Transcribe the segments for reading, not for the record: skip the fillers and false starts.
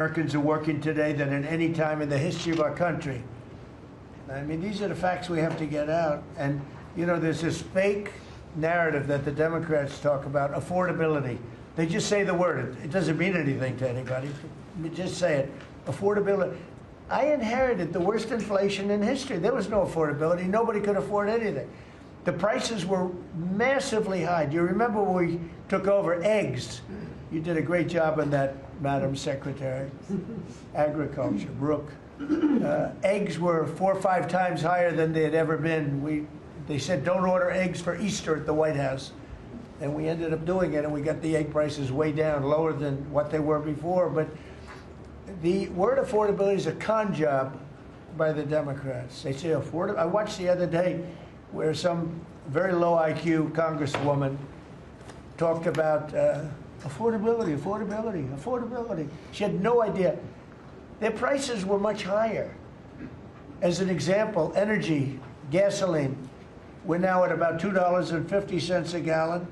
Americans are working today than at any time in the history of our country. I mean, these are the facts we have to get out. And, you know, there's this fake narrative that the Democrats talk about, affordability. They just say the word. It doesn't mean anything to anybody. Just say it. Affordability. I inherited the worst inflation in history. There was no affordability. Nobody could afford anything. The prices were massively high. Do you remember when we took over eggs? You did a great job on that, Madam Secretary. Agriculture, Brooke. Eggs were 4 or 5 times higher than they had ever been. They said don't order eggs for Easter at the White House. And we ended up doing it, and we got the egg prices way down, lower than what they were before. But the word affordability is a con job by the Democrats. They say affordable. I watched the other day where some very low IQ congresswoman talked about affordability, affordability, affordability. She had no idea. Their prices were much higher. As an example, energy, gasoline, we're now at about $2.50 a gallon.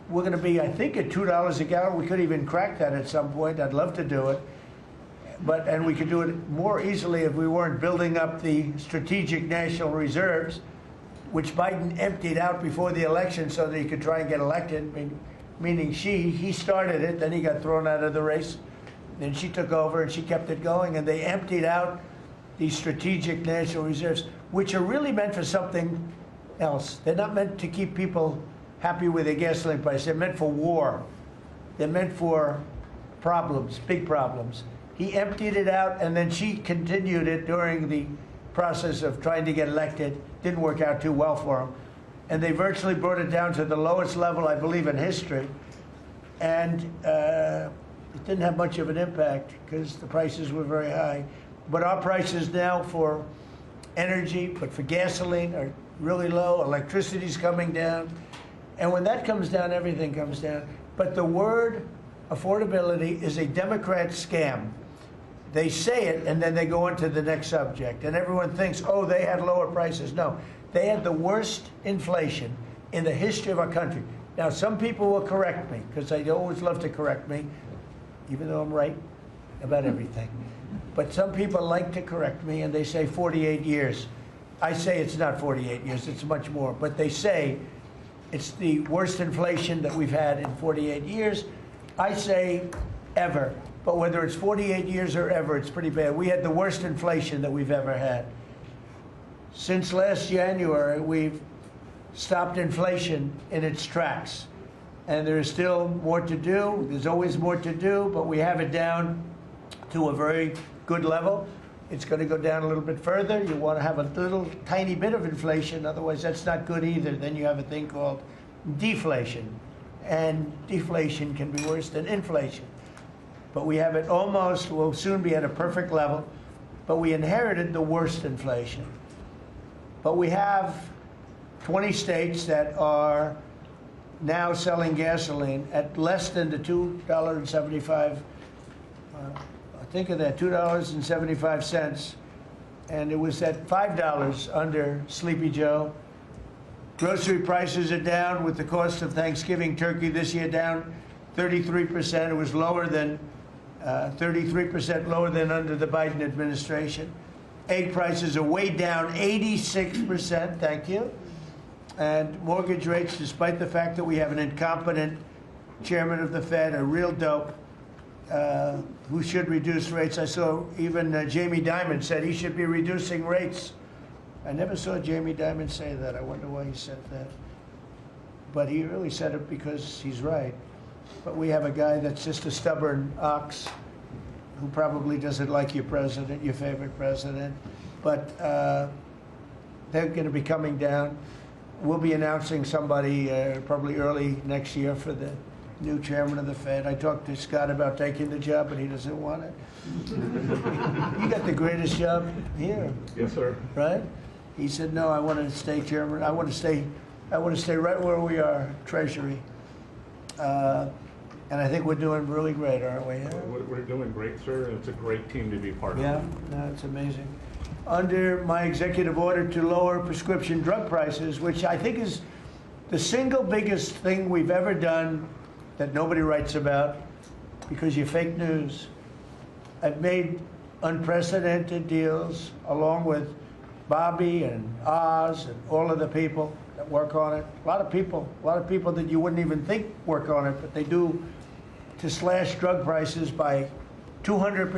We're going to be, I think, at $2 a gallon. We could even crack that at some point. I'd love to do it. And we could do it more easily if we weren't building up the strategic national reserves, which Biden emptied out before the election so that he could try and get elected. Meaning he started it, then he got thrown out of the race. Then she took over and she kept it going, and they emptied out these strategic national reserves, which are really meant for something else. They're not meant to keep people happy with their gasoline price. They're meant for war. They're meant for problems, big problems. He emptied it out, and then she continued it during the process of trying to get elected. Didn't work out too well for him. And they virtually brought it down to the lowest level, I believe, in history. And it didn't have much of an impact because the prices were very high. But our prices now for energy, but for gasoline, are really low. Electricity's coming down. And when that comes down, everything comes down. But the word affordability is a Democrat scam. They say it, and then they go on to the next subject. And everyone thinks, oh, they had lower prices. No, they had the worst inflation in the history of our country. Now, some people will correct me, because they always love to correct me, even though I'm right about everything. But some people like to correct me, and they say 48 years. I say it's not 48 years, it's much more. But they say it's the worst inflation that we've had in 48 years. I say ever. But whether it's 48 years or ever, it's pretty bad. We had the worst inflation that we've ever had. Since last January, we've stopped inflation in its tracks. And there is still more to do. There's always more to do, but we have it down to a very good level. It's going to go down a little bit further. You want to have a little tiny bit of inflation. Otherwise, that's not good either. Then you have a thing called deflation. And deflation can be worse than inflation. But we have it almost, we'll soon be at a perfect level. But we inherited the worst inflation. But we have 20 states that are now selling gasoline at less than the $2.75, think of that, $2.75. And it was at $5 under Sleepy Joe. Grocery prices are down with the cost of Thanksgiving turkey this year down 33%. It was lower than 33% lower than under the Biden administration. Egg prices are way down 86%, thank you. And mortgage rates, despite the fact that we have an incompetent chairman of the Fed, a real dope, who should reduce rates. I saw even Jamie Dimon said he should be reducing rates. I never saw Jamie Dimon say that. I wonder why he said that. But he really said it because he's right. But we have a guy that's just a stubborn ox who probably doesn't like your president, your favorite president. But they're going to be coming down. We'll be announcing somebody probably early next year for the new chairman of the Fed. I talked to Scott about taking the job, but he doesn't want it. You got the greatest job here. Yes, sir. Right? He said, no, I want to stay chairman. I want to stay right where we are, Treasury. And I think we're doing really great, aren't we? We're doing great, sir. It's a great team to be part of. Yeah, no, it's amazing. Under my executive order to lower prescription drug prices, which I think is the single biggest thing we've ever done that nobody writes about because you're fake news. I've made unprecedented deals along with Bobby and Oz and all of the people that work on it. A lot of people that you wouldn't even think work on it, but they do, to slash drug prices by 200%,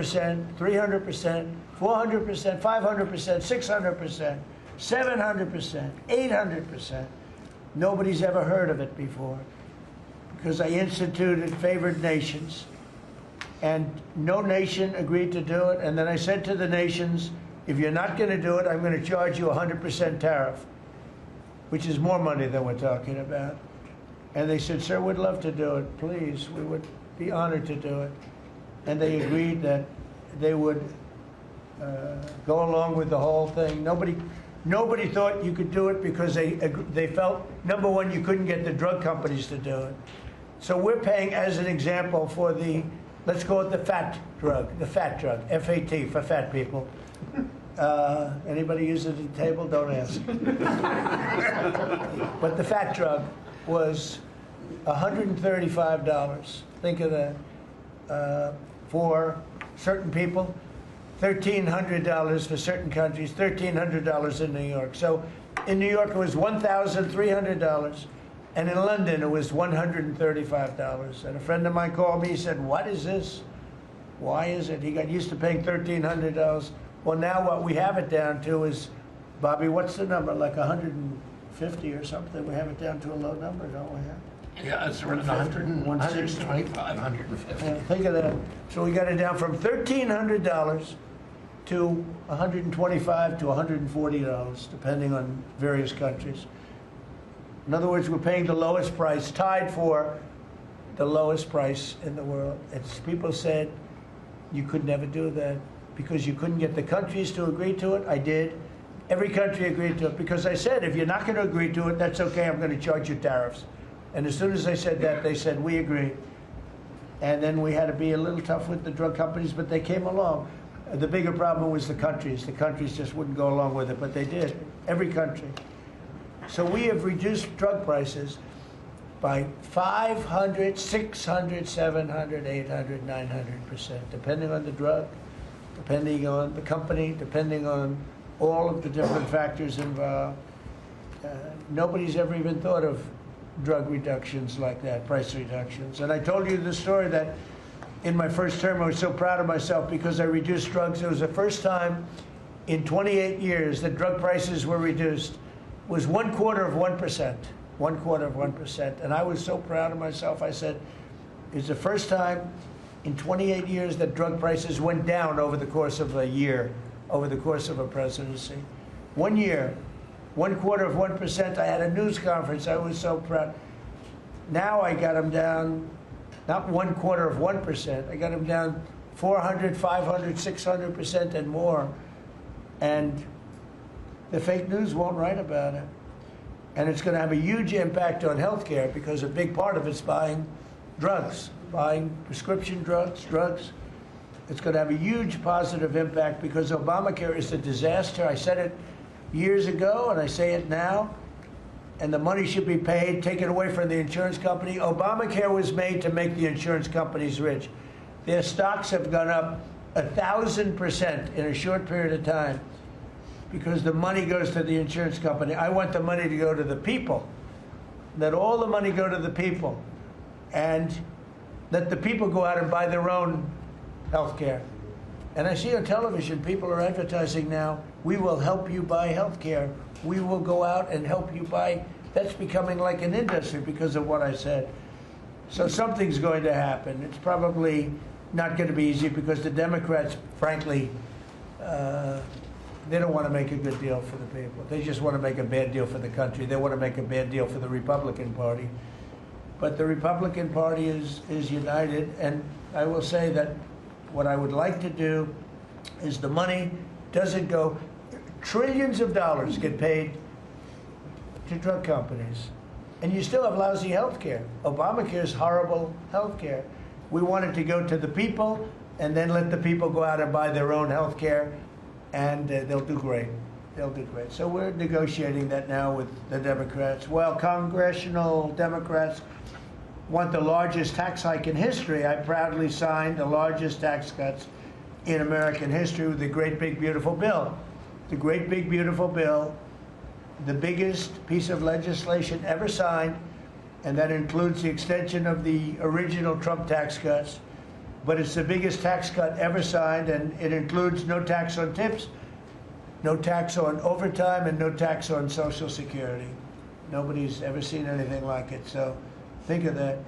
300%, 400%, 500%, 600%, 700%, 800%. Nobody's ever heard of it before because I instituted favored nations, and no nation agreed to do it. And then I said to the nations, if you're not going to do it, I'm going to charge you 100% tariff, which is more money than we're talking about. And they said, sir, we'd love to do it. Please, we would be honored to do it. And they agreed that they would go along with the whole thing. Nobody thought you could do it because they felt, number one, you couldn't get the drug companies to do it. So we're paying, as an example, for the, let's call it the fat drug, F-A-T, for fat people. Anybody use it at the table? Don't ask. But the fat drug was $135. Think of that. For certain people, $1,300 for certain countries, $1,300 in New York. So in New York it was $1,300, and in London it was $135. And a friend of mine called me, he said, what is this? Why is it? He got used to paying $1,300. Well, now what we have it down to is, Bobby, what's the number? Like 150 or something? We have it down to a low number, don't we? Yeah, it's around 100, 125, 150. Think of that. So we got it down from $1,300 to $125 to $140, depending on various countries. In other words, we're paying the lowest price, tied for the lowest price in the world. It's, people said you could never do that because you couldn't get the countries to agree to it. I did. Every country agreed to it because I said, if you're not going to agree to it, that's okay, I'm going to charge you tariffs. And as soon as I said that, they said, we agree. And then we had to be a little tough with the drug companies, but they came along. The bigger problem was the countries. The countries just wouldn't go along with it, but they did, every country. So we have reduced drug prices by 500, 600, 700, 800, 900%, depending on the drug, depending on the company, depending on all of the different factors involved. Nobody's ever even thought of drug reductions like that, price reductions. And I told you the story that in my first term, I was so proud of myself because I reduced drugs. It was the first time in 28 years that drug prices were reduced. It was 1/4%, 1/4%. And I was so proud of myself. I said, it's the first time in 28 years that drug prices went down over the course of a year, over the course of a presidency. 1 year. 1/4%. I had a news conference. I was so proud. Now I got them down, not 1/4%. I got them down 400, 500, 600% and more. And the fake news won't write about it. And it's going to have a huge impact on healthcare because a big part of it's buying drugs, buying prescription drugs. It's going to have a huge positive impact because Obamacare is a disaster. I said it years ago, and I say it now, and the money should be paid, taken away from the insurance company. Obamacare was made to make the insurance companies rich. Their stocks have gone up 1,000% in a short period of time because the money goes to the insurance company. I want the money to go to the people. Let all the money go to the people, and let the people go out and buy their own health care. And I see on television, people are advertising now, we will help you buy health care. We will go out and help you buy. That's becoming like an industry because of what I said. So something's going to happen. It's probably not going to be easy because the Democrats, frankly, they don't want to make a good deal for the people. They just want to make a bad deal for the country. They want to make a bad deal for the Republican Party. But the Republican Party is united, and I will say that what I would like to do is the money doesn't go, trillions of dollars get paid to drug companies, and you still have lousy health care. Obamacare's horrible health care. We want it to go to the people, and then let the people go out and buy their own health care, and they'll do great. They'll do great. So we're negotiating that now with the Democrats. Well, congressional Democrats want the largest tax hike in history. I proudly signed the largest tax cuts in American history with the Great Big Beautiful Bill. The Great Big Beautiful Bill, the biggest piece of legislation ever signed, and that includes the extension of the original Trump tax cuts. But it's the biggest tax cut ever signed, and it includes no tax on tips, no tax on overtime, and no tax on Social Security. Nobody's ever seen anything like it, so think of that.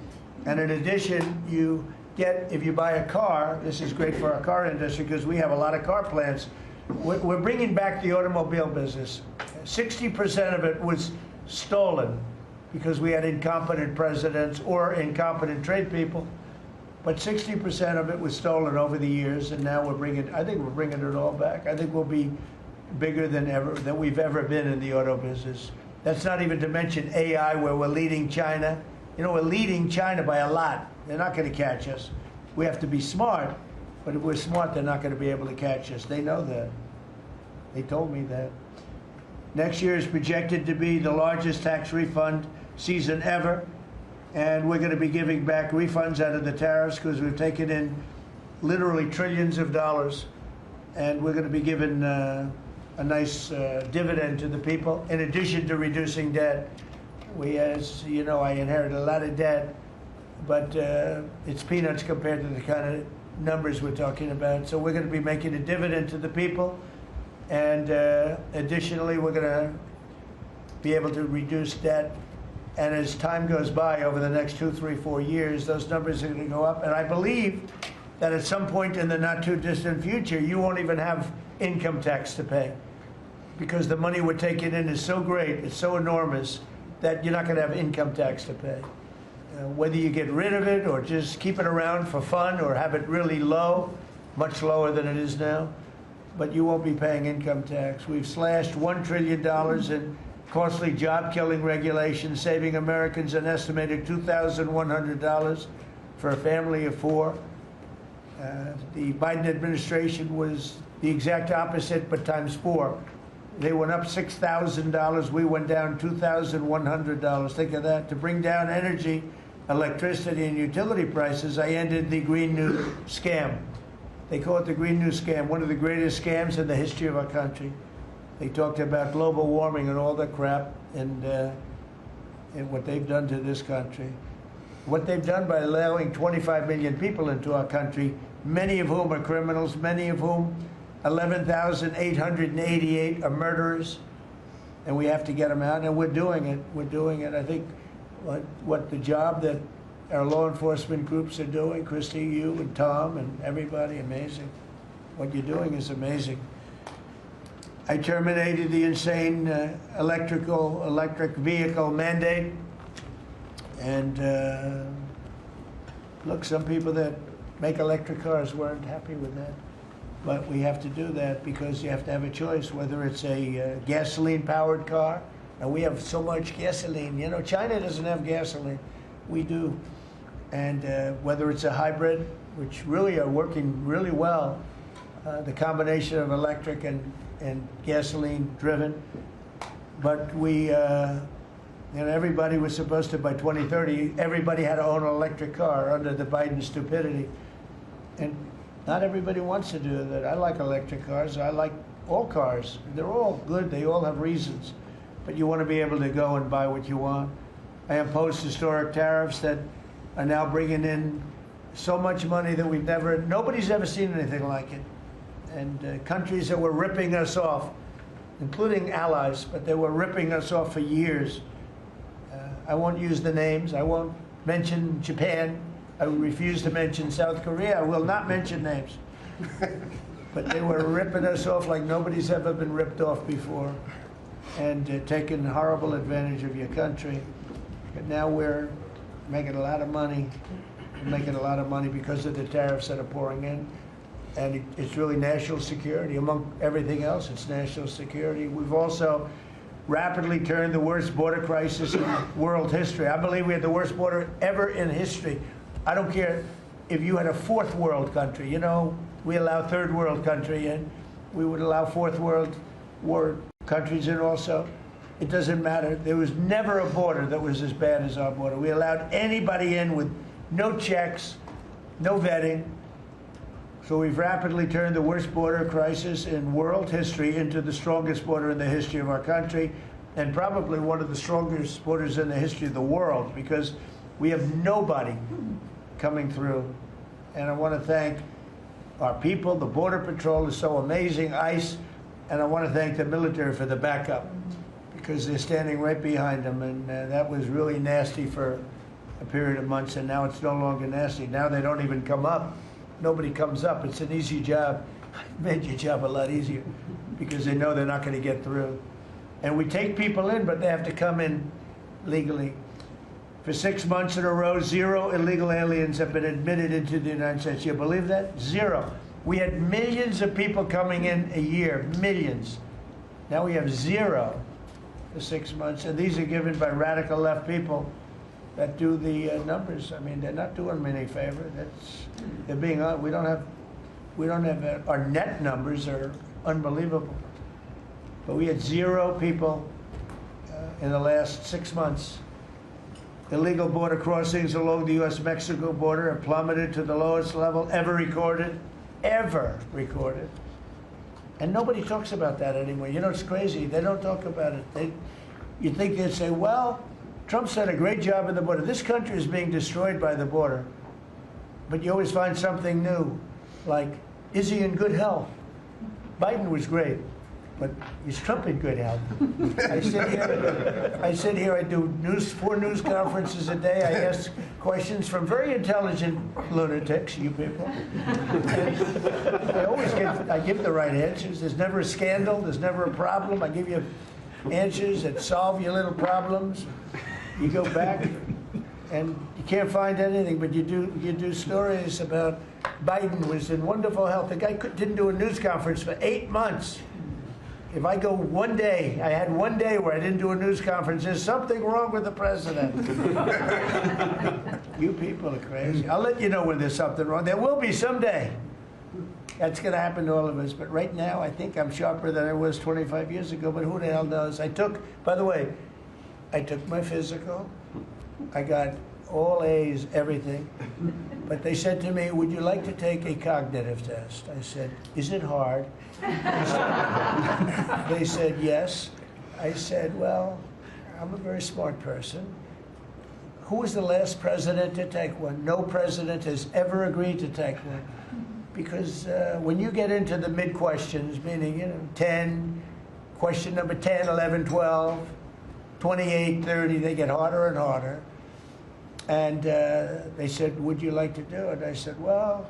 And in addition, you get, if you buy a car, this is great for our car industry because we have a lot of car plants. We're bringing back the automobile business. 60% of it was stolen because we had incompetent presidents or incompetent trade people. But 60% of it was stolen over the years, and now I think we're bringing it all back. I think we'll be bigger than we've ever been in the auto business. That's not even to mention AI, where we're leading China. You know, we're leading China by a lot. They're not going to catch us. We have to be smart, but if we're smart, they're not going to be able to catch us. They know that. They told me that. Next year is projected to be the largest tax refund season ever. And we're going to be giving back refunds out of the tariffs because we've taken in literally trillions of dollars. And we're going to be giving a nice dividend to the people, in addition to reducing debt. As you know, I inherited a lot of debt, but it's peanuts compared to the kind of numbers we're talking about. So we're going to be making a dividend to the people. And additionally, we're going to be able to reduce debt. And as time goes by over the next 2, 3, 4 years, those numbers are going to go up. And I believe that at some point in the not too distant future, you won't even have income tax to pay because the money we're taking in is so great, it's so enormous, that you're not going to have income tax to pay. Whether you get rid of it or just keep it around for fun or have it really low, much lower than it is now, but you won't be paying income tax. We've slashed $1 trillion in costly job-killing regulations, saving Americans an estimated $2,100 for a family of 4. The Biden administration was the exact opposite, but times 4. They went up $6,000. We went down $2,100. Think of that. To bring down energy, electricity, and utility prices, I ended the Green New Scam. They call it the Green New Scam, one of the greatest scams in the history of our country. They talked about global warming and all that crap, and what they've done to this country. What they've done by allowing 25 million people into our country, many of whom are criminals, many of whom 11,888 are murderers, and we have to get them out, and we're doing it. We're doing it. I think what the job that our law enforcement groups are doing, Christy, you and Tom and everybody, amazing. What you're doing is amazing. I terminated the insane electric vehicle mandate, and look, some people that make electric cars weren't happy with that. But we have to do that because you have to have a choice, whether it's a gasoline-powered car. And we have so much gasoline. You know, China doesn't have gasoline. We do. And whether it's a hybrid, which really are working really well, the combination of electric and gasoline-driven. But we, everybody was supposed to, by 2030, everybody had to own an electric car under the Biden stupidity. And not everybody wants to do that. I like electric cars. I like all cars. They're all good. They all have reasons. But you want to be able to go and buy what you want. I imposed historic tariffs that are now bringing in so much money that nobody's ever seen anything like it. And countries that were ripping us off, including allies, but they were ripping us off for years. I won't use the names. I won't mention Japan. I refuse to mention South Korea. I will not mention names. But they were ripping us off like nobody's ever been ripped off before, and taking horrible advantage of your country. But now we're making a lot of money. We're making a lot of money because of the tariffs that are pouring in. And it's really national security. Among everything else, it's national security. We've also rapidly turned the worst border crisis in world history. I believe we had the worst border ever in history. I don't care if you had a fourth world country. You know, we allow third world country in. We would allow fourth world war countries in also. It doesn't matter. There was never a border that was as bad as our border. We allowed anybody in with no checks, no vetting. So we've rapidly turned the worst border crisis in world history into the strongest border in the history of our country, and probably one of the strongest borders in the history of the world, because we have nobody coming through. And I want to thank our people. The Border Patrol is so amazing, ICE, and I want to thank the military for the backup, because they're standing right behind them, and that was really nasty for a period of months, and now it's no longer nasty. Now they don't even come up. Nobody comes up. It's an easy job. It made your job a lot easier, because they know they're not going to get through. And we take people in, but they have to come in legally. For 6 months in a row, 0 illegal aliens have been admitted into the United States. You believe that? 0. We had millions of people coming in a year, millions. Now we have 0 for 6 months, and these are given by radical left people that do the numbers. I mean, they're not doing me any favor. They're being we don't have our net numbers are unbelievable. But we had 0 people in the last 6 months. Illegal border crossings along the U.S.-Mexico border have plummeted to the lowest level ever recorded. Ever recorded. And nobody talks about that anymore. You know, it's crazy. They don't talk about it. You'd think they'd say, well, Trump's done a great job at the border. This country is being destroyed by the border. But you always find something new, like, is he in good health? Biden was great, but is Trump in good health? I sit here, I do 4 news conferences a day. I ask questions from very intelligent lunatics, you people. And I give the right answers. There's never a scandal, there's never a problem. I give you answers that solve your little problems. You go back and you can't find anything, but you do stories about Biden was in wonderful health. The guy didn't do a news conference for 8 months. If I go one day, I had one day where I didn't do a news conference, there's something wrong with the president. You people are crazy. I'll let you know when there's something wrong. There will be someday. That's going to happen to all of us. But right now, I think I'm sharper than I was 25 years ago, but who the hell knows? By the way, I took my physical. I got all A's, everything. But they said to me, would you like to take a cognitive test? I said, is it hard? They said, yes. I said, well, I'm a very smart person. Who was the last president to take one? No president has ever agreed to take one. Because when you get into the mid-questions, meaning, 10, question number 10, 11, 12, 28, 30, they get harder and harder. And they said, would you like to do it? I said, well,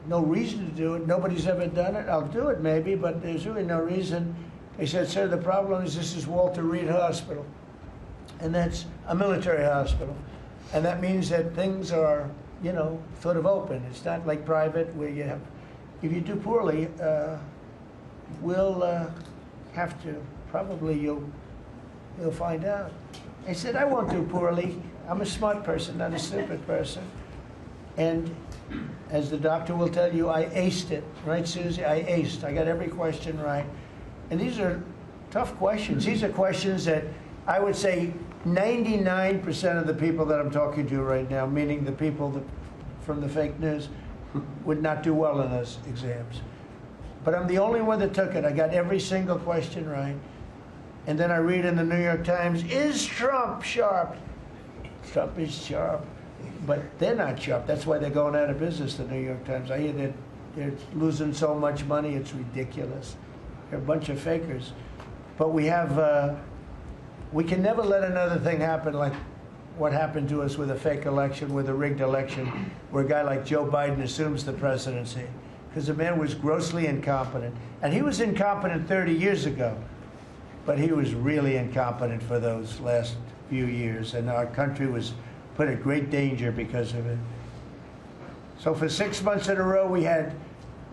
no reason to do it. Nobody's ever done it. I'll do it maybe, but there's really no reason. They said, sir, the problem is this is Walter Reed Hospital. And that's a military hospital. And that means that things are, sort of open. It's not like private where you have, if you do poorly, we'll have to, probably you'll find out. I said, I won't do poorly. I'm a smart person, not a stupid person. And as the doctor will tell you, I aced it. Right, Susie? I aced. I got every question right. And these are tough questions. These are questions that I would say 99% of the people that I'm talking to right now, meaning the people from the fake news, would not do well in those exams. But I'm the only one that took it. I got every single question right. And then I read in the New York Times, is Trump sharp? Trump is sharp. But they're not sharp. That's why they're going out of business, the New York Times. I hear that they're losing so much money, it's ridiculous. They're a bunch of fakers. But we can never let another thing happen like what happened to us with a fake election, with a rigged election, where a guy like Joe Biden assumes the presidency. Because the man was grossly incompetent. And he was incompetent 30 years ago. But he was really incompetent for those last few years. And our country was put at great danger because of it. So for 6 months in a row, we had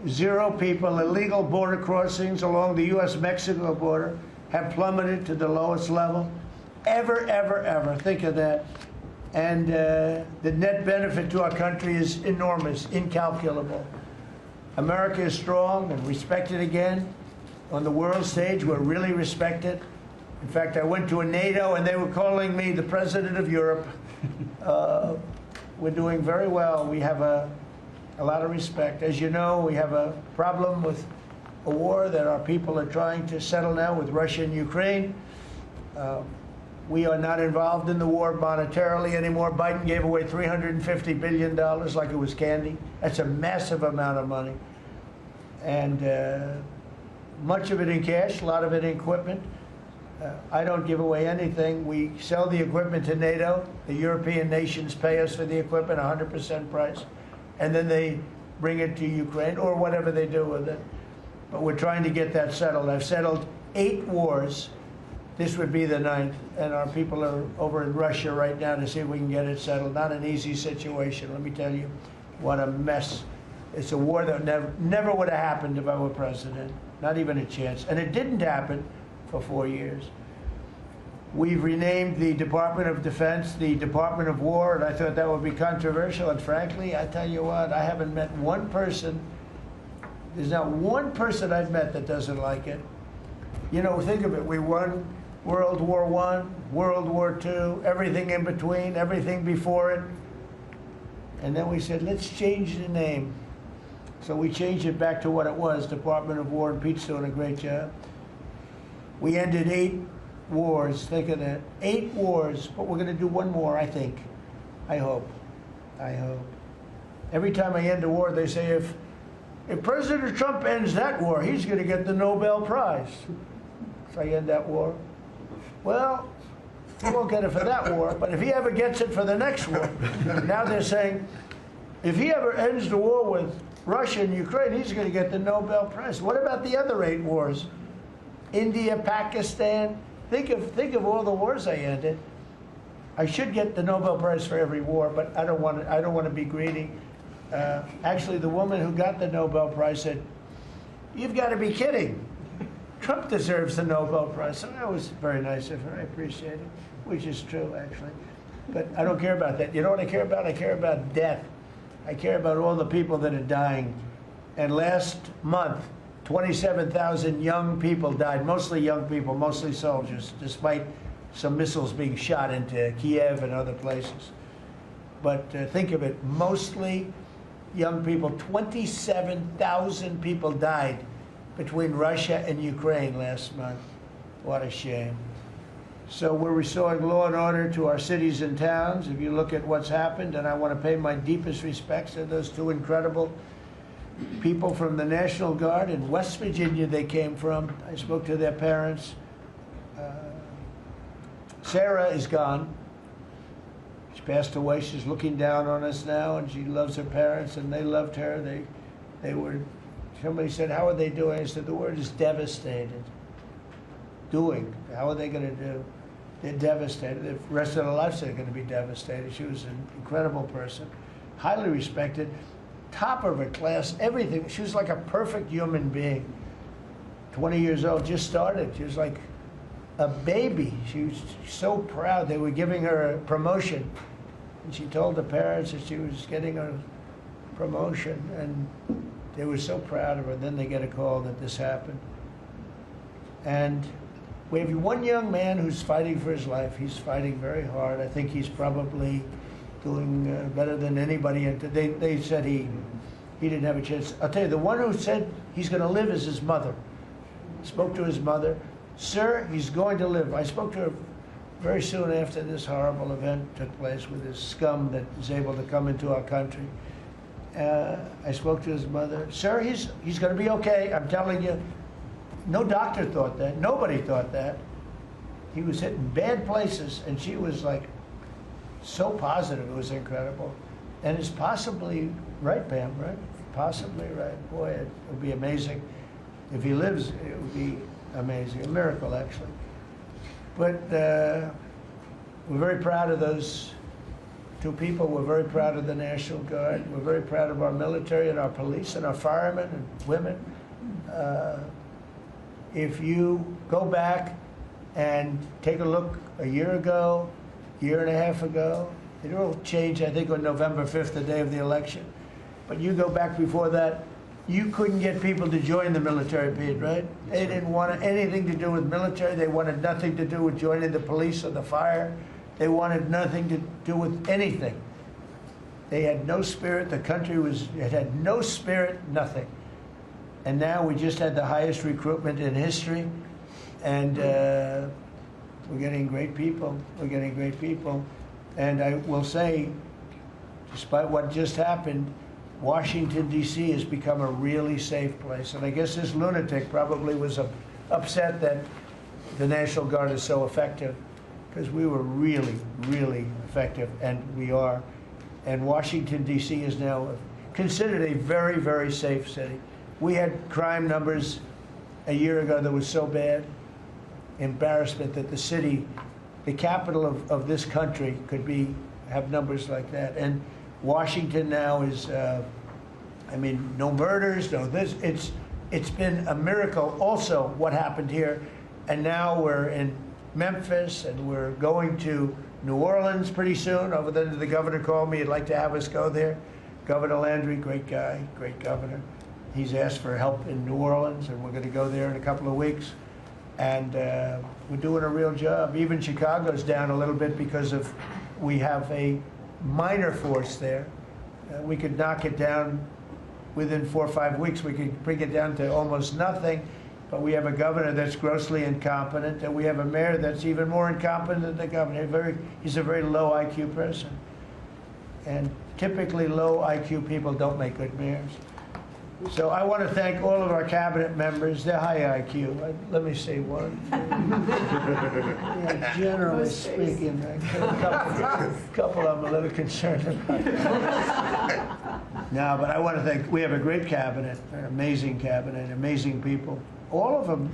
0 people. Illegal border crossings along the U.S.-Mexico border have plummeted to the lowest level ever, ever, ever. Think of that. And the net benefit to our country is enormous, incalculable. America is strong and respected again. On the world stage, we're really respected. In fact, I went to a NATO and they were calling me the president of Europe. We're doing very well. We have a a lot of respect. As you know, we have a problem with a war that our people are trying to settle now with Russia and Ukraine. We are not involved in the war monetarily anymore. Biden gave away $350 billion like it was candy. That's a massive amount of money. And much of it in cash, a lot of it in equipment. I don't give away anything. We sell the equipment to NATO. The European nations pay us for the equipment, 100% price. And then they bring it to Ukraine or whatever they do with it. But we're trying to get that settled. I've settled 8 wars. This would be the 9th. And our people are over in Russia right now to see if we can get it settled. Not an easy situation. Let me tell you what a mess. It's a war that never would have happened if I were president. Not even a chance. And it didn't happen for 4 years. We've renamed the Department of Defense the Department of War, and I thought that would be controversial. And frankly, I tell you what, I haven't met one person, there's not one person I've met that doesn't like it. You know, think of it. We won World War I, World War II, everything in between, everything before it. And then we said, let's change the name. So we changed it back to what it was, Department of War, and Pete's doing a great job. We ended 8 wars, think of that. 8 wars, but we're going to do one more, I think. I hope. I hope. Every time I end a war, they say, if President Trump ends that war, he's going to get the Nobel Prize. So I end that war. Well, he won't get it for that war, but if he ever gets it for the next war, now they're saying, if he ever ends the war with Russia and Ukraine, he's going to get the Nobel Prize. What about the other 8 wars? India, Pakistan. Think of all the wars I ended. I should get the Nobel Prize for every war, but I don't want to be greedy. Actually, the woman who got the Nobel Prize said, "You've got to be kidding. Trump deserves the Nobel Prize." So that was very nice of her. I appreciate it, which is true, actually. But I don't care about that. You know what I care about? I care about death. I care about all the people that are dying. And last month, 27,000 young people died, mostly young people, mostly soldiers, despite some missiles being shot into Kiev and other places. But think of it, mostly young people. 27,000 people died between Russia and Ukraine last month. What a shame. So we're restoring law and order to our cities and towns. If you look at what's happened, and I want to pay my deepest respects to those 2 incredible people from the National Guard in West Virginia they came from. I spoke to their parents. Sarah is gone. She passed away. She's looking down on us now, and she loves her parents, and they loved her. They were, somebody said, how are they doing? I said, the word is devastated. Doing. How are they going to do? They're devastated. The rest of their lives they're going to be devastated. She was an incredible person, highly respected, top of her class, everything. She was like a perfect human being. 20 years old, just started. She was like a baby. She was so proud. They were giving her a promotion. And she told the parents that she was getting a promotion. And they were so proud of her. Then they get a call that this happened. And we have one young man who's fighting for his life. He's fighting very hard. I think he's probably doing better than anybody. They said he didn't have a chance. I'll tell you, the one who said he's going to live is his mother. Spoke to his mother. Sir, he's going to live. I spoke to her very soon after this horrible event took place with this scum that is able to come into our country. I spoke to his mother. Sir, he's going to be okay. I'm telling you. No doctor thought that. Nobody thought that. He was hitting bad places, and she was like so positive. It was incredible. And it's possibly right, Pam, right? Possibly right. Boy, it would be amazing. If he lives, it would be amazing. A miracle, actually. But we're very proud of those 2 people. We're very proud of the National Guard. We're very proud of our military and our police and our firemen and women. If you go back and take a look a year ago, year and a half ago, it all changed, I think, on November 5th, the day of the election. But you go back before that, you couldn't get people to join the military, Pete, right? They didn't want anything to do with military. They wanted nothing to do with joining the police or the fire. They wanted nothing to do with anything. They had no spirit. The country it had no spirit, nothing. And now we just had the highest recruitment in history, and we're getting great people. We're getting great people. And I will say, despite what just happened, Washington, D.C. has become a really safe place. And I guess this lunatic probably was upset that the National Guard is so effective, because we were really, really effective, and we are. And Washington, D.C. is now considered a very, very safe city. We had crime numbers a year ago that was so bad, embarrassment, that the city, the capital of this country, could have numbers like that. And Washington now is, I mean, no murders, no this. It's been a miracle also what happened here. And now we're in Memphis, and we're going to New Orleans pretty soon. Over there, the governor called me. He'd like to have us go there. Governor Landry, great guy, great governor. He's asked for help in New Orleans, and we're going to go there in a couple of weeks. And we're doing a real job. Even Chicago's down a little bit because we have a minor force there. We could knock it down within 4 or 5 weeks. We could bring it down to almost nothing. But we have a governor that's grossly incompetent, and we have a mayor that's even more incompetent than the governor. He's a very low IQ person. And typically low IQ people don't make good mayors. So I want to thank all of our cabinet members. They're high IQ. Let me say one. Yeah, generally speaking, a couple I'm a little concerned about. No, but I want to thank, we have a great cabinet, an amazing cabinet, amazing people. All of them,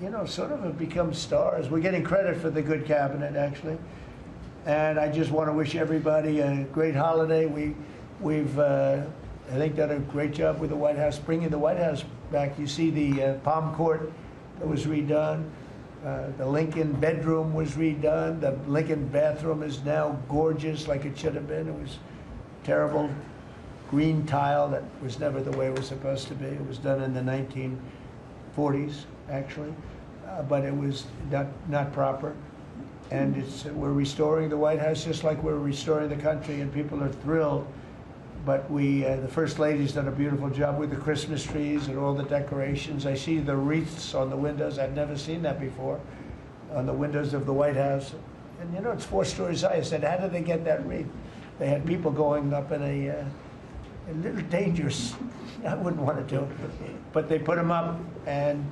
you know, sort of have become stars. We're getting credit for the good cabinet, actually. And I just want to wish everybody a great holiday. We've I think done a great job with the White House, bringing the White House back. You see the Palm Court that was redone. The Lincoln bedroom was redone. The Lincoln bathroom is now gorgeous, like it should have been. It was terrible green tile that was never the way it was supposed to be. It was done in the 1940s, actually, but it was not proper. And we're restoring the White House just like we're restoring the country, and people are thrilled. But the First Lady's done a beautiful job with the Christmas trees and all the decorations. I see the wreaths on the windows. I've never seen that before, on the windows of the White House. And you know, it's 4 stories high. I said, how did they get that wreath? They had people going up in a little dangerous, I wouldn't want to do it. But they put them up, and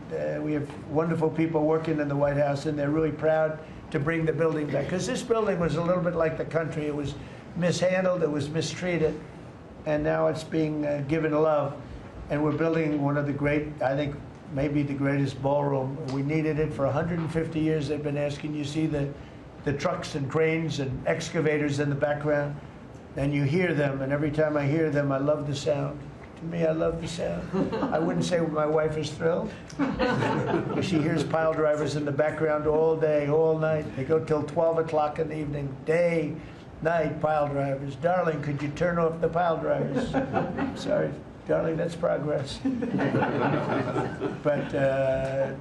we have wonderful people working in the White House, and they're really proud to bring the building back. Because this building was a little bit like the country. It was mishandled, it was mistreated. And now it's being given love. And we're building one of the great, I think, maybe the greatest ballroom. We needed it for 150 years. They've been asking. You see the trucks and cranes and excavators in the background, and you hear them. And every time I hear them, I love the sound. To me, I love the sound. I wouldn't say my wife is thrilled. She hears pile drivers in the background all day, all night. They go till 12 o'clock in the evening, day, night, pile drivers. Darling, could you turn off the pile drivers? Sorry, darling, that's progress. But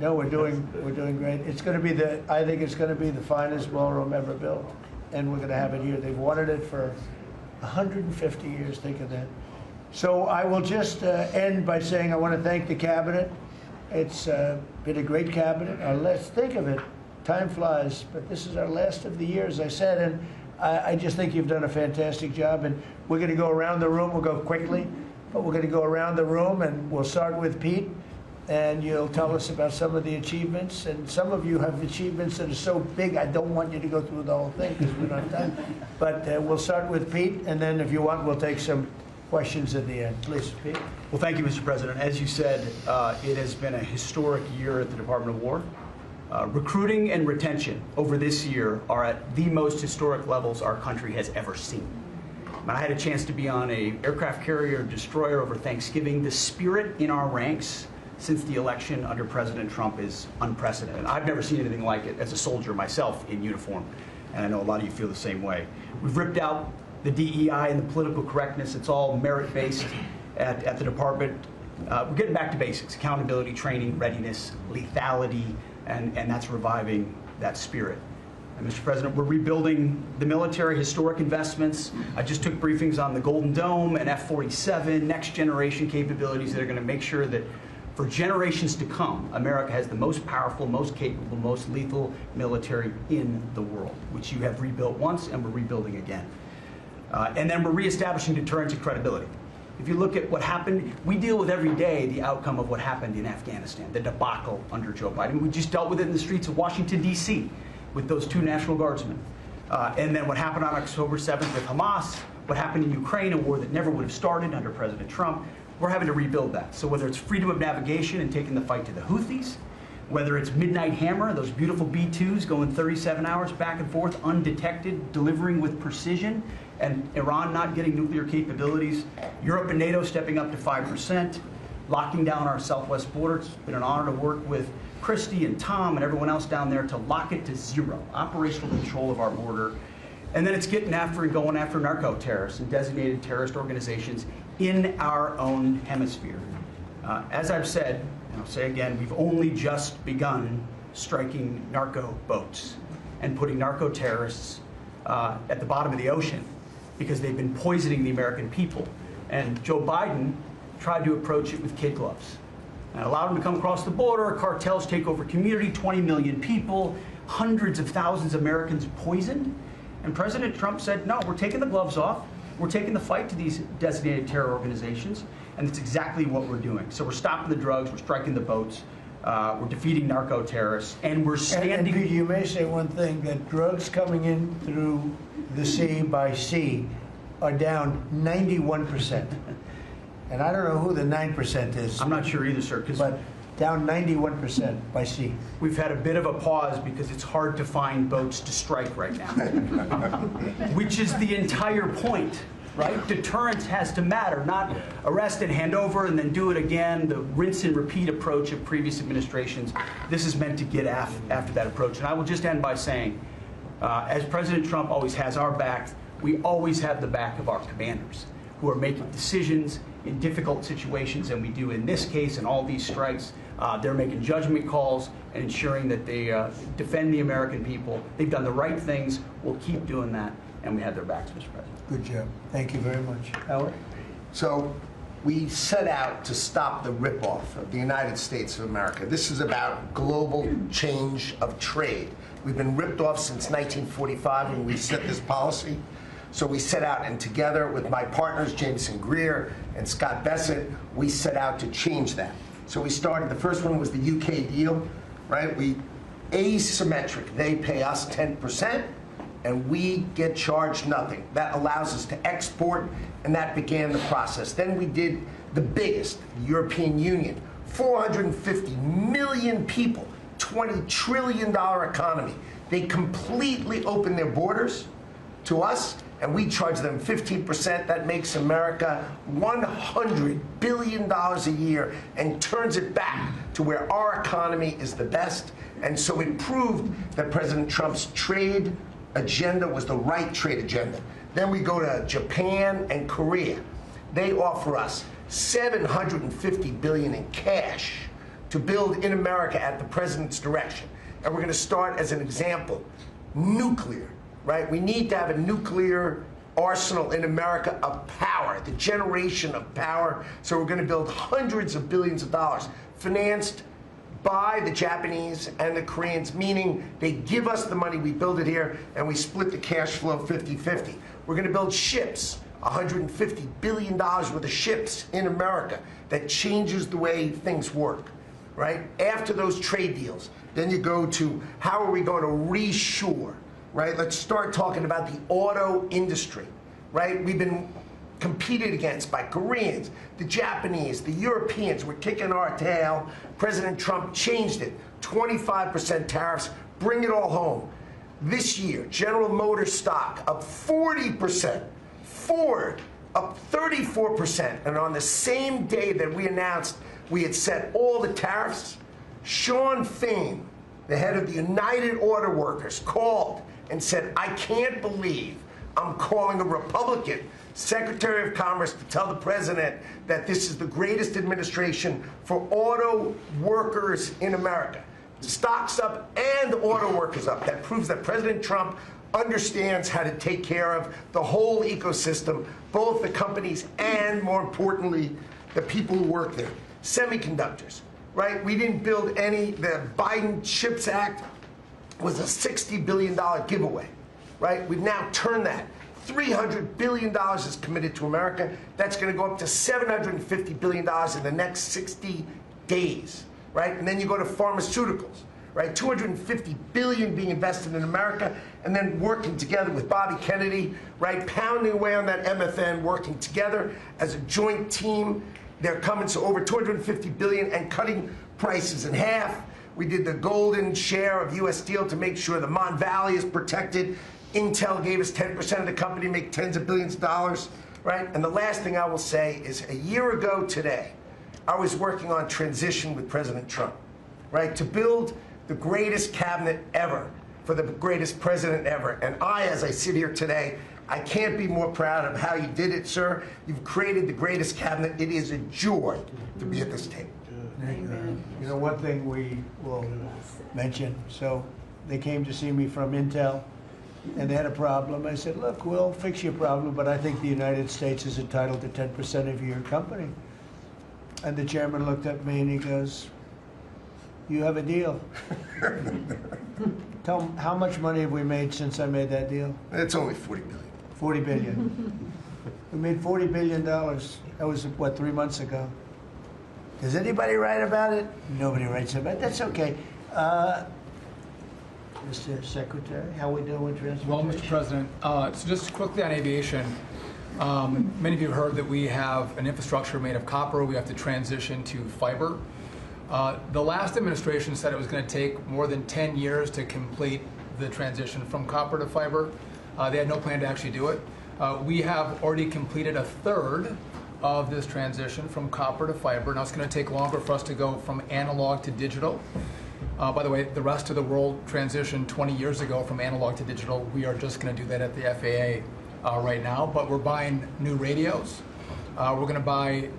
no, we're doing great. It's going to be I think it's going to be the finest ballroom ever built, and we're going to have it here. They've wanted it for 150 years. Think of that. So I will just end by saying I want to thank the cabinet. It's been a great cabinet. Let's think of it. Time flies, but this is our last of the year, as I said, and I just think you've done a fantastic job, and we're going to go around the room. We'll go quickly, but we're going to go around the room, and we'll start with Pete, and you'll tell us about some of the achievements. And some of you have achievements that are so big, I don't want you to go through the whole thing because we're not done. But we'll start with Pete, and then if you want, we'll take some questions at the end. Please, Pete. Well, thank you, Mr. President. As you said, it has been a historic year at the Department of War. Recruiting and retention over this year are at the most historic levels our country has ever seen. I had a chance to be on an aircraft carrier destroyer over Thanksgiving. The spirit in our ranks since the election under President Trump is unprecedented. I've never seen anything like it as a soldier myself in uniform, and I know a lot of you feel the same way. We've ripped out the DEI and the political correctness. It's all merit-based at the department. We're getting back to basics: accountability, training, readiness, lethality, and that's reviving that spirit. And Mr. President, we're rebuilding the military, historic investments. I just took briefings on the Golden Dome and F-47, next generation capabilities that are going to make sure that for generations to come, America has the most powerful, most capable, most lethal military in the world, which you have rebuilt once and we're rebuilding again. And then we're reestablishing deterrence and credibility. If you look at what happened, we deal with every day the outcome of what happened in Afghanistan, the debacle under Joe Biden. We just dealt with it in the streets of Washington, D.C. with those 2 National Guardsmen. And then what happened on October 7th with Hamas, what happened in Ukraine, a war that never would have started under President Trump. We're having to rebuild that. So whether it's freedom of navigation and taking the fight to the Houthis, whether it's Midnight Hammer, those beautiful B-2s going 37 hours back and forth, undetected, delivering with precision, and Iran not getting nuclear capabilities, Europe and NATO stepping up to 5%, locking down our southwest border. It's been an honor to work with Christy and Tom and everyone else down there to lock it to 0, operational control of our border. And then it's getting after and going after narco-terrorists and designated terrorist organizations in our own hemisphere. As I've said, and I'll say again, we've only just begun striking narco boats and putting narco-terrorists at the bottom of the ocean because they've been poisoning the American people. And Joe Biden tried to approach it with kid gloves. And allowed them to come across the border, cartels take over community, 20 million people, hundreds of thousands of Americans poisoned. And President Trump said, no, we're taking the gloves off. We're taking the fight to these designated terror organizations, and it's exactly what we're doing. So we're stopping the drugs, we're striking the boats, we're defeating narco-terrorists, and we're standing... And you may say one thing, that drugs coming in through the sea by sea are down 91%. And I don't know who the 9% is. I'm not sure either, sir, because... But down 91% by sea. We've had a bit of a pause because it's hard to find boats to strike right now, which is the entire point, right? Deterrence has to matter, not arrest and hand over and then do it again, the rinse and repeat approach of previous administrations. This is meant to get after that approach. And I will just end by saying, as President Trump always has our back, we always have the back of our commanders who are making decisions in difficult situations, and we do in this case and all these strikes. They're making judgment calls and ensuring that they defend the American people. They've done the right things. We'll keep doing that, and we have their backs, Mr. President. Good job. Thank you very much. Howard? So we set out to stop the ripoff of the United States of America. This is about global change of trade. We've been ripped off since 1945 when we set this policy. So we set out, and together with my partners, Jameson Greer and Scott Bessent, we set out to change that. So we started, the first one was the UK deal, right? We asymmetric. They pay us 10%, and we get charged nothing. That allows us to export, and that began the process. Then we did the biggest, the European Union, 450 million people, $20 trillion economy. They completely opened their borders to us, and we charge them 15%. That makes America $100 billion a year and turns it back to where our economy is the best. And so it proved that President Trump's trade agenda was the right trade agenda. Then we go to Japan and Korea. They offer us $750 billion in cash to build in America at the president's direction. And we're going to start, as an example, nuclear. Right? We need to have a nuclear arsenal in America of power, the generation of power. So we're going to build hundreds of billions of dollars, financed by the Japanese and the Koreans, meaning they give us the money, we build it here, and we split the cash flow 50-50. We're going to build ships, $150 billion worth of ships in America. That changes the way things work. Right? After those trade deals, then you go to how are we going to reshore? Right? Let's start talking about the auto industry, right? We've been competed against by Koreans, the Japanese, the Europeans. We're kicking our tail. President Trump changed it. 25% tariffs, bring it all home. This year, General Motors stock up 40%, Ford up 34%, and on the same day that we announced we had set all the tariffs, Sean Fain, the head of the United Auto Workers, called and said, I can't believe I'm calling a Republican Secretary of Commerce to tell the president that this is the greatest administration for auto workers in America. stocks up, and auto workers up. That proves that President Trump understands how to take care of the whole ecosystem, both the companies and, more importantly, the people who work there. Semiconductors, right? We didn't build any. The Biden CHIPS Act was a $60 billion giveaway, right? We've now turned that. $300 billion is committed to America. That's going to go up to $750 billion in the next 60 days, right? And then you go to pharmaceuticals, right? $250 billion being invested in America, and then working together with Bobby Kennedy, right? Pounding away on that MFN, working together as a joint team. They're coming to over $250 billion and cutting prices in half. We did the golden share of U.S. Steel to make sure the Mon Valley is protected. Intel gave us 10% of the company, make tens of billions of dollars, right? And the last thing I will say is a year ago today, I was working on transition with President Trump, right? To build the greatest cabinet ever for the greatest president ever. And I, as I sit here today, I can't be more proud of how you did it, sir. You've created the greatest cabinet. It is a joy to be at this table. You know, one thing we will mention, so they came to see me from Intel, and they had a problem. I said, look, we'll fix your problem, but I think the United States is entitled to 10% of your company. And the chairman looked at me and he goes, you have a deal. Tell them, how much money have we made since I made that deal? It's only $40 billion. 40 billion. We made $40 billion. That was, what, 3 months ago? Does anybody write about it? Nobody writes about it. That's okay. Mr. Secretary, how we doing with transportation? Well, Mr. President, so just quickly on aviation, many of you heard that we have an infrastructure made of copper. We have to transition to fiber. The last administration said it was going to take more than 10 years to complete the transition from copper to fiber. They had no plan to actually do it. We have already completed a third of this transition from copper to fiber. Now it's going to take longer for us to go from analog to digital. By the way, the rest of the world transitioned 20 years ago from analog to digital. We are just going to do that at the FAA right now, but we're buying new radios. We're going to buy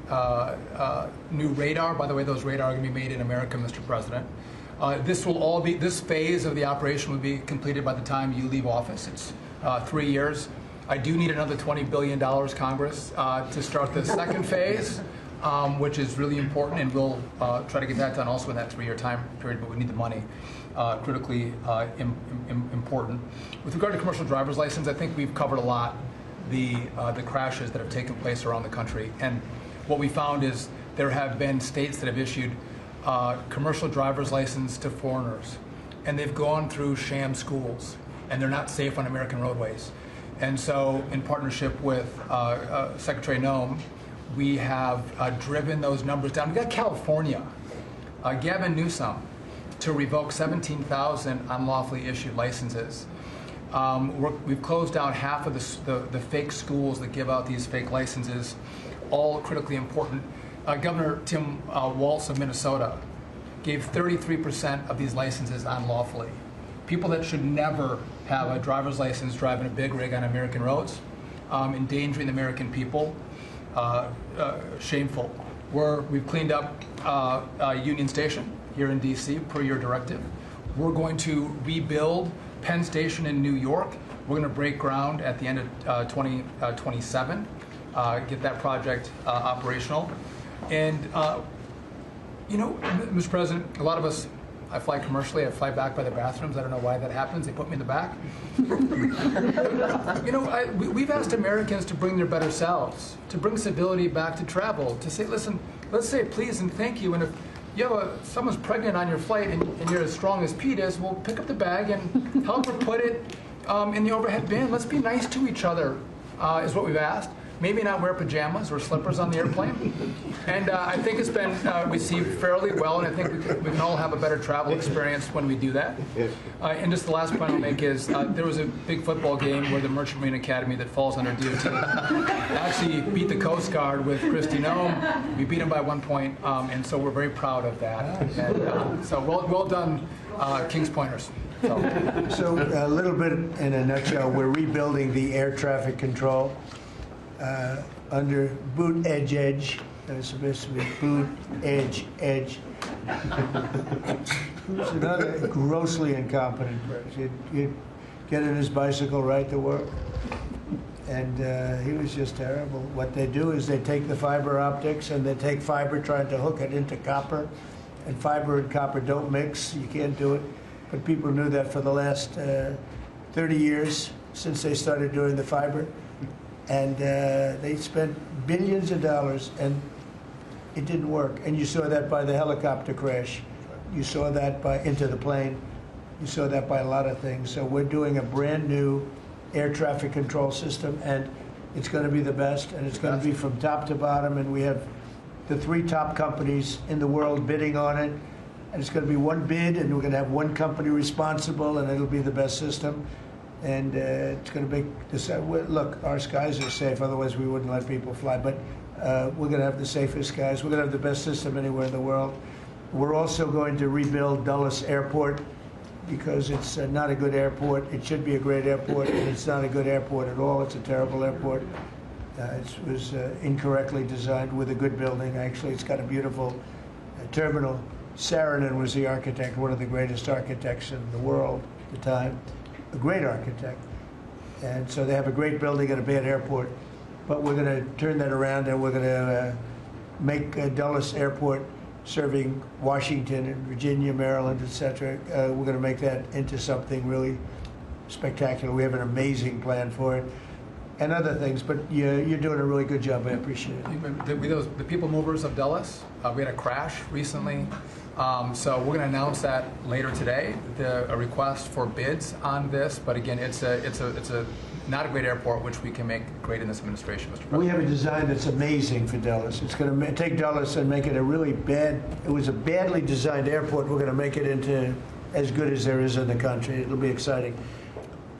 new radar. By the way, those radar are going to be made in America, Mr. President. This phase of the operation will be completed by the time you leave office. It's 3 years. I do need another $20 billion, Congress, to start the second phase, which is really important, and we'll try to get that done also in that 3-year time period, but we need the money, critically important. With regard to commercial driver's license, I think we've covered a lot the crashes that have taken place around the country. And what we found is there have been states that have issued commercial driver's license to foreigners, and they've gone through sham schools, and they're not safe on American roadways. And so, in partnership with Secretary Noem, we have driven those numbers down. We got California, Gavin Newsom, to revoke 17,000 unlawfully issued licenses. We've closed down half of the fake schools that give out these fake licenses, all critically important. Governor Tim Walz of Minnesota gave 33% of these licenses unlawfully. People that should never have a driver's license driving a big rig on American roads, endangering the American people, shameful. We've cleaned up Union Station here in D.C. per your directive. We're going to rebuild Penn Station in New York. We're going to break ground at the end of 2027, get that project operational. And, you know, Mr. President, a lot of us, I fly commercially, I fly back by the bathrooms. I don't know why that happens. They put me in the back. You know, we've asked Americans to bring their better selves, to bring civility back to travel, to say, listen, let's say please and thank you. And if you have someone's pregnant on your flight and you're as strong as Pete is, well, pick up the bag and help her put it in the overhead bin. Let's be nice to each other, is what we've asked. Maybe not wear pajamas or slippers on the airplane. And I think it's been received fairly well, and I think we can all have a better travel experience when we do that. And just the last point I'll make is there was a big football game where the Merchant Marine Academy that falls under DOT actually beat the Coast Guard with Kristi Noem. We beat them by 1 point, and so we're very proud of that. And so well done, Kings Pointers. So a little bit in a nutshell, we're rebuilding the air traffic control under boot edge. That was supposed to be boot edge. Who's another grossly incompetent person? He'd get in his bicycle, ride to work. And he was just terrible. What they do is they take the fiber optics and they take fiber trying to hook it into copper. And fiber and copper don't mix. You can't do it. But people knew that for the last 30 years since they started doing the fiber. And they spent billions of dollars and it didn't work. And you saw that by the helicopter crash. You saw that by Into the Plane. You saw that by a lot of things. So we're doing a brand new air traffic control system, and it's going to be the best, and it's going to be from top to bottom, and we have the 3 top companies in the world bidding on it, and it's going to be one bid, and we're going to have one company responsible, and it'll be the best system, and it's going to make this. Look, our skies are safe, otherwise we wouldn't let people fly, but we're going to have the safest skies. We're going to have the best system anywhere in the world. We're also going to rebuild Dulles Airport, because it's not a good airport. It should be a great airport, and it's not a good airport at all. It's a terrible airport. It was incorrectly designed with a good building. Actually, it's got a beautiful terminal. Saarinen was the architect, one of the greatest architects in the world at the time, a great architect. And so they have a great building and a bad airport. But we're going to turn that around, and we're going to make Dulles Airport, serving Washington and Virginia, Maryland, etc. We're going to make that into something really spectacular. We have an amazing plan for it, and other things. But you're doing a really good job. I appreciate it. The people movers of Dulles, we had a crash recently. So we're going to announce that later today. A request for bids on this, but again, it's a not a great airport, which we can make great in this administration, Mr. President. We have a design that's amazing for Dulles. It's going to take Dulles and make it a really bad. It was a badly designed airport. We're going to make it into as good as there is in the country. It'll be exciting.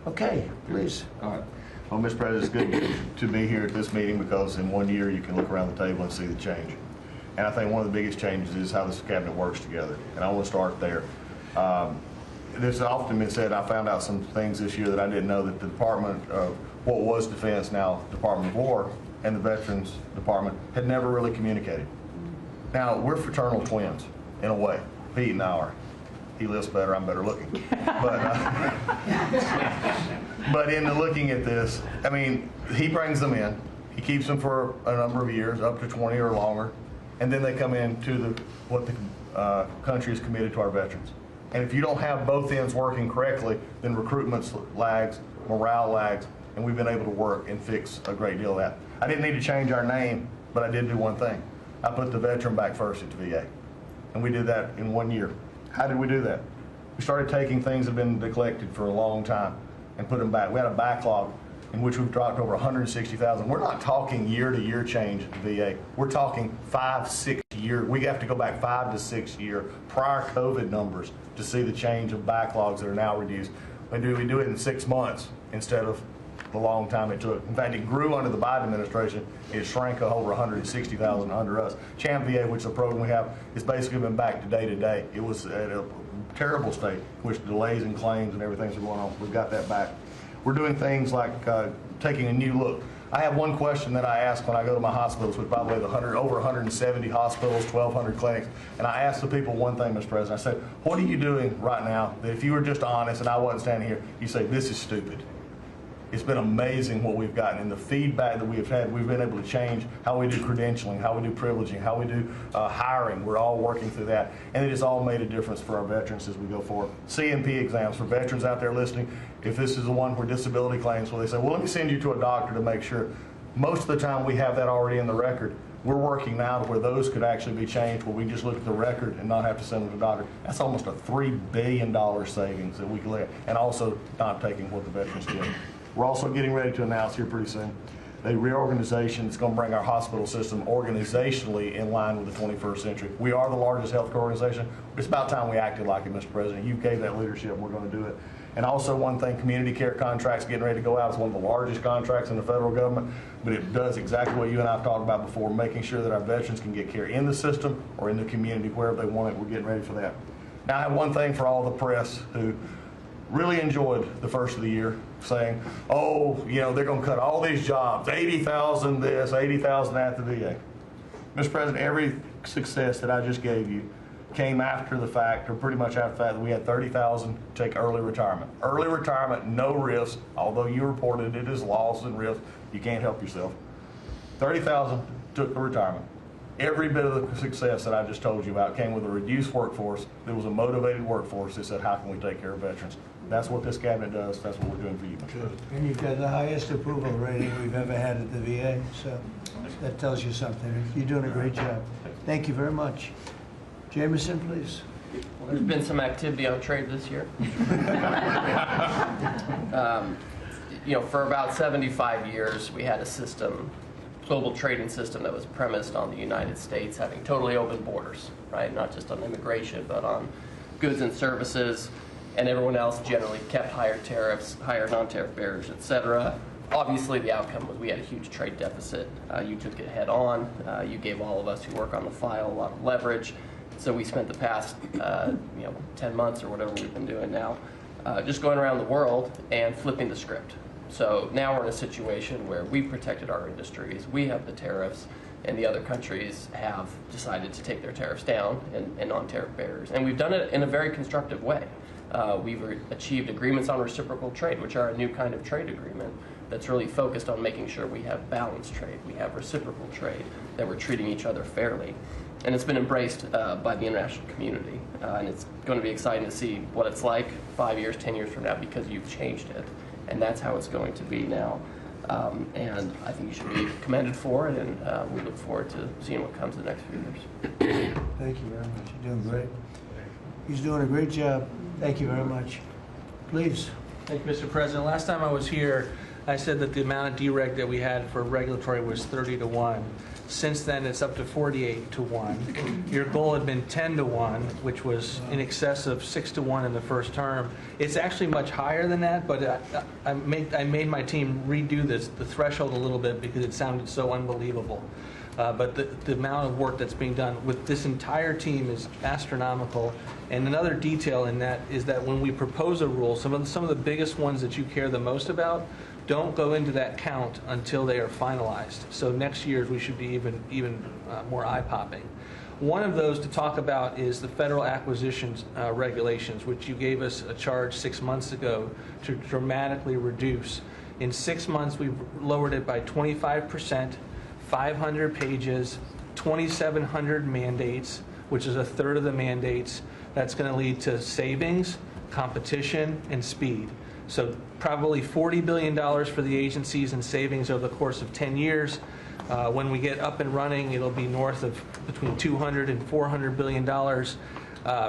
Okay, please. All right. Well, Mr. President, it's good to be here at this meeting because in 1 year you can look around the table and see the change. And I think one of the biggest changes is how this cabinet works together. And I want to start there. There's often been said, I found out some things this year that I didn't know, that the Department of what was Defense, now Department of War, and the Veterans Department had never really communicated. Now, we're fraternal twins, in a way. Pete and I are. He lifts better, I'm better looking. But in the looking at this, I mean, he brings them in. He keeps them for a number of years, up to 20 or longer, and then they come into what the country is committed to our veterans. And if you don't have both ends working correctly, then recruitment lags, morale lags, and we've been able to work and fix a great deal of that. I didn't need to change our name, but I did do one thing. I put the veteran back first at the VA. And we did that in 1 year. How did we do that? We started taking things that have been neglected for a long time and put them back. We had a backlog in which we've dropped over 160,000. We're not talking year-to-year change at the VA. We're talking 5-6 year. We have to go back 5 to 6 year prior COVID numbers to see the change of backlogs that are now reduced. We do it in 6 months instead of the long time it took. In fact, it grew under the Biden administration. It shrank over 160,000 under us. Champ VA, which is a program we have, has basically been back to day to day. It was at a terrible state, which delays and claims and everything's going on. We've got that back. We're doing things like taking a new look. I have one question that I ask when I go to my hospitals, with probably over 170 hospitals, 1,200 clinics, and I ask the people one thing, Mr. President. I said, what are you doing right now that if you were just honest and I wasn't standing here, you say, this is stupid? It's been amazing what we've gotten, and the feedback that we've had. We've been able to change how we do credentialing, how we do privileging, how we do hiring. We're all working through that, and it has all made a difference for our veterans as we go forward. CNP exams for veterans out there listening. If this is the one where disability claims, where they say, well, let me send you to a doctor to make sure. Most of the time we have that already in the record. We're working now to where those could actually be changed, where we just look at the record and not have to send them to the doctor. That's almost a $3 billion savings that we can let, and also not taking what the veterans get. We're also getting ready to announce here pretty soon a reorganization that's going to bring our hospital system organizationally in line with the 21st century. We are the largest healthcare organization. It's about time we acted like it, Mr. President. You gave that leadership, and we're going to do it. And also one thing, community care contracts getting ready to go out. It's one of the largest contracts in the federal government, but it does exactly what you and I have talked about before, making sure that our veterans can get care in the system or in the community, wherever they want it. We're getting ready for that. Now, I have one thing for all the press who really enjoyed the first of the year, saying, oh, you know, they're going to cut all these jobs, 80,000 this, 80,000 that at the VA. Mr. President, every success that I just gave you came after the fact, or pretty much after the fact, that we had 30,000 take early retirement. Early retirement, no risk, although you reported it as loss and risk, you can't help yourself. 30,000 took the retirement. Every bit of the success that I just told you about came with a reduced workforce. There was a motivated workforce that said, how can we take care of veterans? That's what this cabinet does. That's what we're doing for you, Mr. President. And you've got the highest approval rating we've ever had at the VA, so that tells you something. You're doing a great job. Thank you very much. Jameson, please. Well, there's been some activity on trade this year. For about 75 years, we had a system, global trading system, that was premised on the United States having totally open borders, right? Not just on immigration, but on goods and services, and everyone else generally kept higher tariffs, higher non-tariff barriers, et cetera. Obviously, the outcome was we had a huge trade deficit. You took it head on. You gave all of us who work on the file a lot of leverage. So we spent the past 10 months or whatever we've been doing now just going around the world and flipping the script. So now we're in a situation where we've protected our industries, we have the tariffs, and the other countries have decided to take their tariffs down and non-tariff barriers. And we've done it in a very constructive way. We've achieved agreements on reciprocal trade, which are a new kind of trade agreement that's really focused on making sure we have balanced trade, we have reciprocal trade, that we're treating each other fairly. And it's been embraced by the international community. And it's going to be exciting to see what it's like 5 years, 10 years from now, because you've changed it. And that's how it's going to be now. And I think you should be commended for it, and we look forward to seeing what comes in the next few years. Thank you very much. You're doing great. He's doing a great job. Thank you very much. Please. Thank you, Mr. President. Last time I was here, I said that the amount of dereg that we had for regulatory was 30-1. Since then, it's up to 48-1. Your goal had been 10-1, which was in excess of 6-1 in the first term. It's actually much higher than that, but I made my team redo the threshold a little bit because it sounded so unbelievable. But the amount of work that's being done with this entire team is astronomical. And another detail in that is that when we propose a rule, some of the biggest ones that you care the most about don't go into that count until they are finalized. So next year's we should be even more eye-popping. One of those to talk about is the federal acquisitions regulations, which you gave us a charge 6 months ago to dramatically reduce. In 6 months, we've lowered it by 25%, 500 pages, 2,700 mandates, which is a third of the mandates. That's going to lead to savings, competition, and speed. So probably $40 billion for the agencies and savings over the course of 10 years. When we get up and running, it'll be north of between $200 and $400 billion.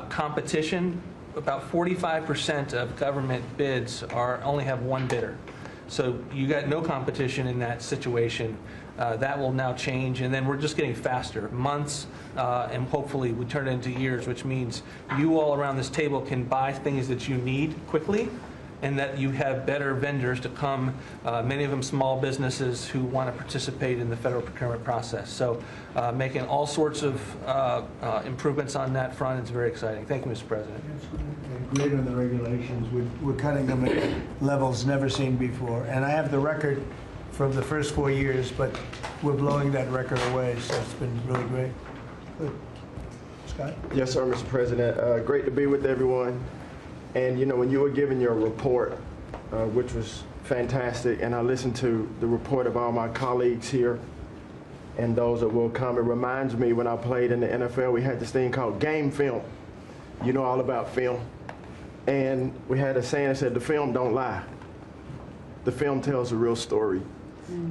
Competition, about 45% of government bids only have one bidder. So you got no competition in that situation. That will now change, and then we're just getting faster, months, and hopefully we turn it into years, which means you all around this table can buy things that you need quickly, and that you have better vendors to come, many of them small businesses who want to participate in the federal procurement process. So making all sorts of improvements on that front is very exciting. Thank you, Mr. President. Great on the regulations. We're cutting them at levels never seen before. And I have the record from the first 4 years, but we're blowing that record away, so it's been really great. Good. Scott? Yes, sir, Mr. President. Great to be with everyone. And, when you were giving your report, which was fantastic, and I listened to the report of all my colleagues here and those that will come, it reminds me when I played in the NFL, we had this thing called game film. You know all about film. And we had a saying that said, the film don't lie. The film tells a real story.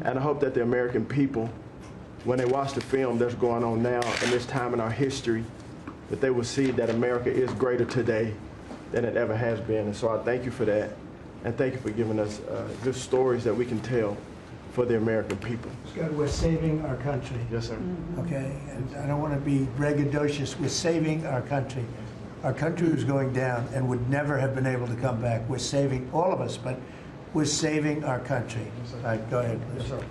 And I hope that the American people, when they watch the film that's going on now in this time in our history, that they will see that America is greater today than it ever has been. And so I thank you for that. And thank you for giving us good stories that we can tell for the American people. Scott, we're saving our country. Yes, sir. Okay, and I don't want to be braggadocious. We're saving our country. Our country was going down and would never have been able to come back. We're saving all of us, but we're saving our country. All right, go ahead, please. Yes, sir.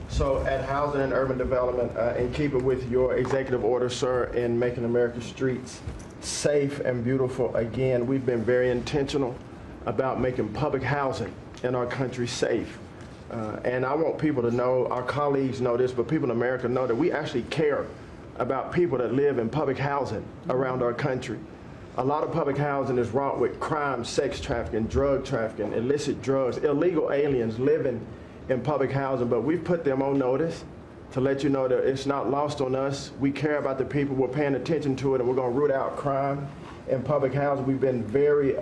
So at Housing and Urban Development, in keeping with your executive order, sir, in making America's streets safe and beautiful again, we've been very intentional about making public housing in our country safe. And I want people to know, our colleagues know this, but people in America know that we actually care about people that live in public housing around our country. A lot of public housing is wrought with crime, sex trafficking, drug trafficking, illicit drugs, illegal aliens living in public housing, but we've put them on notice to let you know that it's not lost on us. We care about the people, we're paying attention to it, and we're gonna root out crime in public housing. We've been very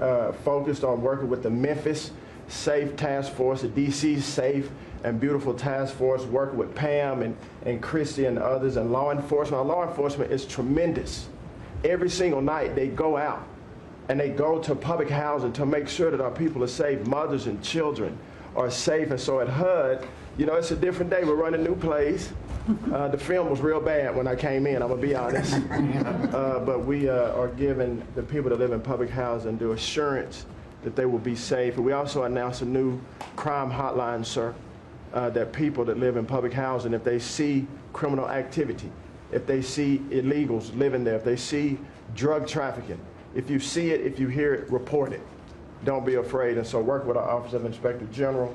focused on working with the Memphis Safe Task Force, the DC Safe and Beautiful Task Force, working with Pam and Christy and others, and law enforcement. Our law enforcement is tremendous. Every single night they go out and they go to public housing to make sure that our people are safe, mothers and children are safe. And so at HUD, you know, it's a different day. We're running new plays. The film was real bad when I came in, I'm gonna be honest. But we are giving the people that live in public housing the assurance that they will be safe. And we also announced a new crime hotline, sir, that people that live in public housing, if they see criminal activity, if they see illegals living there, if they see drug trafficking, if you see it, if you hear it, report it. Don't be afraid. And so work with our Office of Inspector General.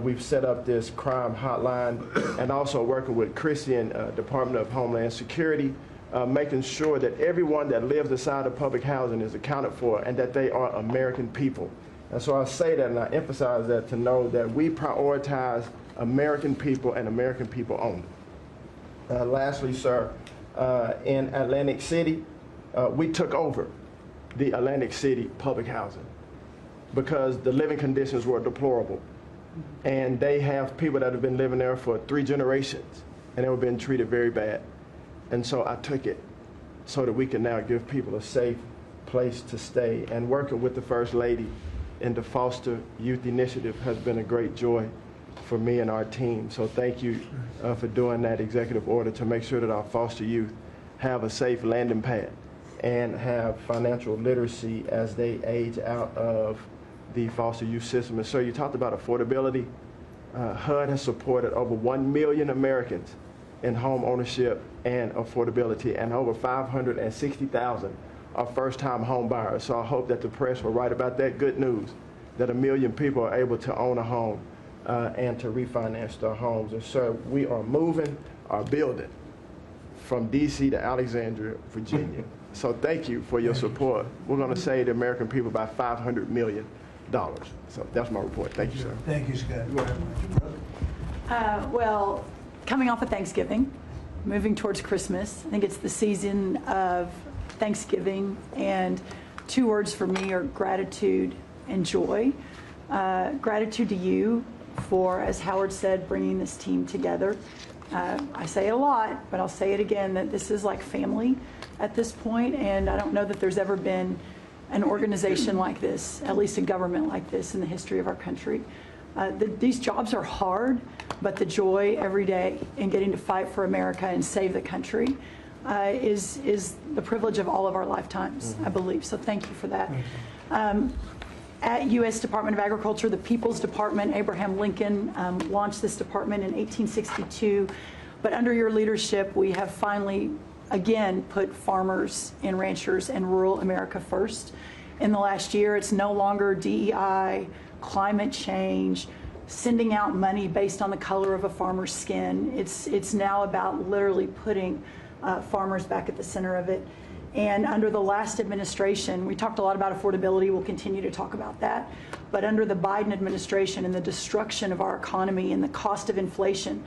We've set up this crime hotline, and also working with Christy and Department of Homeland Security, making sure that everyone that lives inside of public housing is accounted for and that they are American people. And so I say that and I emphasize that to know that we prioritize American people and American people only. Lastly, sir, in Atlantic City, we took over the Atlantic City public housing because the living conditions were deplorable. And they have people that have been living there for 3 generations, and they were being treated very bad. And so I took it so that we can now give people a safe place to stay. And working with the First Lady in the Foster Youth Initiative has been a great joy for me and our team. So thank you for doing that executive order to make sure that our foster youth have a safe landing pad and have financial literacy as they age out of the foster youth system. And sir, you talked about affordability. HUD has supported over 1 million Americans in home ownership and affordability, and over 560,000 are first-time home buyers. So I hope that the press will write about that good news, that 1 million people are able to own a home and to refinance their homes. And sir, we are moving our building from DC to Alexandria, Virginia. So thank you for your support. We're going to save the American people by $500 million. So that's my report. Thank you, sir. Thank you, Scott. Well, coming off of Thanksgiving, moving towards Christmas, I think it's the season of Thanksgiving, and 2 words for me are gratitude and joy. Gratitude to you for, as Howard said, bringing this team together. I say it a lot, but I'll say it again, that this is like family at this point, and I don't know that there's ever been an organization like this, at least a government like this in the history of our country. These jobs are hard, but the joy every day in getting to fight for America and save the country is the privilege of all of our lifetimes, I believe. So thank you for that. At U.S. Department of Agriculture, the People's Department, Abraham Lincoln launched this department in 1862. But under your leadership, we have finally, again, put farmers and ranchers and rural America first. In the last year, it's no longer DEI, climate change, sending out money based on the color of a farmer's skin. It's now about literally putting farmers back at the center of it. And under the last administration, we talked a lot about affordability. We'll continue to talk about that. But under the Biden administration and the destruction of our economy and the cost of inflation,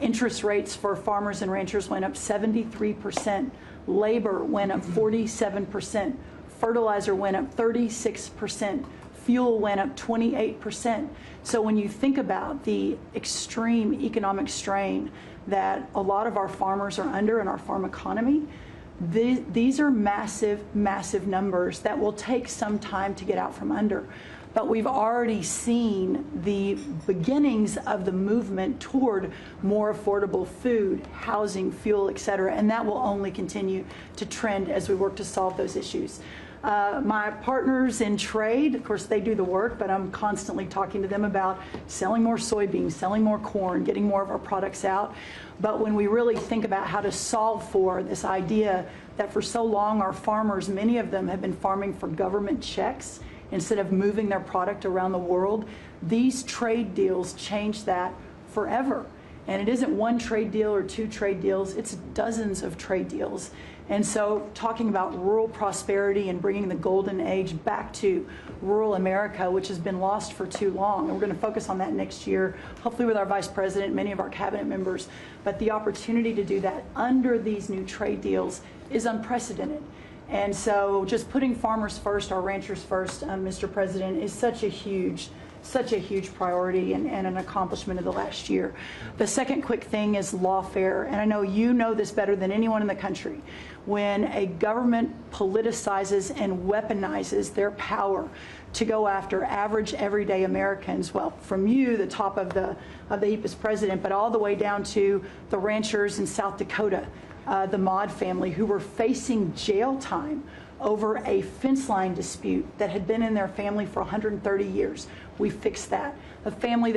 interest rates for farmers and ranchers went up 73%. Labor went up 47%. Fertilizer went up 36%. Fuel went up 28%. So when you think about the extreme economic strain that a lot of our farmers are under in our farm economy, these are massive, massive numbers that will take some time to get out from under. But we've already seen the beginnings of the movement toward more affordable food, housing, fuel, et cetera, and that will only continue to trend as we work to solve those issues. My partners in trade, of course, they do the work, but I'm constantly talking to them about selling more soybeans, selling more corn, getting more of our products out. But when we really think about how to solve for this idea that for so long our farmers, many of them have been farming for government checks instead of moving their product around the world, these trade deals change that forever. And it isn't one trade deal or two trade deals, it's dozens of trade deals. And so talking about rural prosperity and bringing the golden age back to rural America, which has been lost for too long. And we're going to focus on that next year, hopefully with our Vice President, many of our cabinet members. But the opportunity to do that under these new trade deals is unprecedented. And so just putting farmers first, our ranchers first, Mr. President, is such a huge priority and an accomplishment of the last year. The second quick thing is lawfare, and I know you know this better than anyone in the country. When a government politicizes and weaponizes their power to go after average, everyday Americans, well, from you, the top of the heap as president, but all the way down to the ranchers in South Dakota, the Maud family, who were facing jail time over a fence line dispute that had been in their family for 130 years. We fixed that. The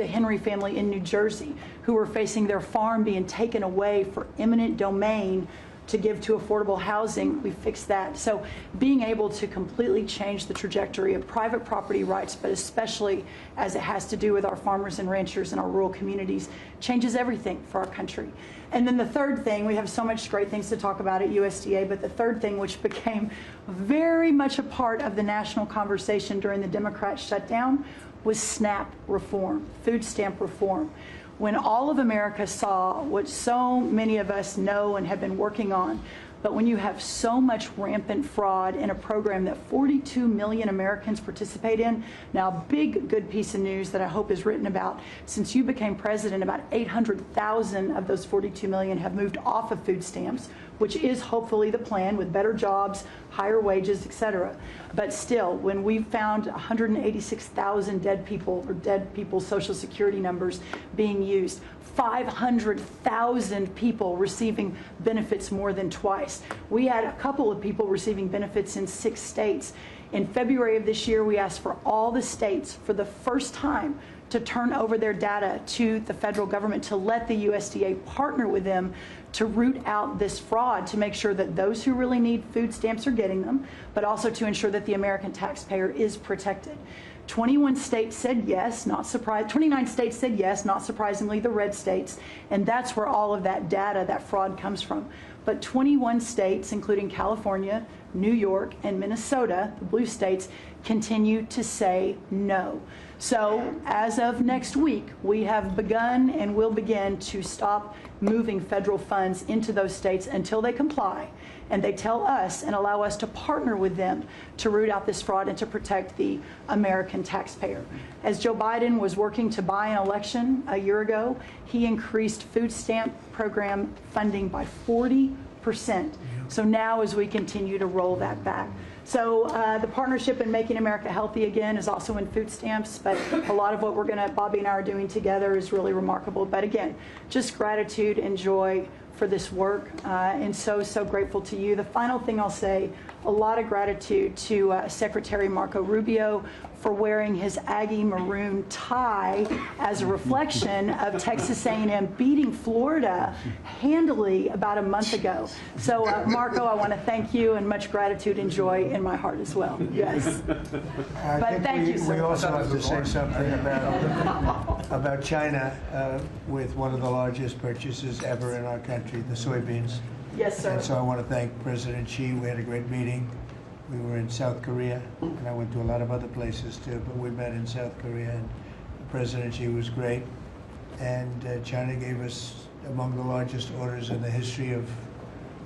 Henry family in New Jersey, who were facing their farm being taken away for eminent domain to give to affordable housing, we fixed that. So being able to completely change the trajectory of private property rights, but especially as it has to do with our farmers and ranchers and our rural communities, changes everything for our country. And then the third thing, we have so much great things to talk about at USDA, but the third thing, which became very much a part of the national conversation during the Democrat shutdown, was SNAP reform, food stamp reform. When all of America saw what so many of us know and have been working on, but when you have so much rampant fraud in a program that 42 million Americans participate in, now big good piece of news that I hope is written about, since you became president, about 800,000 of those 42 million have moved off of food stamps, which is hopefully the plan with better jobs, higher wages, et cetera. But still, when we found 186,000 dead people's Social Security numbers being used, 500,000 people receiving benefits more than twice. We had a couple of people receiving benefits in 6 states. In February of this year, we asked for all the states for the first time to turn over their data to the federal government, to let the USDA partner with them to root out this fraud, to make sure that those who really need food stamps are getting them, but also to ensure that the American taxpayer is protected. 21 states said yes, not surprised. 29 states said yes, not surprisingly, the red states, and that's where all of that data, that fraud comes from. But 21 states, including California, New York, and Minnesota, the blue states, continue to say no. So as of next week, we have begun and will begin to stop moving federal funds into those states until they comply and they tell us and allow us to partner with them to root out this fraud and to protect the American taxpayer. As Joe Biden was working to buy an election a year ago, he increased food stamp program funding by 40%. So now as we continue to roll that back. So the partnership in Making America Healthy Again is also in food stamps, but a lot of what Bobby and I are doing together is really remarkable. But again, just gratitude and joy for this work, and so grateful to you. The final thing I'll say, a lot of gratitude to Secretary Marco Rubio for wearing his Aggie maroon tie as a reflection of Texas A&M beating Florida handily about a month ago. So Marco, I want to thank you, and much gratitude and joy in my heart as well. Yes. But thank you, sir. We also have to say something about China with one of the largest purchases ever in our country, the soybeans. Yes, sir. And so I want to thank President Xi. We had a great meeting. We were in South Korea, and I went to a lot of other places too, but we met in South Korea, and President Xi was great. And China gave us among the largest orders in the history of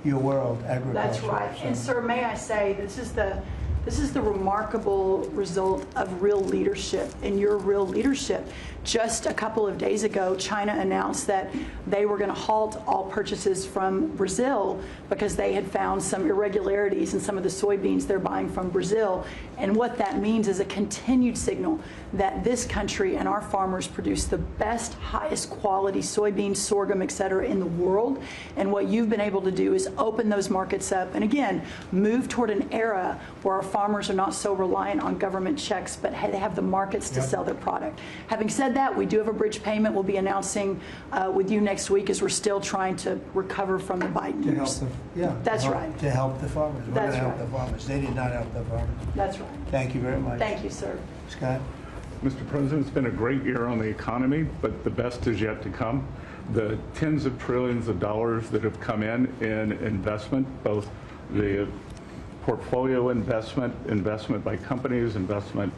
your world, agriculture. That's right. And sir, may I say, this is the remarkable result of real leadership, and your real leadership. Just a couple of days ago, China announced that they were going to halt all purchases from Brazil because they had found some irregularities in some of the soybeans they're buying from Brazil. And what that means is a continued signal that this country and our farmers produce the best, highest quality soybeans, sorghum, et cetera, in the world. And what you've been able to do is open those markets up and, again, move toward an era where our farmers are not so reliant on government checks, but they have the markets to sell their product. Having said that, we do have a bridge payment we'll be announcing with you next week, as we're still trying to recover from the Biden years. That's right. To help the farmers. We're going That's to help right. the farmers. They did not help the farmers. That's right. Thank you very much. Thank you, sir. Scott? Mr. President, it's been a great year on the economy, but the best is yet to come. the tens of trillions of dollars that have come in investment, both the portfolio investment by companies, investment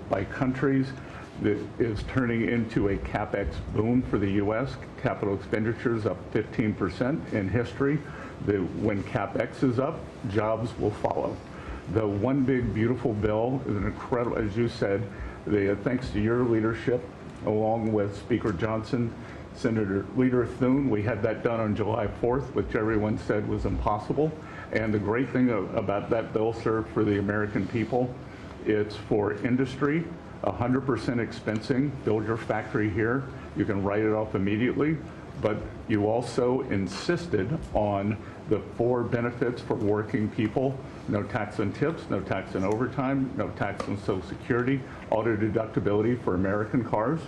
by countries, that is turning into a CapEx boom for the U.S. Capital expenditures up 15% in history. When CapEx is up, jobs will follow. The One Big Beautiful Bill is an incredible, as you said, thanks to your leadership, along with Speaker Johnson, Senator Leader Thune, we had that done on July 4th, which everyone said was impossible. And the great thing about that bill, sir, for the American people, it's for industry, 100% expensing, build your factory here, you can write it off immediately, but you also insisted on the 4 benefits for working people: no tax on tips, no tax on overtime, no tax on Social Security, auto deductibility for American cars,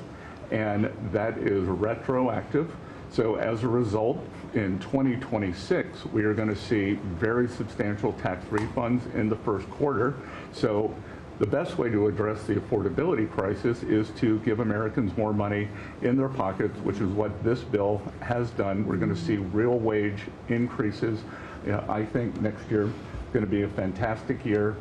and that is retroactive. So as a result, in 2026, we are going to see very substantial tax refunds in the first quarter. So the best way to address the affordability crisis is to give Americans more money in their pockets, which is what this bill has done. We're going to see real wage increases. I think next year is going to be a fantastic year.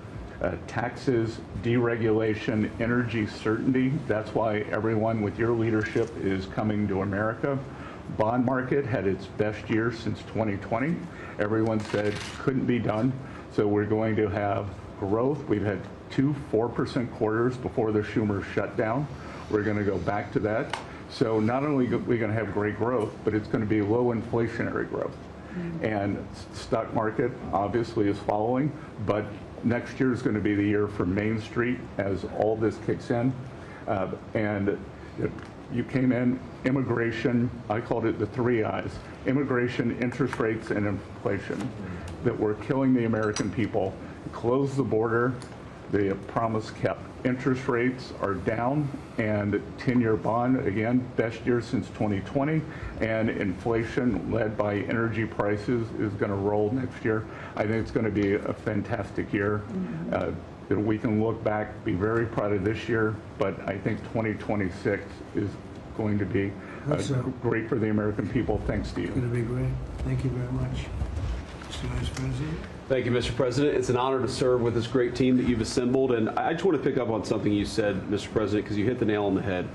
Taxes, deregulation, energy certainty. That's why everyone with your leadership is coming to America. Bond market had its best year since 2020. Everyone said couldn't be done. So we're going to have growth. We've had 2 4% quarters before the Schumer shutdown. We're going to go back to that. So not only are we going to have great growth, but it's going to be low inflationary growth. And stock market obviously is following, but next year is going to be the year for Main Street as all this kicks in. And you came in, immigration, I called it the 3 I's: immigration, interest rates, and inflation, that were killing the American people. Close the border, the promise kept. Interest rates are down, and 10-year bond, again, best year since 2020, and inflation led by energy prices is going to roll next year. I think it's going to be a fantastic year. We can look back, be very proud of this year, but I think 2026 is going to be great for the American people, thanks to you. It's going to be great. Thank you very much. Mr. Vice President. Thank you, Mr. President. It's an honor to serve with this great team that you've assembled. And I just want to pick up on something you said, Mr. President, because you hit the nail on the head,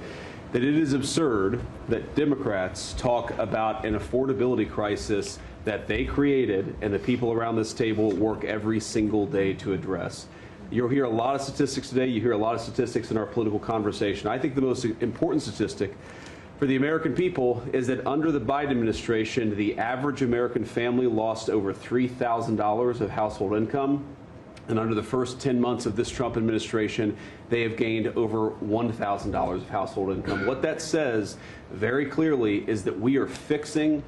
that it is absurd that Democrats talk about an affordability crisis that they created and the people around this table work every single day to address. You'll hear a lot of statistics today. You hear a lot of statistics in our political conversation. I think the most important statistic for the American people is that under the Biden administration, the average American family lost over $3,000 of household income. And under the first 10 months of this Trump administration, they have gained over $1,000 of household income. What that says very clearly is that we are fixing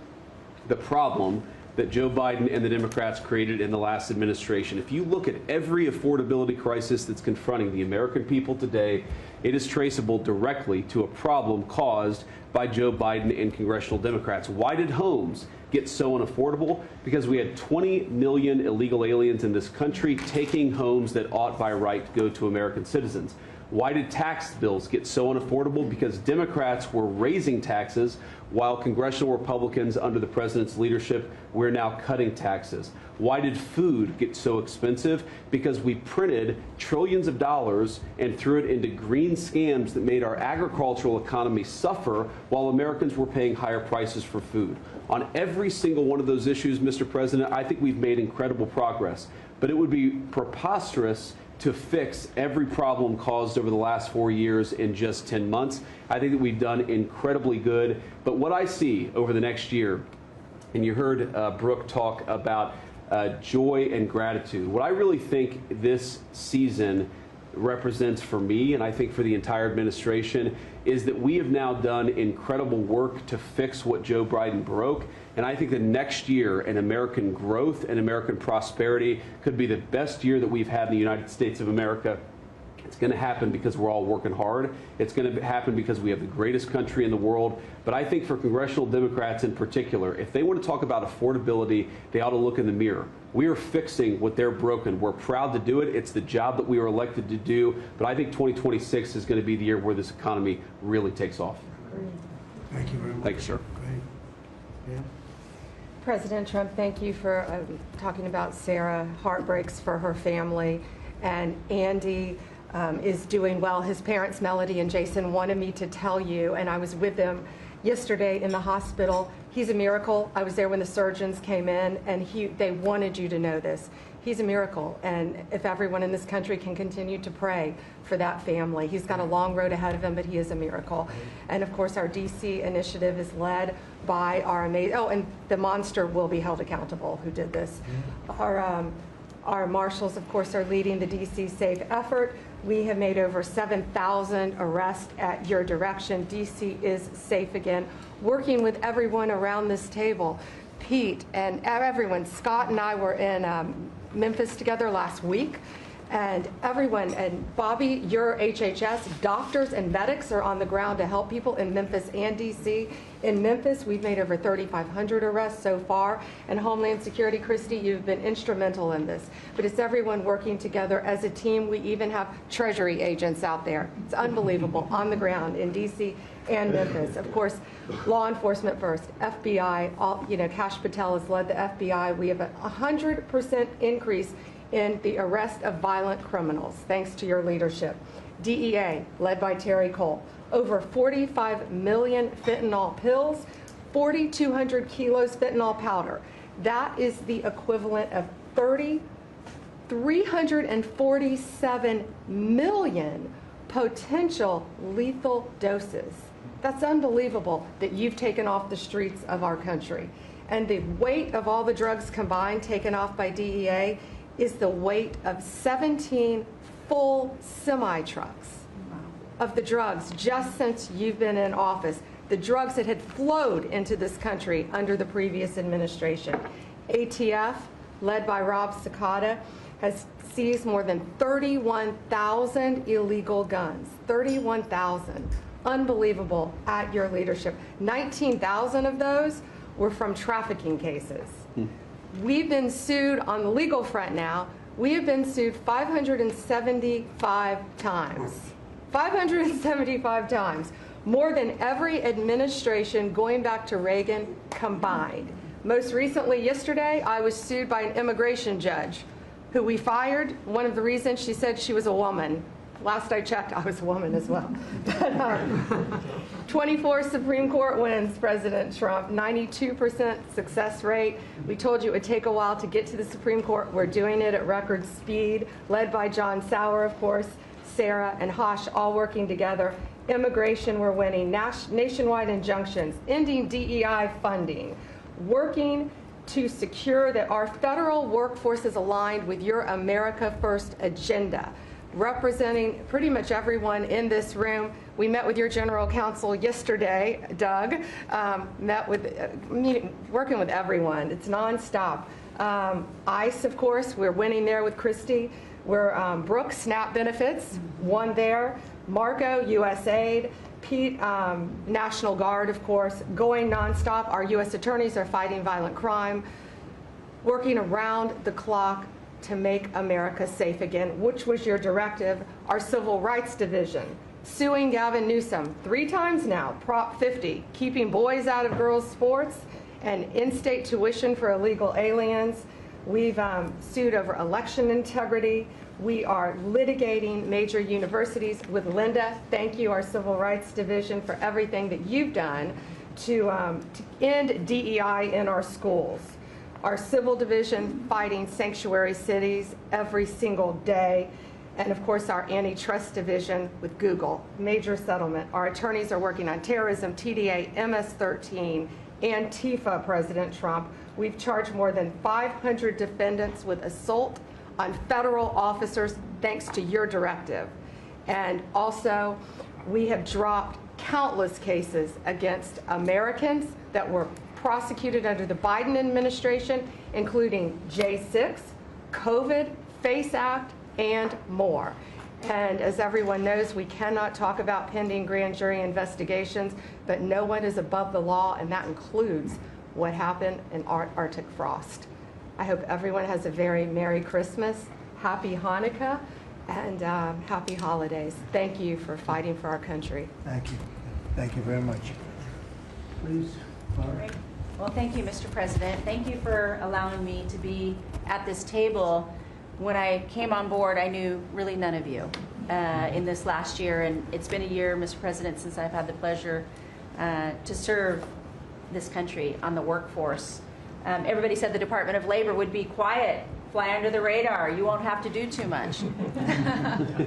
the problem that Joe Biden and the Democrats created in the last administration. If you look at every affordability crisis that's confronting the American people today, it is traceable directly to a problem caused by Joe Biden and congressional Democrats. Why did homes get so unaffordable? Because we had 20 million illegal aliens in this country taking homes that ought by right to go to American citizens. Why did tax bills get so unaffordable? Because Democrats were raising taxes while congressional Republicans under the president's leadership, we're now cutting taxes. Why did food get so expensive? Because we printed trillions of dollars and threw it into green scams that made our agricultural economy suffer while Americans were paying higher prices for food. On every single one of those issues, Mr. President, I think we've made incredible progress. But it would be preposterous to fix every problem caused over the last 4 years in just 10 months. I think that we've done incredibly good. But what I see over the next year, and you heard Brooke talk about joy and gratitude, what I really think this season represents for me, and I think for the entire administration, is that we have now done incredible work to fix what Joe Biden broke. And I think that next year in American growth and American prosperity could be the best year that we've had in the United States of America. It's going to happen because we're all working hard. It's going to happen because we have the greatest country in the world. But I think for congressional Democrats in particular, if they want to talk about affordability, they ought to look in the mirror. We are fixing what they're broken. We're proud to do it. It's the job that we were elected to do. But I think 2026 is going to be the year where this economy really takes off. Thank you very much. Thank you, sir. Great. President Trump, thank you for talking about Sarah. Heartbreaks for her family. And Andy is doing well. His parents, Melody and Jason, wanted me to tell you, and I was with them yesterday in the hospital. He's a miracle. I was there when the surgeons came in, and they wanted you to know this. He's a miracle, and if everyone in this country can continue to pray for that family. He's got a long road ahead of him, but he is a miracle. And of course, our DC initiative is led by our amazing, and the monster will be held accountable who did this. Our marshals, of course, are leading the DC Safe effort. We have made over 7,000 arrests at your direction. DC is safe again. Working with everyone around this table, Pete and everyone. Scott and I were in Memphis together last week, and everyone, and Bobby, your HHS, doctors and medics are on the ground to help people in Memphis and DC. In Memphis, we've made over 3,500 arrests so far, and Homeland Security, Christy, you've been instrumental in this. But it's everyone working together as a team. We even have Treasury agents out there. It's unbelievable, on the ground in DC and Memphis. Of course, law enforcement first, FBI, Kash Patel has led the FBI. We have a 100% increase in the arrest of violent criminals, thanks to your leadership. DEA, led by Terry Cole, over 45 million fentanyl pills, 4,200 kilos fentanyl powder. That is the equivalent of 347 million potential lethal doses. That's unbelievable that you've taken off the streets of our country. And the weight of all the drugs combined taken off by DEA is the weight of 17 full semi-trucks of the drugs just since you've been in office. The drugs that had flowed into this country under the previous administration. ATF, led by Rob Sakata, has seized more than 31,000 illegal guns. 31,000. Unbelievable at your leadership. 19,000 of those were from trafficking cases. We've been sued on the legal front now. We have been sued 575 times. 575 times. More than every administration going back to Reagan combined. Most recently, yesterday, I was sued by an immigration judge who we fired. One of the reasons, she said she was a woman. Last I checked, I was a woman as well. 24 Supreme Court wins, President Trump, 92% success rate. We told you it would take a while to get to the Supreme Court. We're doing it at record speed, led by John Sauer, of course, Sarah and Hosh, all working together. Immigration, we're winning. Nationwide injunctions, ending DEI funding, working to secure that our federal workforce is aligned with your America First agenda. Representing pretty much everyone in this room. We met with your general counsel yesterday, Doug, working with everyone. It's nonstop. ICE, of course, we're winning there with Christy. We're Brooke, SNAP benefits, won there. Marco, USAID. Pete, National Guard, of course, going nonstop. Our U.S. attorneys are fighting violent crime, working around the clock to make America safe again, which was your directive. Our Civil Rights Division, suing Gavin Newsom 3 times now, Prop 50, keeping boys out of girls' sports, and in-state tuition for illegal aliens. We've sued over election integrity. We are litigating major universities with Linda. Thank you, our Civil Rights Division, for everything that you've done to end DEI in our schools. Our Civil Division fighting sanctuary cities every single day. And of course, our Antitrust Division with Google, major settlement. Our attorneys are working on terrorism, TDA, MS-13, Antifa, President Trump. We've charged more than 500 defendants with assault on federal officers thanks to your directive. And also, we have dropped countless cases against Americans that were prosecuted under the Biden administration, including J6, COVID, FACE Act, and more. And as everyone knows, we cannot talk about pending grand jury investigations, but no one is above the law, and that includes what happened in Arctic frost. I hope everyone has a very Merry Christmas, Happy Hanukkah, and Happy Holidays. Thank you for fighting for our country. Thank you. Thank you very much. Please, Laura. Well, thank you, Mr. President. Thank you for allowing me to be at this table. When I came on board, I knew really none of you in this last year, and it's been a year, Mr. President, since I've had the pleasure to serve this country on the workforce. Everybody said the Department of Labor would be quiet, fly under the radar. You won't have to do too much.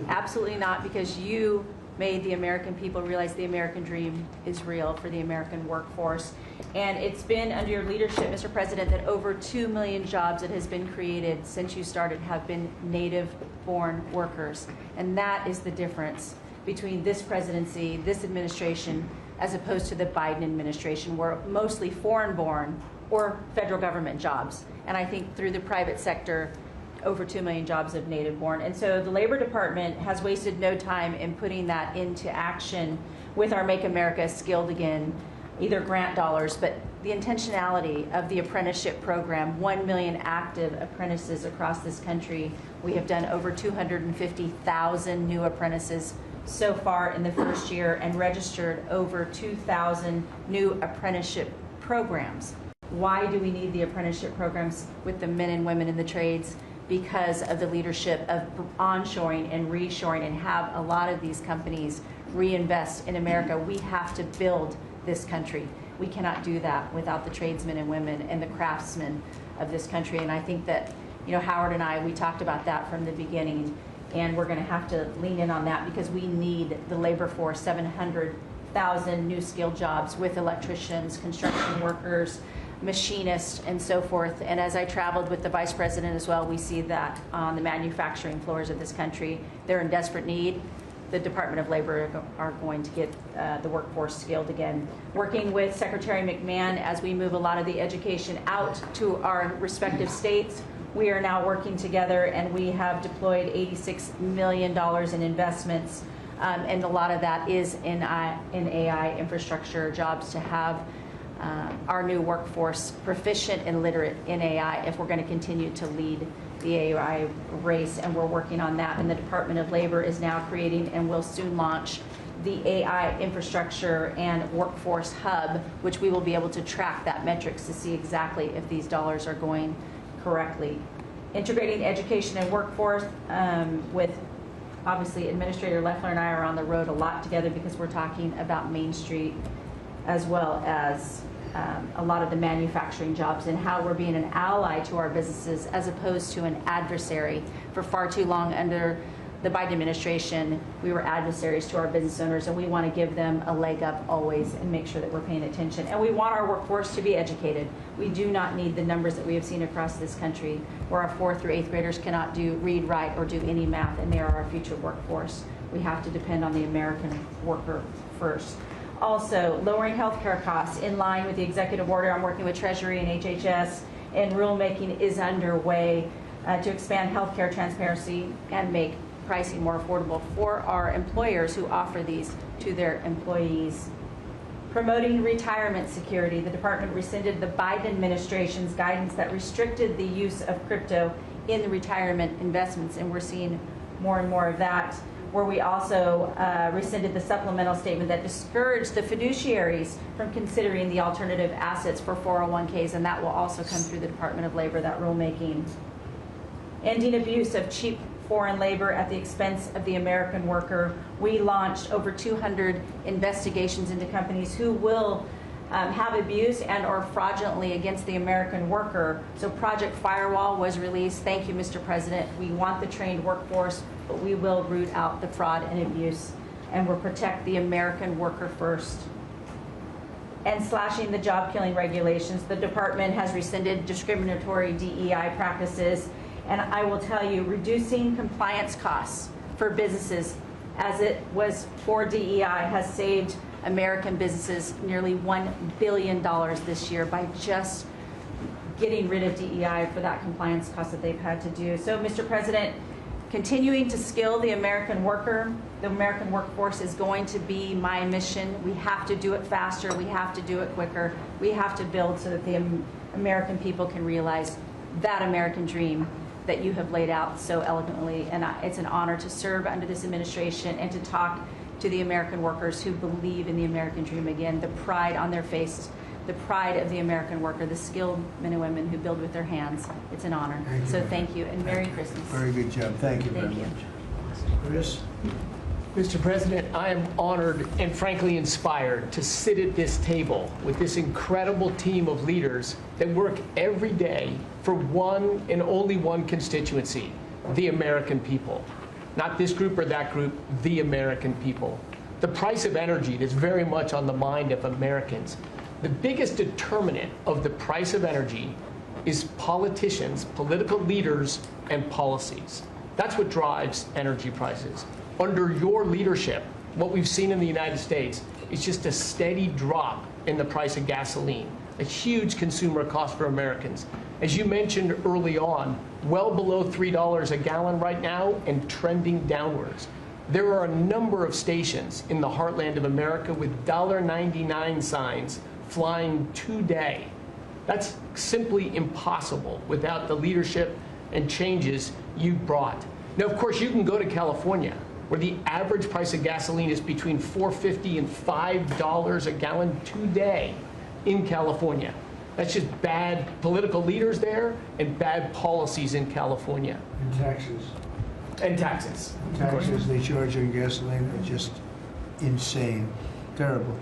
Absolutely not, because you made the American people realize the American dream is real for the American workforce. And it's been under your leadership, Mr. President, that over 2 million jobs that has been created since you started have been native-born workers. And that is the difference between this presidency, this administration, as opposed to the Biden administration, where mostly foreign-born or federal government jobs. And I think through the private sector, over 2 million jobs of native-born. And so the Labor Department has wasted no time in putting that into action with our Make America Skilled Again, either grant dollars, but the intentionality of the apprenticeship program, 1 million active apprentices across this country. We have done over 250,000 new apprentices so far in the first year and registered over 2,000 new apprenticeship programs. Why do we need the apprenticeship programs with the men and women in the trades? Because of the leadership of onshoring and reshoring, and have a lot of these companies reinvest in America. We have to build this country. We cannot do that without the tradesmen and women and the craftsmen of this country. And I think that, Howard and I, we talked about that from the beginning, and we're going to have to lean in on that because we need the labor force, 700,000 new skilled jobs with electricians, construction workers, machinists, and so forth. And as I traveled with the Vice President as well, we see that on the manufacturing floors of this country, they're in desperate need. The Department of Labor are going to get the workforce skilled again. Working with Secretary McMahon as we move a lot of the education out to our respective states, we are now working together, and we have deployed $86 million in investments, and a lot of that is in AI infrastructure jobs to have our new workforce proficient and literate in AI if we're going to continue to lead the AI race, and we're working on that. And the Department of Labor is now creating and will soon launch the AI infrastructure and workforce hub, which we will be able to track that metrics to see exactly if these dollars are going correctly. Integrating education and workforce with, obviously, Administrator Loeffler and I are on the road a lot together because we're talking about Main Street as well as a lot of the manufacturing jobs, and how we're being an ally to our businesses as opposed to an adversary. For far too long under the Biden administration, we were adversaries to our business owners, and we want to give them a leg up always and make sure that we're paying attention. And we want our workforce to be educated. We do not need the numbers that we have seen across this country where our 4th through 8th graders cannot read, write, or do any math, and they are our future workforce. We have to depend on the American worker first. Also, lowering healthcare costs in line with the executive order. I'm working with Treasury and HHS, and rulemaking is underway to expand healthcare transparency and make pricing more affordable for our employers who offer these to their employees. Promoting retirement security. The department rescinded the Biden administration's guidance that restricted the use of crypto in the retirement investments, and we're seeing more and more of that. Where we also rescinded the supplemental statement that discouraged the fiduciaries from considering the alternative assets for 401ks, and that will also come through the Department of Labor, that rulemaking. Ending abuse of cheap foreign labor at the expense of the American worker. We launched over 200 investigations into companies who will have abuse and or fraudulently against the American worker. So Project Firewall was released. Thank you, Mr. President. We want the trained workforce, but we will root out the fraud and abuse, and we'll protect the American worker first. And slashing the job-killing regulations. The department has rescinded discriminatory DEI practices, and I will tell you, reducing compliance costs for businesses as it was for DEI has saved American businesses nearly $1 billion this year by just getting rid of DEI for that compliance cost that they've had to do. So, Mr. President, continuing to skill the American worker, the American workforce is going to be my mission. We have to do it faster. We have to do it quicker. We have to build so that the American people can realize that American dream that you have laid out so eloquently. And it's an honor to serve under this administration and to talk to the American workers who believe in the American dream again, the pride on their face the pride of the American worker, the skilled men and women who build with their hands. It's an honor. So thank you, and Merry Christmas. Very good job. Thank you very Thank you. much. Chris? Mr. President, I am honored and frankly inspired to sit at this table with this incredible team of leaders that work every day for one and only one constituency, the American people. Not this group or that group, the American people. The price of energy is very much on the mind of Americans. The biggest determinant of the price of energy is politicians, political leaders, and policies. That's what drives energy prices. Under your leadership, what we've seen in the United States is just a steady drop in the price of gasoline, a huge consumer cost for Americans. As you mentioned early on, well below $3 a gallon right now and trending downwards. There are a number of stations in the heartland of America with $1.99 signs flying today. That's simply impossible without the leadership and changes you've brought. Now, of course, you can go to California, where the average price of gasoline is between $4.50 and $5 a gallon today in California. That's just bad political leaders there and bad policies in California. And taxes. And taxes. Taxes they charge on gasoline are just insane. Terrible.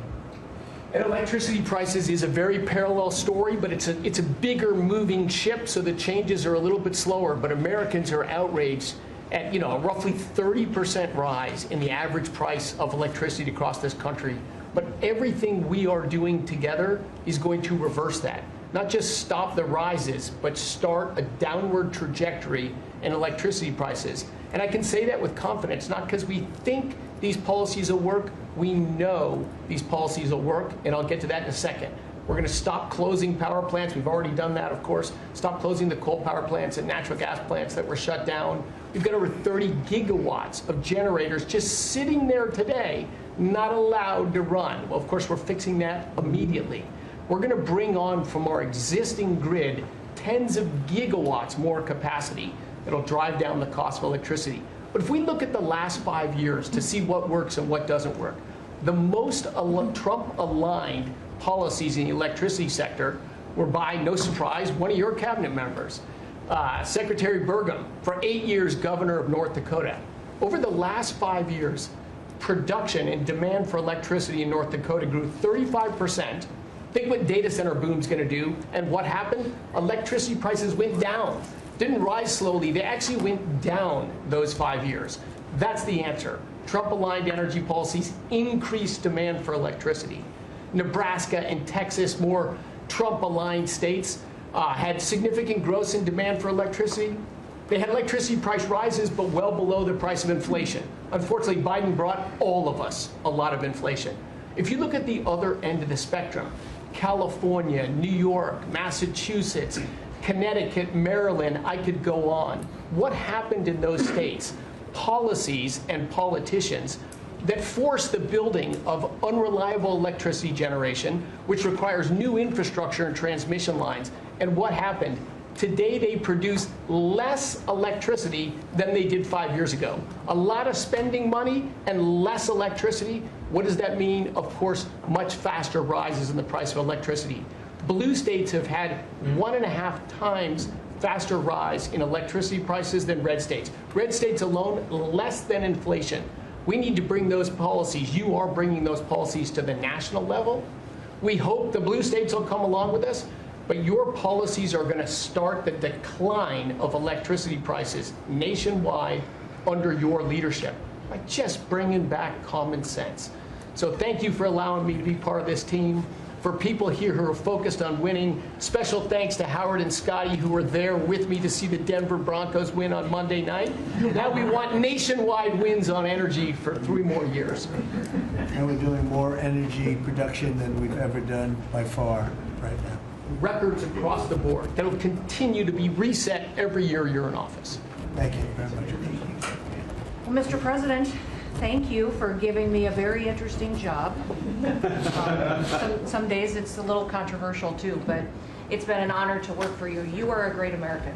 And electricity prices is a very parallel story, but it's a bigger moving ship, so the changes are a little bit slower. But Americans are outraged at a roughly 30% rise in the average price of electricity across this country. But everything we are doing together is going to reverse that. Not just stop the rises, but start a downward trajectory in electricity prices. And I can say that with confidence, not because we think these policies will work. We know these policies will work, and I'll get to that in a second. We're going to stop closing power plants. We've already done that, of course. Stop closing the coal power plants and natural gas plants that were shut down. We've got over 30 gigawatts of generators just sitting there today, not allowed to run. Well, of course, we're fixing that immediately. We're going to bring on from our existing grid tens of gigawatts more capacity that'll drive down the cost of electricity. But if we look at the last 5 years to see what works and what doesn't work, the most Trump-aligned policies in the electricity sector were by, no surprise, one of your cabinet members, Secretary Burgum, for 8 years governor of North Dakota. Over the last 5 years, production and demand for electricity in North Dakota grew 35%. Think what data center boom's going to do. And what happened? Electricity prices went down. Didn't rise slowly. They actually went down those 5 years. That's the answer. Trump-aligned energy policies increased demand for electricity. Nebraska and Texas, more Trump-aligned states, had significant growth in demand for electricity. They had electricity price rises, but well below the price of inflation. Unfortunately, Biden brought all of us a lot of inflation. If you look at the other end of the spectrum, California, New York, Massachusetts, Connecticut, Maryland, I could go on. What happened in those states? Policies and politicians that force the building of unreliable electricity generation, which requires new infrastructure and transmission lines. And what happened? Today they produce less electricity than they did 5 years ago. A lot of spending money and less electricity. What does that mean? Of course, much faster rises in the price of electricity. Blue states have had 1.5 times faster rise in electricity prices than red states. Red states alone, less than inflation. We need to bring those policies. You are bringing those policies to the national level. We hope the blue states will come along with us, but your policies are going to start the decline of electricity prices nationwide under your leadership by just bringing back common sense. So thank you for allowing me to be part of this team. For people here who are focused on winning, special thanks to Howard and Scotty who were there with me to see the Denver Broncos win on Monday night. Now we want nationwide wins on energy for 3 more years. And we're doing more energy production than we've ever done by far right now. Records across the board that'll continue to be reset every year you're in office. Thank you very much. Well, Mr. President, thank you for giving me a very interesting job. Some days it's a little controversial too, but it's been an honor to work for you. You are a great American.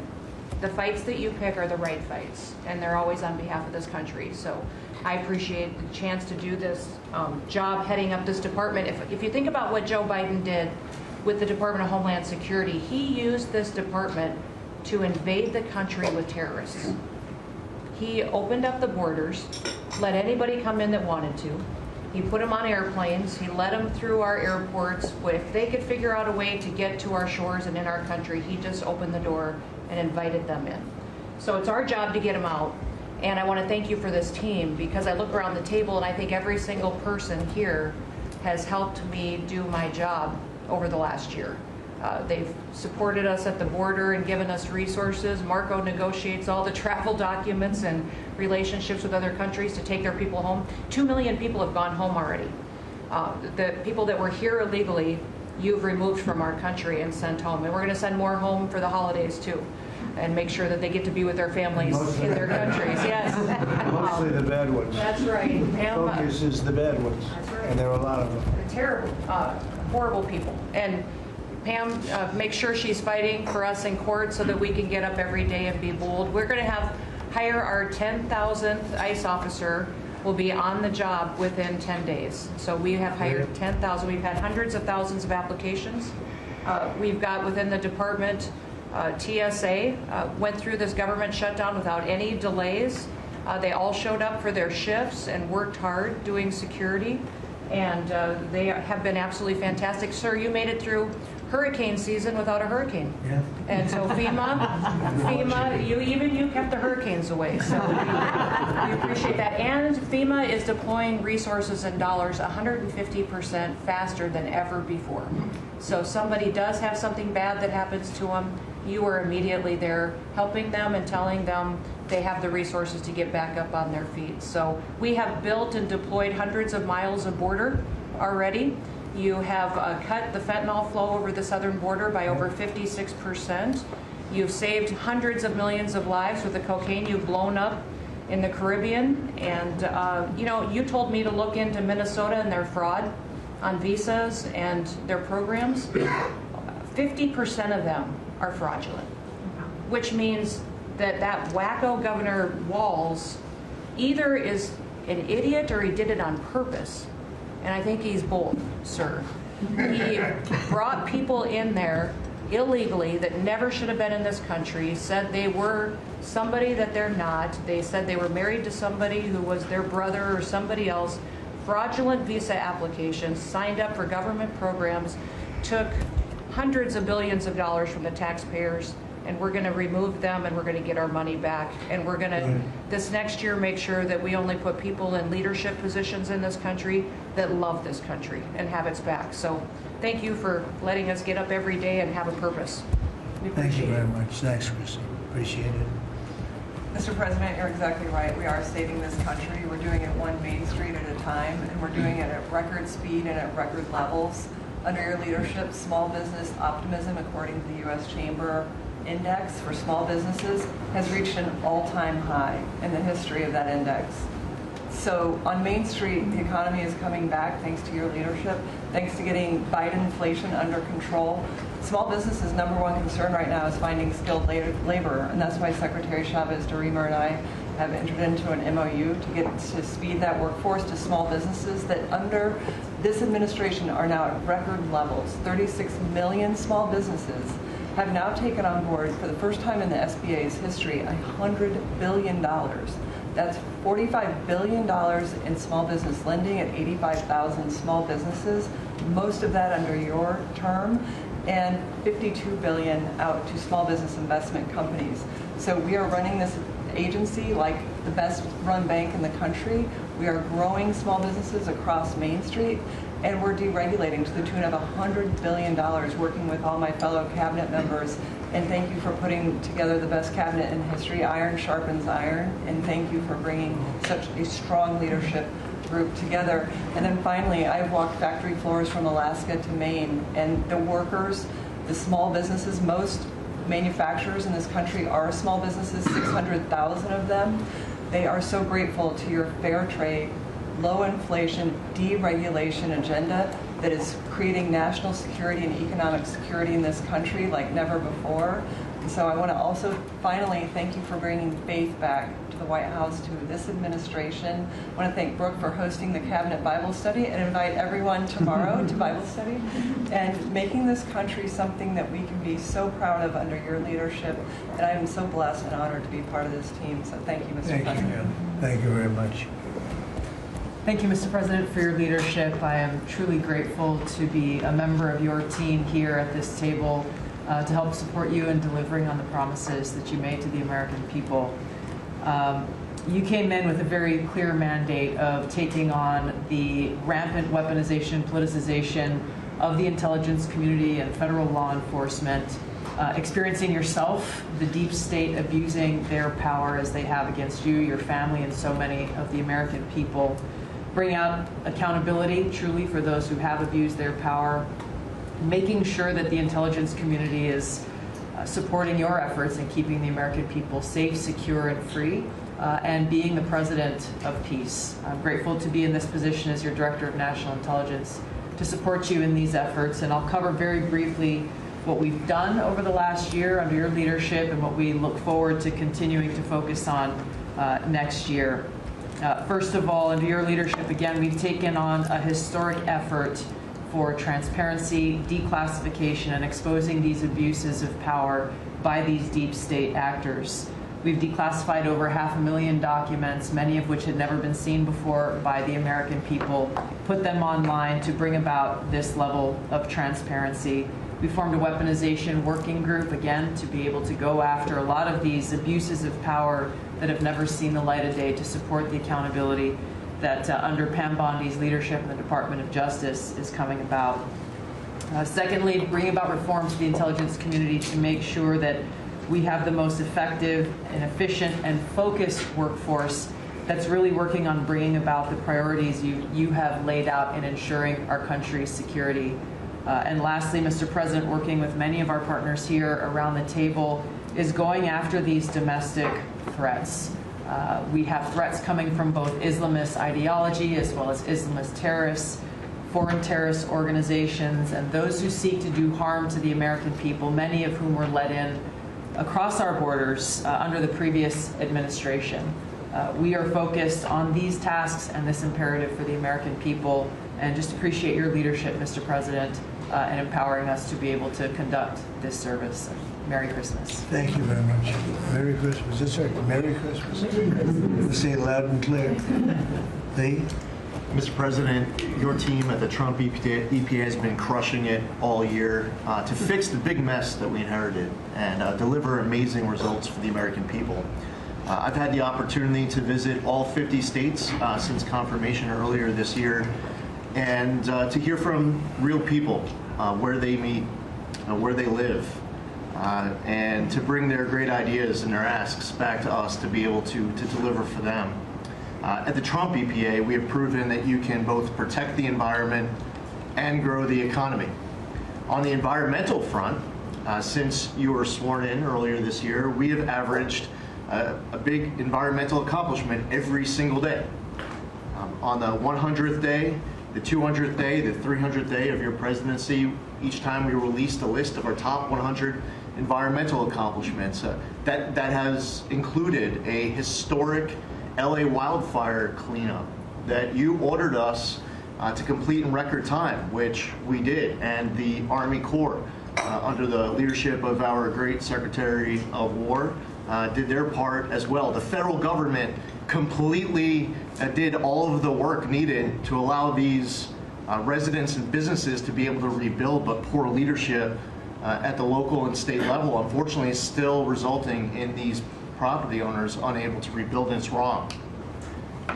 The fights that you pick are the right fights, and they're always on behalf of this country. So I appreciate the chance to do this job heading up this department. If you think about what Joe Biden did with the Department of Homeland Security. He used this department to invade the country with terrorists. He opened up the borders, let anybody come in that wanted to. He put them on airplanes. He let them through our airports. If they could figure out a way to get to our shores and in our country, he just opened the door and invited them in. So it's our job to get them out. And I want to thank you for this team, because I look around the table and I think every single person here has helped me do my job over the last year. They've supported us at the border and given us resources. Marco negotiates all the travel documents and relationships with other countries to take their people home. 2 million people have gone home already. The people that were here illegally, you've removed from our country and sent home. And we're going to send more home for the holidays too, and make sure that they get to be with their families in their countries. Yes. Mostly the bad ones. That's right. Focus is the bad ones. That's right. And there are a lot of them. They're terrible, horrible people. And Pam makes sure she's fighting for us in court so that we can get up every day and be bold. We're going to hire our 10,000th ICE officer. Will be on the job within 10 days. So we have hired 10,000. We've had hundreds of thousands of applications. We've got within the department, TSA went through this government shutdown without any delays. They all showed up for their shifts and worked hard doing security. And they have been absolutely fantastic. Sir, you made it through hurricane season without a hurricane. Yeah. And so FEMA, you kept the hurricanes away. So we appreciate that. And FEMA is deploying resources and dollars 150% faster than ever before. So if somebody does have something bad that happens to them, you are immediately there helping them and telling them they have the resources to get back up on their feet. So we have built and deployed hundreds of miles of border already. You have cut the fentanyl flow over the southern border by over 56%. You've saved hundreds of millions of lives with the cocaine you've blown up in the Caribbean. And you told me to look into Minnesota and their fraud on visas and their programs. 50% of them are fraudulent, which means that wacko Governor Walz either is an idiot or he did it on purpose. And I think he's bold, sir. He brought people in there illegally that never should have been in this country, said they were somebody that they're not. They said they were married to somebody who was their brother or somebody else. Fraudulent visa applications, signed up for government programs, took hundreds of billions of dollars from the taxpayers, and we're going to remove them and we're going to get our money back. And we're going to, this next year, make sure that we only put people in leadership positions in this country that love this country and have its back. So thank you for letting us get up every day and have a purpose. We Thank you appreciate very it. much. Thanks, Chrissy. Appreciate it. Mr. President, you're exactly right. We are saving this country. We're doing it one Main Street at a time, and we're doing it at record speed and at record levels. Under your leadership, small business optimism, according to the U.S. Chamber Index for small businesses, has reached an all-time high in the history of that index. So on Main Street, the economy is coming back thanks to your leadership, thanks to getting Biden inflation under control. Small businesses' number one concern right now is finding skilled labor, and that's why Secretary Chavez DeRemer and I have entered into an MOU to speed that workforce to small businesses that under this administration are now at record levels. 36 million small businesses have now taken on board, for the first time in the SBA's history, $100 billion. That's $45 billion in small business lending at 85,000 small businesses, most of that under your term, and $52 billion out to small business investment companies. So we are running this agency like the best run bank in the country. We are growing small businesses across Main Street, and we're deregulating to the tune of $100 billion, working with all my fellow cabinet members. And thank you for putting together the best cabinet in history. Iron sharpens iron, and thank you for bringing such a strong leadership group together. And then finally, I've walked factory floors from Alaska to Maine, and the workers, the small businesses, most manufacturers in this country are small businesses, 600,000 of them. They are so grateful to your fair trade, low inflation, deregulation agenda that is creating national security and economic security in this country like never before. So I want to also finally thank you for bringing faith back to the White House, to this administration. I want to thank Brooke for hosting the Cabinet Bible Study and invite everyone tomorrow to Bible study and making this country something that we can be so proud of under your leadership. And I am so blessed and honored to be part of this team. So thank you, Mr. President. Thank you very much. Thank you, Mr. President, for your leadership. I am truly grateful to be a member of your team here at this table to help support you in delivering on the promises that you made to the American people. You came in with a very clear mandate of taking on the rampant weaponization, politicization of the intelligence community and federal law enforcement, experiencing yourself, the deep state abusing their power as they have against you, your family, and so many of the American people. Bring out accountability, truly, for those who have abused their power, making sure that the intelligence community is supporting your efforts in keeping the American people safe, secure, and free, and being the president of peace. I'm grateful to be in this position as your Director of National Intelligence to support you in these efforts, and I'll cover very briefly what we've done over the last year under your leadership and what we look forward to continuing to focus on next year. First of all, under your leadership, again, we've taken on a historic effort for transparency, declassification, and exposing these abuses of power by these deep state actors. We've declassified over 500,000 documents, many of which had never been seen before by the American people, put them online to bring about this level of transparency. We formed a weaponization working group, again, to be able to go after a lot of these abuses of power that have never seen the light of day, to support the accountability that under Pam Bondi's leadership in the Department of Justice is coming about. Secondly, bring about reforms to the intelligence community to make sure that we have the most effective and efficient and focused workforce that's really working on bringing about the priorities you have laid out in ensuring our country's security. And lastly, Mr. President, working with many of our partners here around the table, is going after these domestic threats. We have threats coming from both Islamist ideology as well as Islamist terrorists, foreign terrorist organizations, and those who seek to do harm to the American people, many of whom were let in across our borders under the previous administration. We are focused on these tasks and this imperative for the American people, and just appreciate your leadership, Mr. President, and empowering us to be able to conduct this service. Merry Christmas. Thank you very much. Merry Christmas. That's right. Merry Christmas. Let's say it loud and clear. Lee? Mr. President, your team at the Trump EPA has been crushing it all year to fix the big mess that we inherited and deliver amazing results for the American people. I've had the opportunity to visit all 50 states since confirmation earlier this year, and to hear from real people where they meet, where they live, and to bring their great ideas and their asks back to us to be able to deliver for them. At the Trump EPA, we have proven that you can both protect the environment and grow the economy. On the environmental front, since you were sworn in earlier this year, we have averaged a big environmental accomplishment every single day. On the 100th day, the 200th day, the 300th day of your presidency, each time we released a list of our top 100 environmental accomplishments. That has included a historic LA wildfire cleanup that you ordered us to complete in record time, which we did, and the Army Corps, under the leadership of our great Secretary of War, did their part as well. The federal government completely did all of the work needed to allow these residents and businesses to be able to rebuild, but poor leadership at the local and state level, unfortunately, is still resulting in these property owners unable to rebuild, and it's wrong.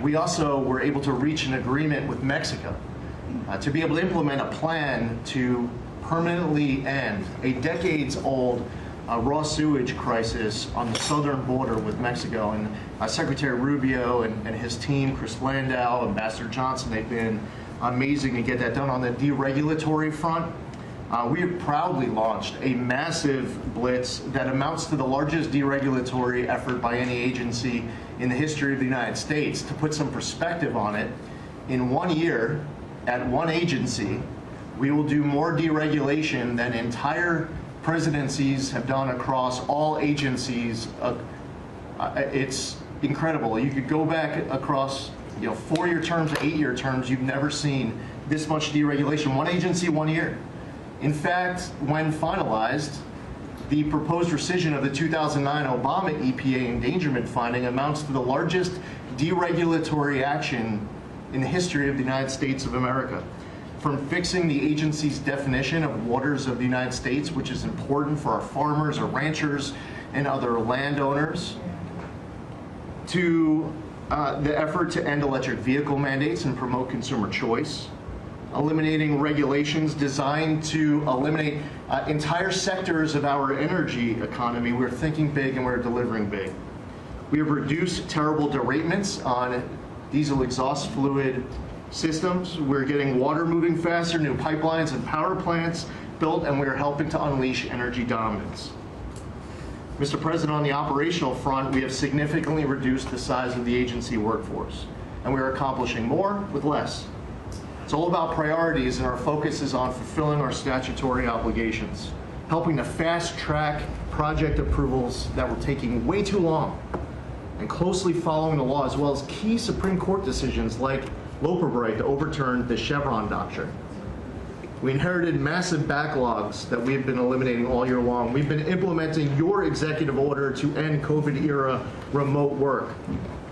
We also were able to reach an agreement with Mexico to be able to implement a plan to permanently end a decades-old raw sewage crisis on the southern border with Mexico. And Secretary Rubio and his team, Chris Landau, Ambassador Johnson, they've been amazing to get that done. On the deregulatory front, we have proudly launched a massive blitz that amounts to the largest deregulatory effort by any agency in the history of the United States. To put some perspective on it, in 1 year, at one agency, we will do more deregulation than entire presidencies have done across all agencies. It's incredible. You could go back across 4-year terms to 8-year terms. You've never seen this much deregulation. One agency, 1 year. In fact, when finalized, the proposed rescission of the 2009 Obama EPA endangerment finding amounts to the largest deregulatory action in the history of the United States of America. From fixing the agency's definition of waters of the United States, which is important for our farmers, our ranchers, and other landowners, to the effort to end electric vehicle mandates and promote consumer choice, eliminating regulations designed to eliminate entire sectors of our energy economy. We're thinking big and we're delivering big. We have reduced terrible derailments on diesel exhaust fluid systems. We're getting water moving faster, new pipelines and power plants built, and we're helping to unleash energy dominance. Mr. President, on the operational front, we have significantly reduced the size of the agency workforce, and we are accomplishing more with less. It's all about priorities, and our focus is on fulfilling our statutory obligations, helping to fast-track project approvals that were taking way too long, and closely following the law, as well as key Supreme Court decisions like Loper-Bright to overturn the Chevron doctrine. We inherited massive backlogs that we have been eliminating all year long. We've been implementing your executive order to end COVID-era remote work.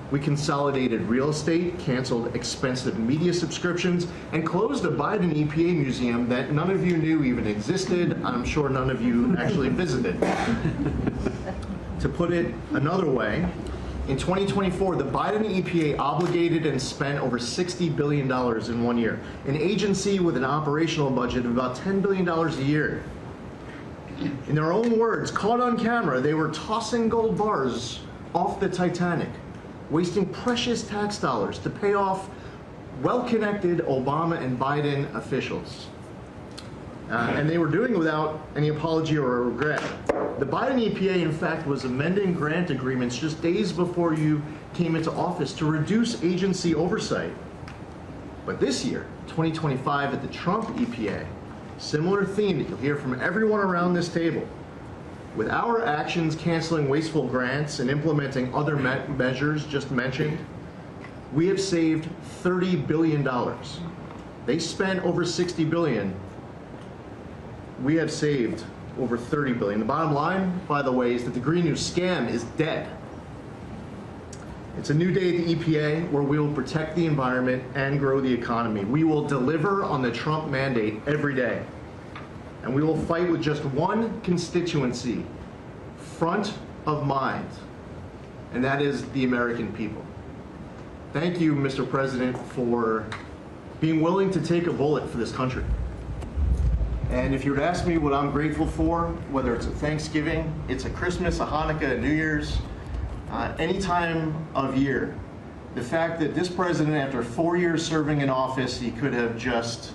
We consolidated real estate, canceled expensive media subscriptions, and closed a Biden EPA museum that none of you knew even existed. I'm sure none of you actually visited. To put it another way, in 2024, the Biden EPA obligated and spent over $60 billion in 1 year, an agency with an operational budget of about $10 billion a year. In their own words, caught on camera, they were tossing gold bars off the Titanic, wasting precious tax dollars to pay off well-connected Obama and Biden officials. And they were doing it without any apology or regret. The Biden EPA, in fact, was amending grant agreements just days before you came into office to reduce agency oversight. But this year, 2025, at the Trump EPA, similar theme that you'll hear from everyone around this table. With our actions canceling wasteful grants and implementing other measures just mentioned, we have saved $30 billion. They spent over $60 billion. We have saved over $30 billion. The bottom line, by the way, is that the Green New scam is dead. It's a new day at the EPA where we will protect the environment and grow the economy. We will deliver on the Trump mandate every day. And we will fight with just one constituency front of mind, and that is the American people. Thank you, Mr. President, for being willing to take a bullet for this country. And if you were to ask me what I'm grateful for, whether it's a Thanksgiving, it's a Christmas, a Hanukkah, a New Year's, any time of year, the fact that this president, after 4 years serving in office, he could have just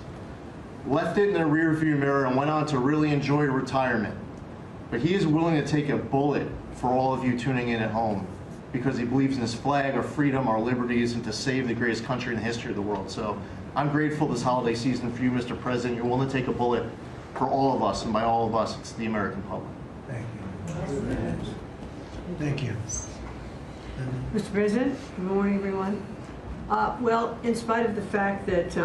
left it in the rearview mirror and went on to really enjoy retirement. But he is willing to take a bullet for all of you tuning in at home because he believes in this flag, our freedom, our liberties, and to save the greatest country in the history of the world. So I'm grateful this holiday season for you, Mr. President. You're willing to take a bullet for all of us, and by all of us, it's the American public. Thank you. Thank you. Mr. President, good morning, everyone. Well, in spite of the fact that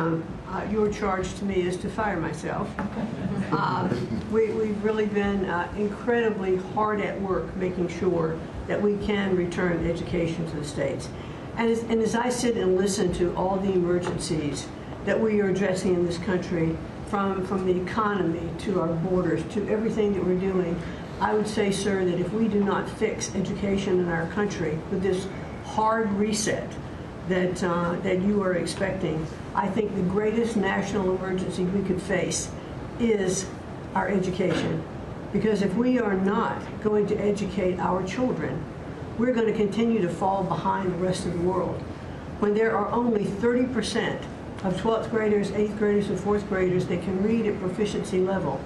your charge to me is to fire myself, we've really been incredibly hard at work making sure that we can return education to the states. And as I sit and listen to all the emergencies that we are addressing in this country, from the economy to our borders to everything that we're doing, I would say, sir, that if we do not fix education in our country with this hard reset that you are expecting, I think the greatest national emergency we could face is our education. Because if we are not going to educate our children, we're going to continue to fall behind the rest of the world. When there are only 30% of 12th graders, 8th graders, and 4th graders that can read at proficiency level,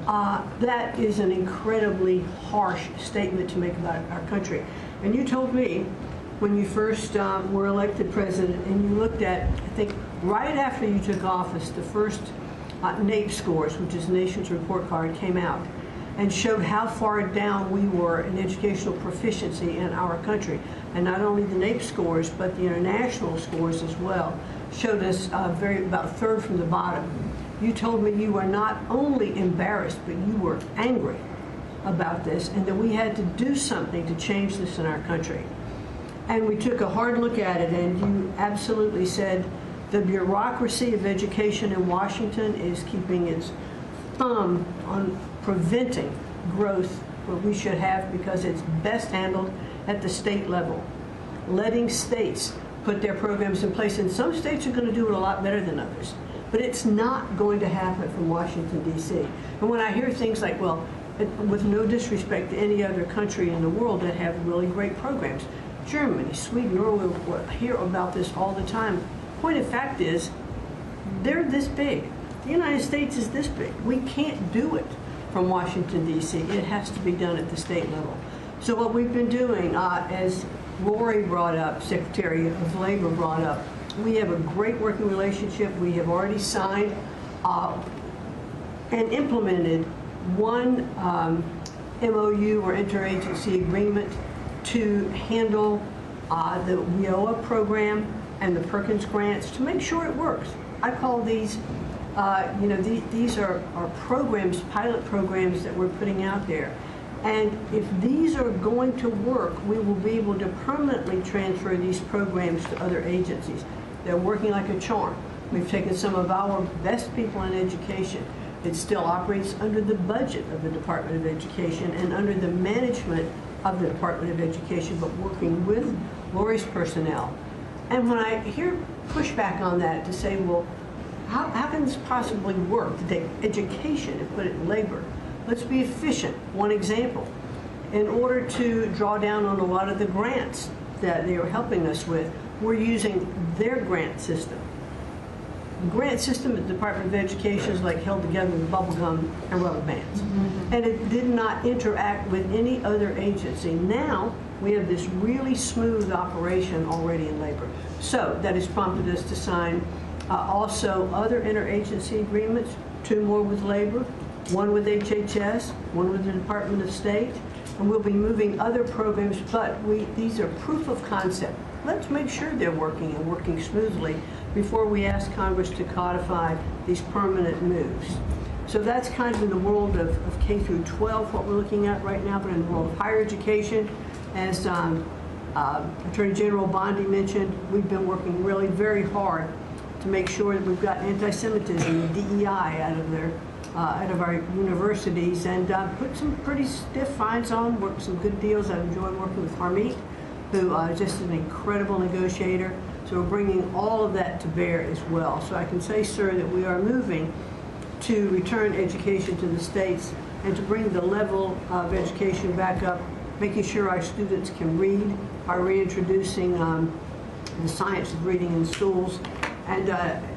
that is an incredibly harsh statement to make about our country. And you told me when you first were elected president, and you looked at, I think, right after you took office, the first NAEP scores, which is the Nation's Report Card, came out. and showed how far down we were in educational proficiency in our country. And not only the NAEP scores, but the international scores as well showed us about a third from the bottom. You told me you were not only embarrassed, but you were angry about this, and that we had to do something to change this in our country. And we took a hard look at it, and you absolutely said the bureaucracy of education in Washington is keeping its thumb on preventing growth what we should have, because it's best handled at the state level. Letting states put their programs in place, and some states are going to do it a lot better than others. But it's not going to happen from Washington, D.C. And when I hear things like, well, with no disrespect to any other country in the world that have really great programs, Germany, Sweden, Norway, we hear about this all the time. Point of fact is, they're this big. The United States is this big. We can't do it from Washington, D.C. It has to be done at the state level. So what we've been doing, as Lori brought up, Secretary of Labor brought up, we have a great working relationship. We have already signed and implemented one MOU or interagency agreement to handle the WIOA program and the Perkins grants to make sure it works. I call these, these are programs, pilot programs that we're putting out there. And if these are going to work, we will be able to permanently transfer these programs to other agencies. They're working like a charm. We've taken some of our best people in education. It still operates under the budget of the Department of Education and under the management of the Department of Education, but working with Lori's personnel. And when I hear pushback on that to say, well, how can this possibly work to take education and put it in labor? Let's be efficient. One example, in order to draw down on a lot of the grants that they are helping us with, we're using their grant system. The grant system at the Department of Education is like held together with bubble gum and rubber bands. And it did not interact with any other agency. Now, we have this really smooth operation already in labor. So that has prompted us to sign also other interagency agreements, 2 more with labor, 1 with HHS, 1 with the Department of State, and we'll be moving other programs, but these are proof of concept. Let's make sure they're working and working smoothly before we ask Congress to codify these permanent moves. So that's kind of in the world of K through 12, what we're looking at right now, but in the world of higher education, as Attorney General Bondi mentioned, we've been working really very hard to make sure that we've got anti-Semitism and DEI out of our universities, and put some pretty stiff fines on, worked some good deals. I've enjoyed working with Harmeet, who is just an incredible negotiator. So we're bringing all of that to bear as well. So I can say, sir, that we are moving to return education to the states and to bring the level of education back up, making sure our students can read, are reintroducing the science of reading in schools. And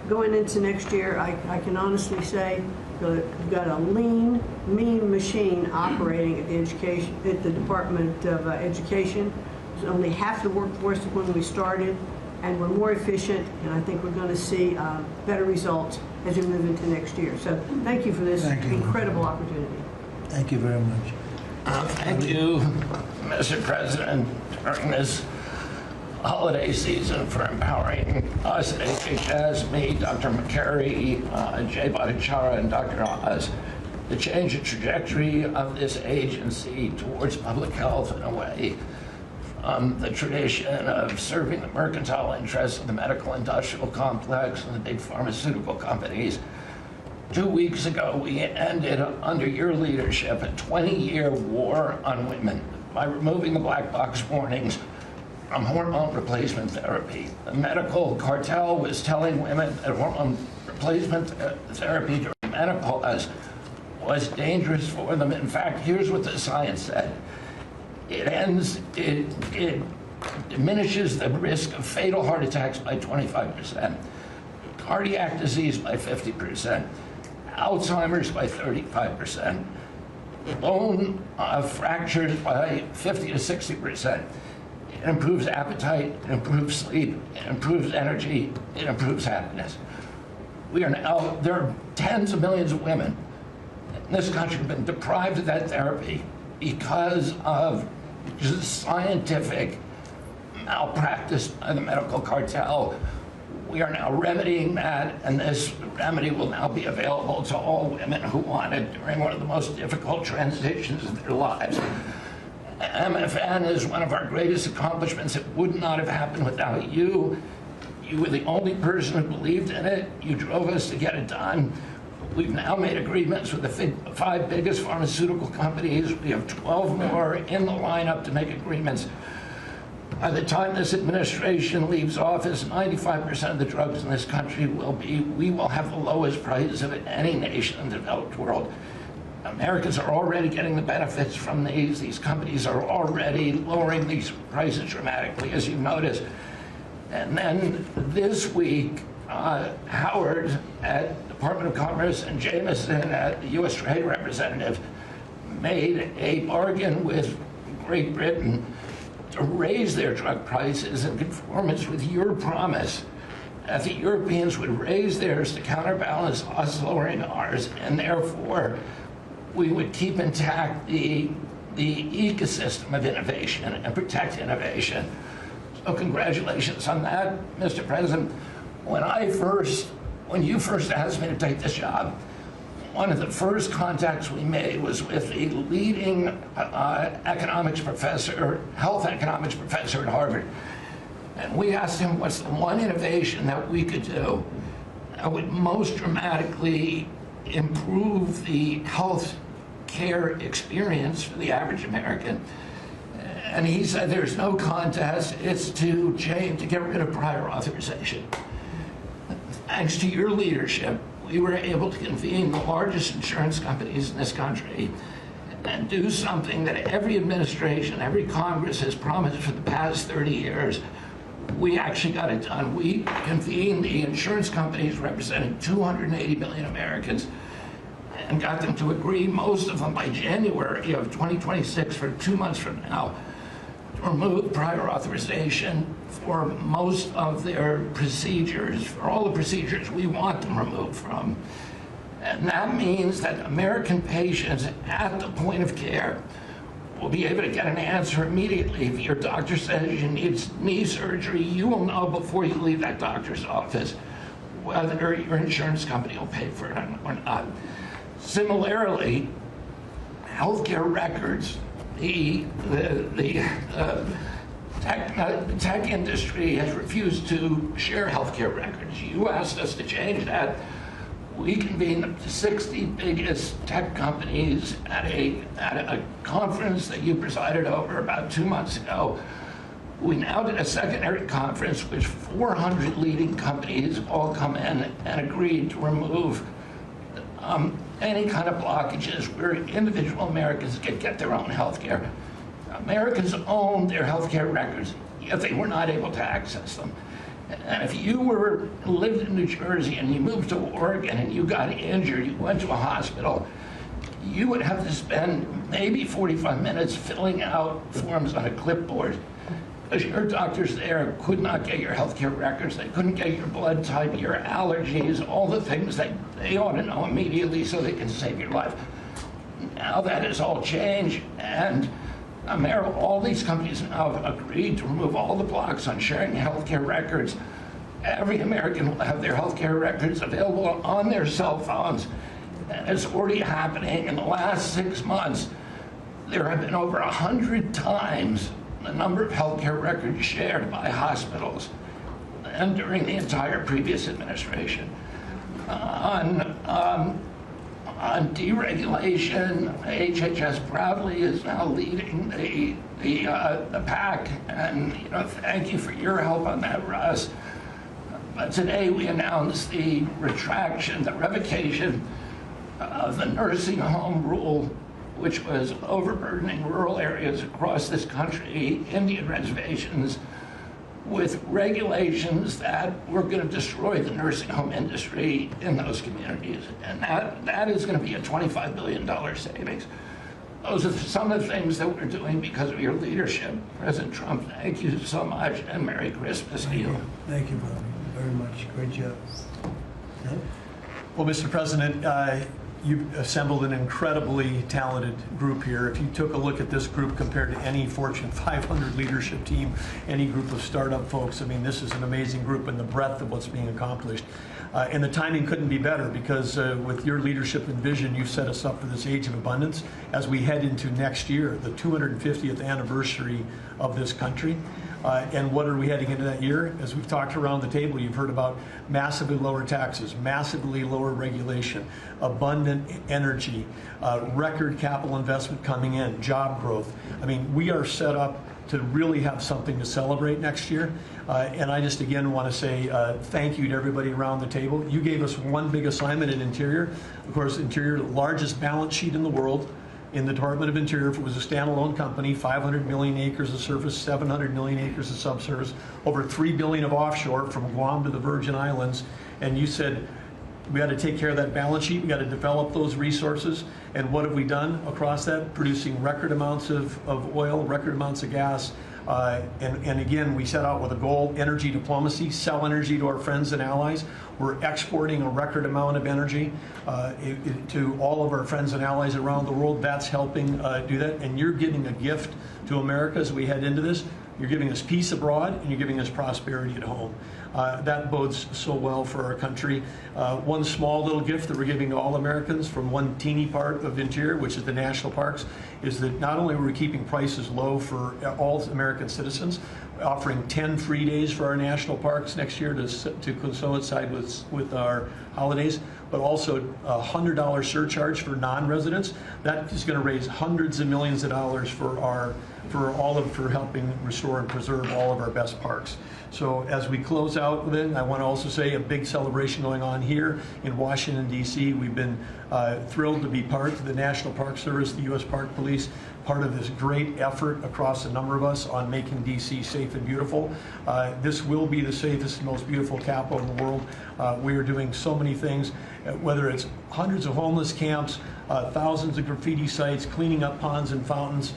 going into next year, I can honestly say we've got a lean, mean machine operating at the Department of Education. There's only half the workforce when we started, and we're more efficient, and I think we're going to see better results as we move into next year. So thank you for this incredible opportunity. Thank you very much. Thank you, Mr. President, during this holiday season for empowering us at HHS, me, Dr. McCary, Jay Bhattacharya, and Dr. Oz, to change the trajectory of this agency towards public health in a way from the tradition of serving the mercantile interests of the medical industrial complex and the big pharmaceutical companies. 2 weeks ago, we ended, under your leadership, a 20-year war on women by removing the black box warnings from hormone replacement therapy. The medical cartel was telling women that hormone replacement therapy during menopause was dangerous for them. In fact, here's what the science said. It diminishes the risk of fatal heart attacks by 25%, cardiac disease by 50%, Alzheimer's by 35%, bone fractures by 50 to 60%. It improves appetite, it improves sleep, it improves energy, it improves happiness. There are tens of millions of women in this country have been deprived of that therapy because of just scientific malpractice by the medical cartel. We are now remedying that, and this remedy will now be available to all women who want it during one of the most difficult transitions of their lives. MFN is one of our greatest accomplishments. It would not have happened without you. You were the only person who believed in it. You drove us to get it done. We've now made agreements with the 5 biggest pharmaceutical companies. We have 12 more in the lineup to make agreements. By the time this administration leaves office, 95% of the drugs in this country we will have the lowest prices of any nation in the developed world. Americans are already getting the benefits from these. These companies are already lowering these prices dramatically, as you've noticed. And then this week, Howard at Department of Commerce and Jameson at the U.S. Trade Representative made a bargain with Great Britain to raise their drug prices in conformance with your promise that the Europeans would raise theirs to counterbalance us lowering ours, and therefore we would keep intact the ecosystem of innovation and protect innovation. So congratulations on that, Mr. President. When you first asked me to take this job, one of the first contacts we made was with a leading economics professor, health economics professor at Harvard. And we asked him what's the one innovation that we could do that would most dramatically improve the health care experience for the average American. And he said there's no contest, it's to get rid of prior authorization. Thanks to your leadership, we were able to convene the largest insurance companies in this country and do something that every administration, every Congress has promised for the past 30 years. We actually got it done. We convened the insurance companies representing 280 million Americans and got them to agree, most of them by January of 2026, for 2 months from now, to remove prior authorization for most of their procedures, for all the procedures we want them removed from. And that means that American patients at the point of care will be able to get an answer immediately. If your doctor says you need knee surgery, you will know before you leave that doctor's office whether your insurance company will pay for it or not. Similarly, healthcare records, the tech industry has refused to share healthcare records. You asked us to change that. We convened the 60 biggest tech companies at a conference that you presided over about 2 months ago. We now did a secondary conference which 400 leading companies all come in and agreed to remove any kind of blockages where individual Americans can get their own health care. Americans own their health care records, yet they were not able to access them. And if you lived in New Jersey and you moved to Oregon and you got injured, you went to a hospital, you would have to spend maybe 45 minutes filling out forms on a clipboard because your doctors there could not get your healthcare records. They couldn't get your blood type, your allergies, all the things that they ought to know immediately so they can save your life. Now that has all changed, and all these companies now have agreed to remove all the blocks on sharing healthcare records. Every American will have their healthcare records available on their cell phones, and it's already happening. In the last 6 months, there have been over 100 times the number of healthcare records shared by hospitals and during the entire previous administration. On deregulation, HHS proudly is now leading the pack, and thank you for your help on that, Russ. But today we announced the revocation of the nursing home rule, which was overburdening rural areas across this country, Indian reservations, with regulations that were going to destroy the nursing home industry in those communities. And that is going to be a $25 billion savings. Those are some of the things that we're doing because of your leadership. President Trump, thank you so much, and Merry Christmas to you. Thank you, Bobby, very much. Great job. Well, Mr. President, you've assembled an incredibly talented group here. If you took a look at this group compared to any Fortune 500 leadership team, any group of startup folks, I mean, this is an amazing group and the breadth of what's being accomplished. And the timing couldn't be better because with your leadership and vision, you've set us up for this age of abundance as we head into next year, the 250th anniversary of this country. And what are we heading into that year? As we've talked around the table, you've heard about massively lower taxes, massively lower regulation, abundant energy, record capital investment coming in, job growth. I mean, we are set up to really have something to celebrate next year. And I just again want to say thank you to everybody around the table. You gave us one big assignment in Interior. Of course, Interior, the largest balance sheet in the world. In the Department of Interior, if it was a standalone company, 500 million acres of surface, 700 million acres of subsurface, over 3 billion of offshore from Guam to the Virgin Islands. And you said, we got to take care of that balance sheet. We got to develop those resources. And what have we done across that? Producing record amounts of oil, record amounts of gas. And again, we set out with a goal, energy diplomacy, sell energy to our friends and allies. We're exporting a record amount of energy to all of our friends and allies around the world. That's helping do that. And you're giving a gift to America as we head into this. You're giving us peace abroad, and you're giving us prosperity at home. That bodes so well for our country. One small little gift that we're giving to all Americans from one teeny part of Interior, which is the national parks, is that not only are we keeping prices low for all American citizens, offering 10 free days for our national parks next year to coincide with our holidays, but also a $100 surcharge for non-residents. That is going to raise hundreds of millions of dollars for helping restore and preserve all of our best parks. So as we close out then, I want to also say a big celebration going on here in Washington, D.C. We've been thrilled to be part of the National Park Service, the U.S. Park Police, part of this great effort across a number of us on making D.C. safe and beautiful. This will be the safest and most beautiful capital in the world. We are doing so many things, whether it's hundreds of homeless camps, thousands of graffiti sites, cleaning up ponds and fountains,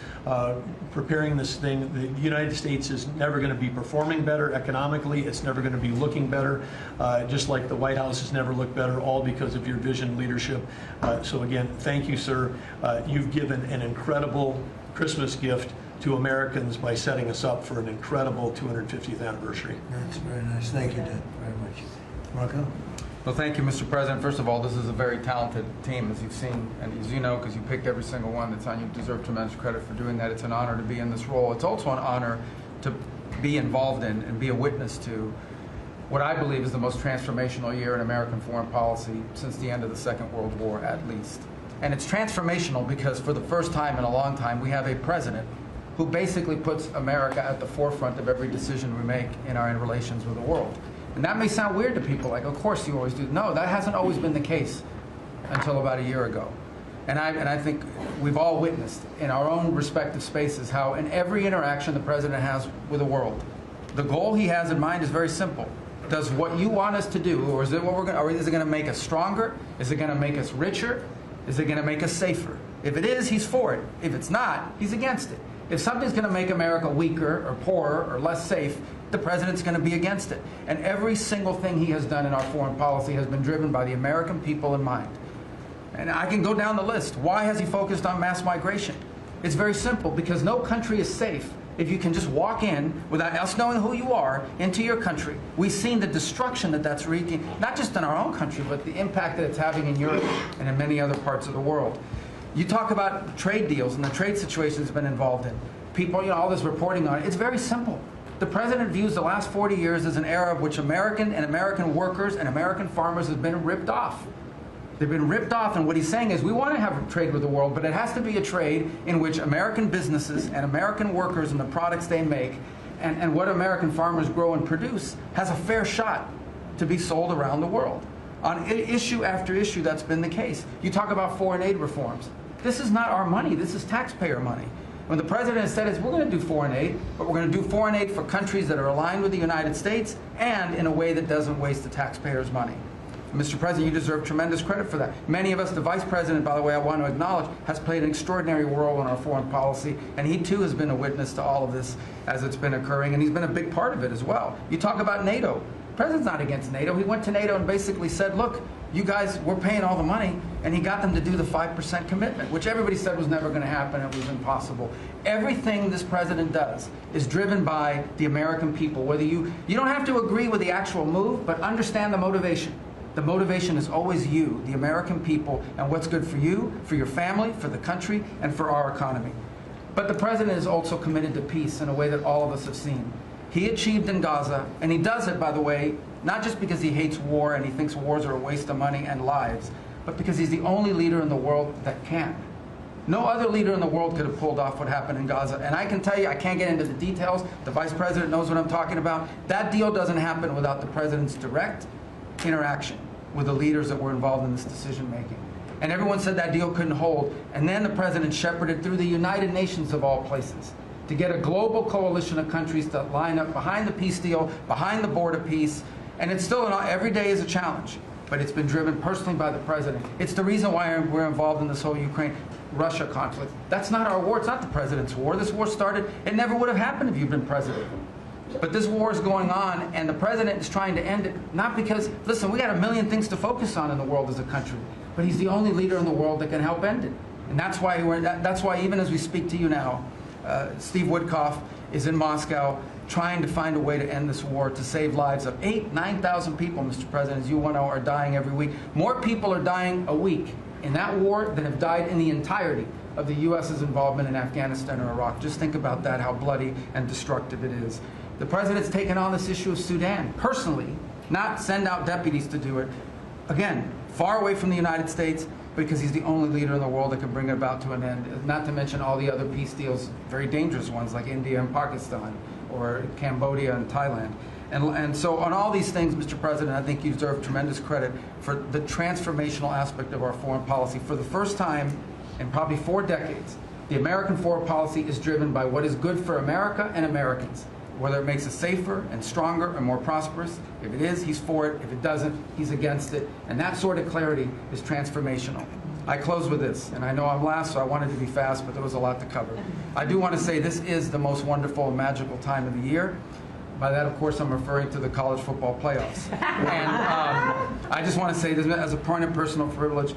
preparing this thing. The United States is never going to be performing better economically. It's never going to be looking better, just like the White House has never looked better, all because of your vision and leadership. So again, thank you, sir. You've given an incredible Christmas gift to Americans by setting us up for an incredible 250th anniversary. That's very nice. Thank you, Dad, very much. Marco? Well, thank you, Mr. President. First of all, this is a very talented team, as you've seen, and as you know, because you picked every single one that's on. You deserve tremendous credit for doing that. It's an honor to be in this role. It's also an honor to be involved in and be a witness to what I believe is the most transformational year in American foreign policy since the end of the Second World War, at least. And it's transformational because for the first time in a long time, we have a president who basically puts America at the forefront of every decision we make in our relations with the world. And that may sound weird to people, like, of course you always do. No, that hasn't always been the case until about a year ago. And I think we've all witnessed in our own respective spaces how in every interaction the president has with the world, the goal he has in mind is very simple. Does what you want us to do, or is it what we're going, or is it going to make us stronger? Is it going to make us richer? Is it going to make us safer? If it is, he's for it. If it's not, he's against it. If something's going to make America weaker or poorer or less safe, the president's going to be against it. And every single thing he has done in our foreign policy has been driven by the American people in mind. And I can go down the list. Why has he focused on mass migration? It's very simple, because no country is safe if you can just walk in without us knowing who you are into your country. We've seen the destruction that that's wreaking, not just in our own country, but the impact that it's having in Europe and in many other parts of the world. You talk about trade deals and the trade situation has been involved in. People, you know, all this reporting on it. It's very simple. The president views the last 40 years as an era of which American workers and American farmers have been ripped off. They've been ripped off, and what he's saying is we want to have trade with the world, but it has to be a trade in which American businesses and American workers and the products they make and what American farmers grow and produce has a fair shot to be sold around the world. On issue after issue, that's been the case. You talk about foreign aid reforms. This is not our money. This is taxpayer money. When the president has said is we're going to do foreign aid, but we're going to do foreign aid for countries that are aligned with the United States and in a way that doesn't waste the taxpayers' money. Mr. President, you deserve tremendous credit for that. Many of us, the Vice President, by the way, I want to acknowledge, has played an extraordinary role in our foreign policy, and he too has been a witness to all of this as it's been occurring, and he's been a big part of it as well. You talk about NATO. The President's not against NATO. He went to NATO and basically said, look, you guys were paying all the money, and he got them to do the 5% commitment, which everybody said was never going to happen. It was impossible. Everything this president does is driven by the American people. Whether you don't have to agree with the actual move, but understand the motivation. The motivation is always you, the American people, and what's good for you, for your family, for the country, and for our economy. But the president is also committed to peace in a way that all of us have seen. He achieved in Gaza, and he does it, by the way, not just because he hates war and he thinks wars are a waste of money and lives, but because he's the only leader in the world that can. No other leader in the world could have pulled off what happened in Gaza. And I can tell you, I can't get into the details. The vice president knows what I'm talking about. That deal doesn't happen without the president's direct interaction with the leaders that were involved in this decision making. And everyone said that deal couldn't hold. And then the president shepherded through the United Nations of all places to get a global coalition of countries to line up behind the peace deal, behind the border peace. And it's still, every day is a challenge, but it's been driven personally by the president. It's the reason why we're involved in this whole Ukraine-Russia conflict. That's not our war. It's not the president's war. This war started, it never would have happened if you'd been president. But this war is going on, and the president is trying to end it, not because, listen, we got a million things to focus on in the world as a country, but he's the only leader in the world that can help end it. And that's why even as we speak to you now, Steve Woodcock is in Moscow trying to find a way to end this war, to save lives of 9,000 people, Mr. President, as you know, are dying every week. More people are dying a week in that war than have died in the entirety of the U.S.'s involvement in Afghanistan or Iraq. Just think about that, how bloody and destructive it is. The president's taken on this issue of Sudan personally, not send out deputies to do it. Again, far away from the United States, because he's the only leader in the world that can bring it about to an end, not to mention all the other peace deals, very dangerous ones like India and Pakistan, or Cambodia and Thailand. And so on all these things, Mr. President, I think you deserve tremendous credit for the transformational aspect of our foreign policy. For the first time in probably 4 decades, the American foreign policy is driven by what is good for America and Americans, whether it makes us safer and stronger and more prosperous. If it is, he's for it. If it doesn't, he's against it. And that sort of clarity is transformational. I close with this, and I know I'm last, so I wanted to be fast, but there was a lot to cover. I do want to say this is the most wonderful and magical time of the year. By that, of course, I'm referring to the college football playoffs. And I just want to say this as a point of personal privilege.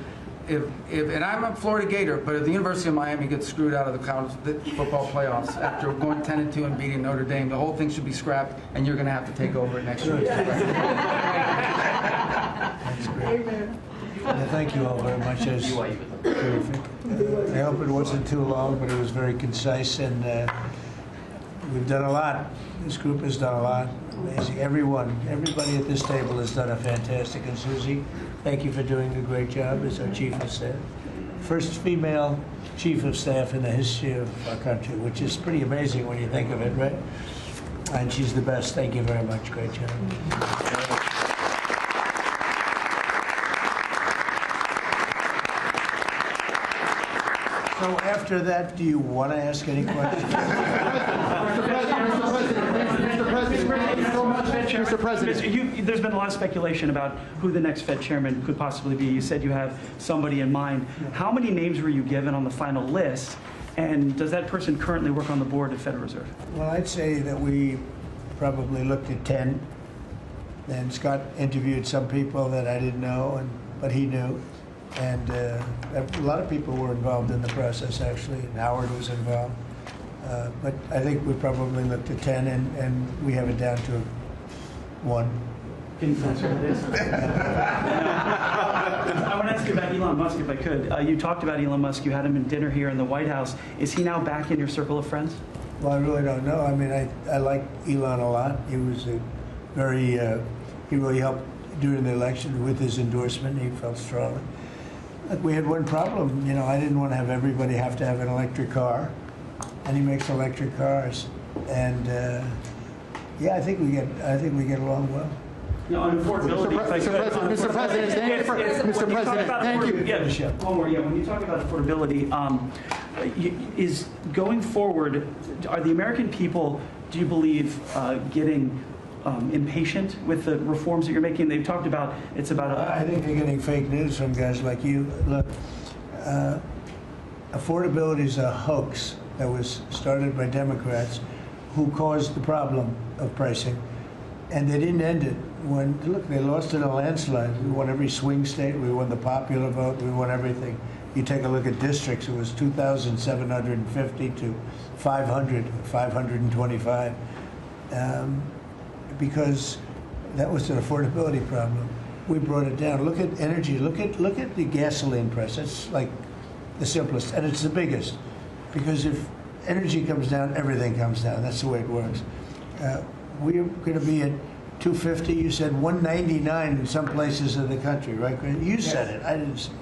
And I'm a Florida Gator, but if the University of Miami gets screwed out of the college football playoffs after going 10-2 and beating Notre Dame, the whole thing should be scrapped, and you're going to have to take over it next year. That's great. Well, thank you all very much. Terrific. I hope it wasn't too long, but it was very concise, and we've done a lot. This group has done a lot. Amazing. Everybody at this table has done a fantastic. And Susie, thank you for doing a great job as our Chief of Staff. First female Chief of Staff in the history of our country, which is pretty amazing when you think of it, right? And she's the best. Thank you very much. Great job. So after that, do you want to ask any questions? Mr. President, there's been a lot of speculation about who the next Fed chairman could possibly be. You said you have somebody in mind. How many names were you given on the final list? And does that person currently work on the board of Federal Reserve? Well, I'd say that we probably looked at 10. And Scott interviewed some people that I didn't know, but he knew. And a lot of people were involved in the process, actually, and Howard was involved. But I think we probably looked at 10, and we have it down to 1. Can you answer this? I want to ask you about Elon Musk, if I could. You talked about Elon Musk. You had him in dinner here in the White House. Is he now back in your circle of friends? Well, I really don't know. I mean, I like Elon a lot. He was he really helped during the election with his endorsement. He felt strongly. We had one problem, I didn't want to have everybody have to have an electric car, and he makes electric cars, and yeah, I think we get along well. On affordability, Mr. President, thank you. Yeah, one more. Yeah, when you talk about affordability, is going forward, are the American people, do you believe, getting impatient with the reforms that you're making? They've talked about I think they're getting fake news from guys like you. Look, affordability is a hoax that was started by Democrats who caused the problem of pricing. And they didn't end it when, look, they lost in a landslide. We won every swing state. We won the popular vote. We won everything. You take a look at districts, it was 2,750 to 525, because that was an affordability problem. We brought it down. Look at energy. Look at the gasoline price. It's like the simplest, and it's the biggest, because if energy comes down, everything comes down. That's the way it works. We're going to be at 250. You said 199 in some places of the country, right? You said it. I didn't say it.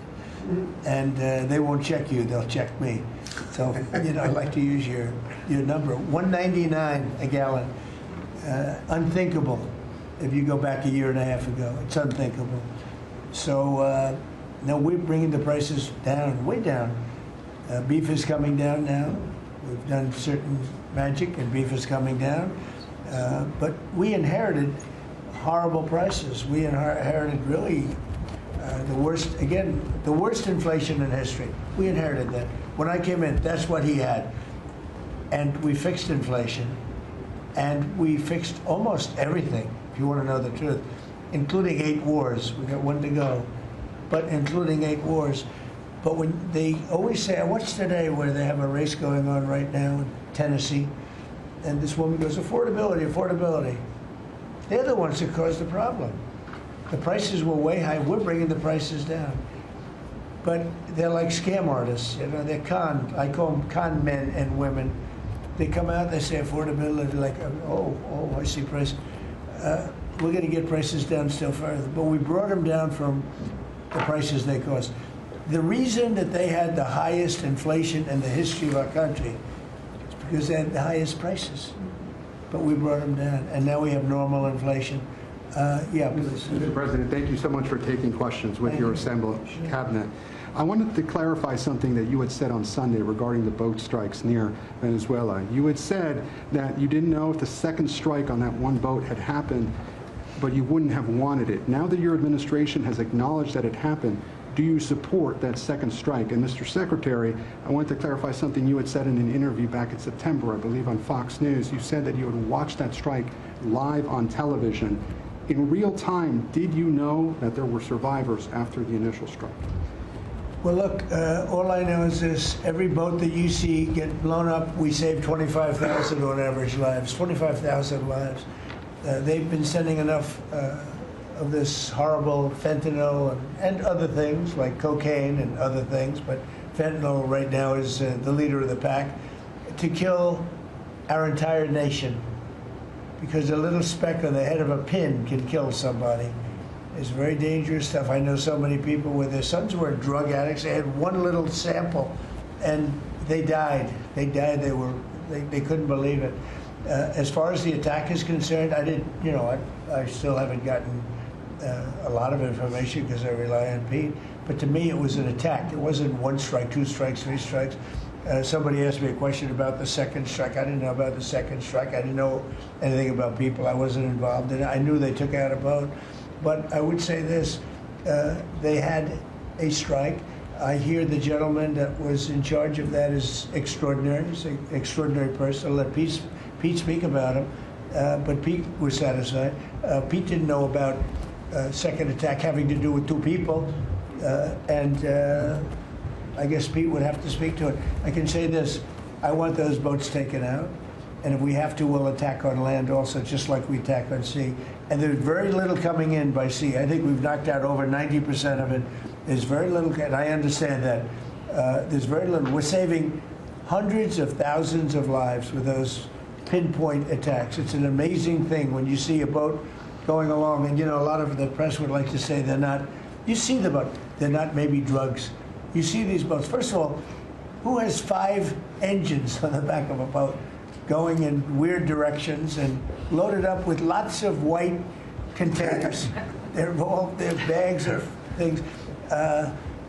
And they won't check you, they'll check me. So, you know, I like to use your number. 199 a gallon. Unthinkable if you go back a year and a half ago. It's unthinkable. So, now we're bringing the prices down, way down. Beef is coming down now. We've done certain magic and beef is coming down. But we inherited horrible prices. We inherited really the worst inflation in history. We inherited that. When I came in, that's what he had. And we fixed inflation. And we fixed almost everything, if you want to know the truth, including 8 wars. We got 1 to go, but including 8 wars. But when they always say, I watched today where they have a race going on right now in Tennessee, and this woman goes, affordability, affordability. They're the ones that caused the problem. The prices were way high. We're bringing the prices down. But they're like scam artists. You know, they're I call them con men and women. They come out, they say affordability, like, oh, I see price. We're going to get prices down still further. But we brought them down from the prices they cost. The reason that they had the highest inflation in the history of our country is because they had the highest prices. But we brought them down, and now we have normal inflation. Yeah, please. Mr. President, thank you so much for taking questions with your assembled cabinet. I wanted to clarify something that you had said on Sunday regarding the boat strikes near Venezuela. You had said that you didn't know if the second strike on that one boat had happened, but you wouldn't have wanted it. Now that your administration has acknowledged that it happened, do you support that second strike? And Mr. Secretary, I wanted to clarify something you had said in an interview back in September, I believe on Fox News. You said that you would watch that strike live on television. In real time, did you know that there were survivors after the initial strike? Well, look, all I know is this. Every boat that you see get blown up, we save 25,000 on average lives, 25,000 lives. They've been sending enough of this horrible fentanyl and other things like cocaine and other things, but fentanyl right now is the leader of the pack, to kill our entire nation. Because a little speck on the head of a pin can kill somebody. It's very dangerous stuff. I know so many people where their sons were drug addicts. They had one little sample, and they died. They died. They couldn't believe it. As far as the attack is concerned, I still haven't gotten a lot of information because I rely on Pete. But to me, it was an attack. It wasn't 1 strike, 2 strikes, 3 strikes. Somebody asked me a question about the second strike. I didn't know about the second strike. I didn't know anything about people. I wasn't involved in it. I knew they took out a boat. But I would say this, they had a strike. I hear the gentleman that was in charge of that is extraordinary. He's an extraordinary person. I'll let Pete speak about him. But Pete was satisfied. Pete didn't know about second attack having to do with 2 people. I guess Pete would have to speak to it. I can say this, I want those boats taken out, and if we have to, we'll attack on land also, just like we attack on sea. And there's very little coming in by sea. I think we've knocked out over 90% of it. There's very little, and I understand that. There's very little. We're saving hundreds of thousands of lives with those pinpoint attacks. It's an amazing thing when you see a boat going along, and a lot of the press would like to say they're not, you see the boat, they're not maybe drugs. You see these boats. First of all, who has 5 engines on the back of a boat going in weird directions and loaded up with lots of white containers? They're bags of things.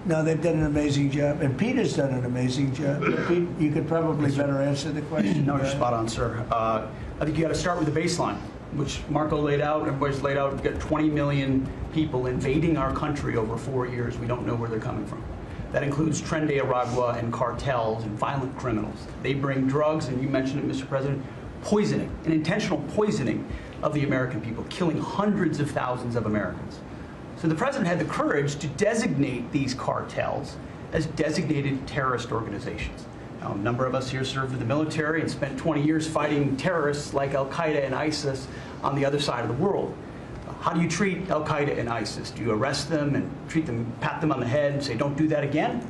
No, they've done an amazing job. And Peter's done an amazing job. Pete, you could probably better answer the question. No, you're spot on, sir. I think you got to start with the baseline, which Marco laid out, everybody's laid out. We've got 20 million people invading our country over 4 years. We don't know where they're coming from. That includes Tren de Aragua and cartels and violent criminals. They bring drugs, and you mentioned it, Mr. President, poisoning, and intentional poisoning of the American people, killing hundreds of thousands of Americans. So the president had the courage to designate these cartels as designated terrorist organizations. Now, a number of us here served in the military and spent 20 years fighting terrorists like Al-Qaeda and ISIS on the other side of the world. How do you treat Al-Qaeda and ISIS? Do you arrest them and treat them, pat them on the head and say, don't do that again?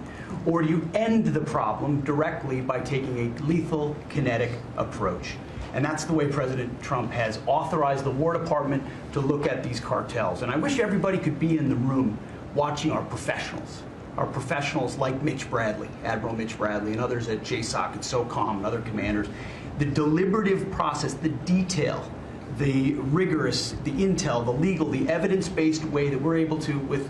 Or do you end the problem directly by taking a lethal, kinetic approach? And that's the way President Trump has authorized the War Department to look at these cartels. And I wish everybody could be in the room watching our professionals like Mitch Bradley, Admiral Mitch Bradley, and others at JSOC and SOCOM and other commanders. The deliberative process, the detail, the rigorous, the intel, the legal, the evidence-based way that we're able to, with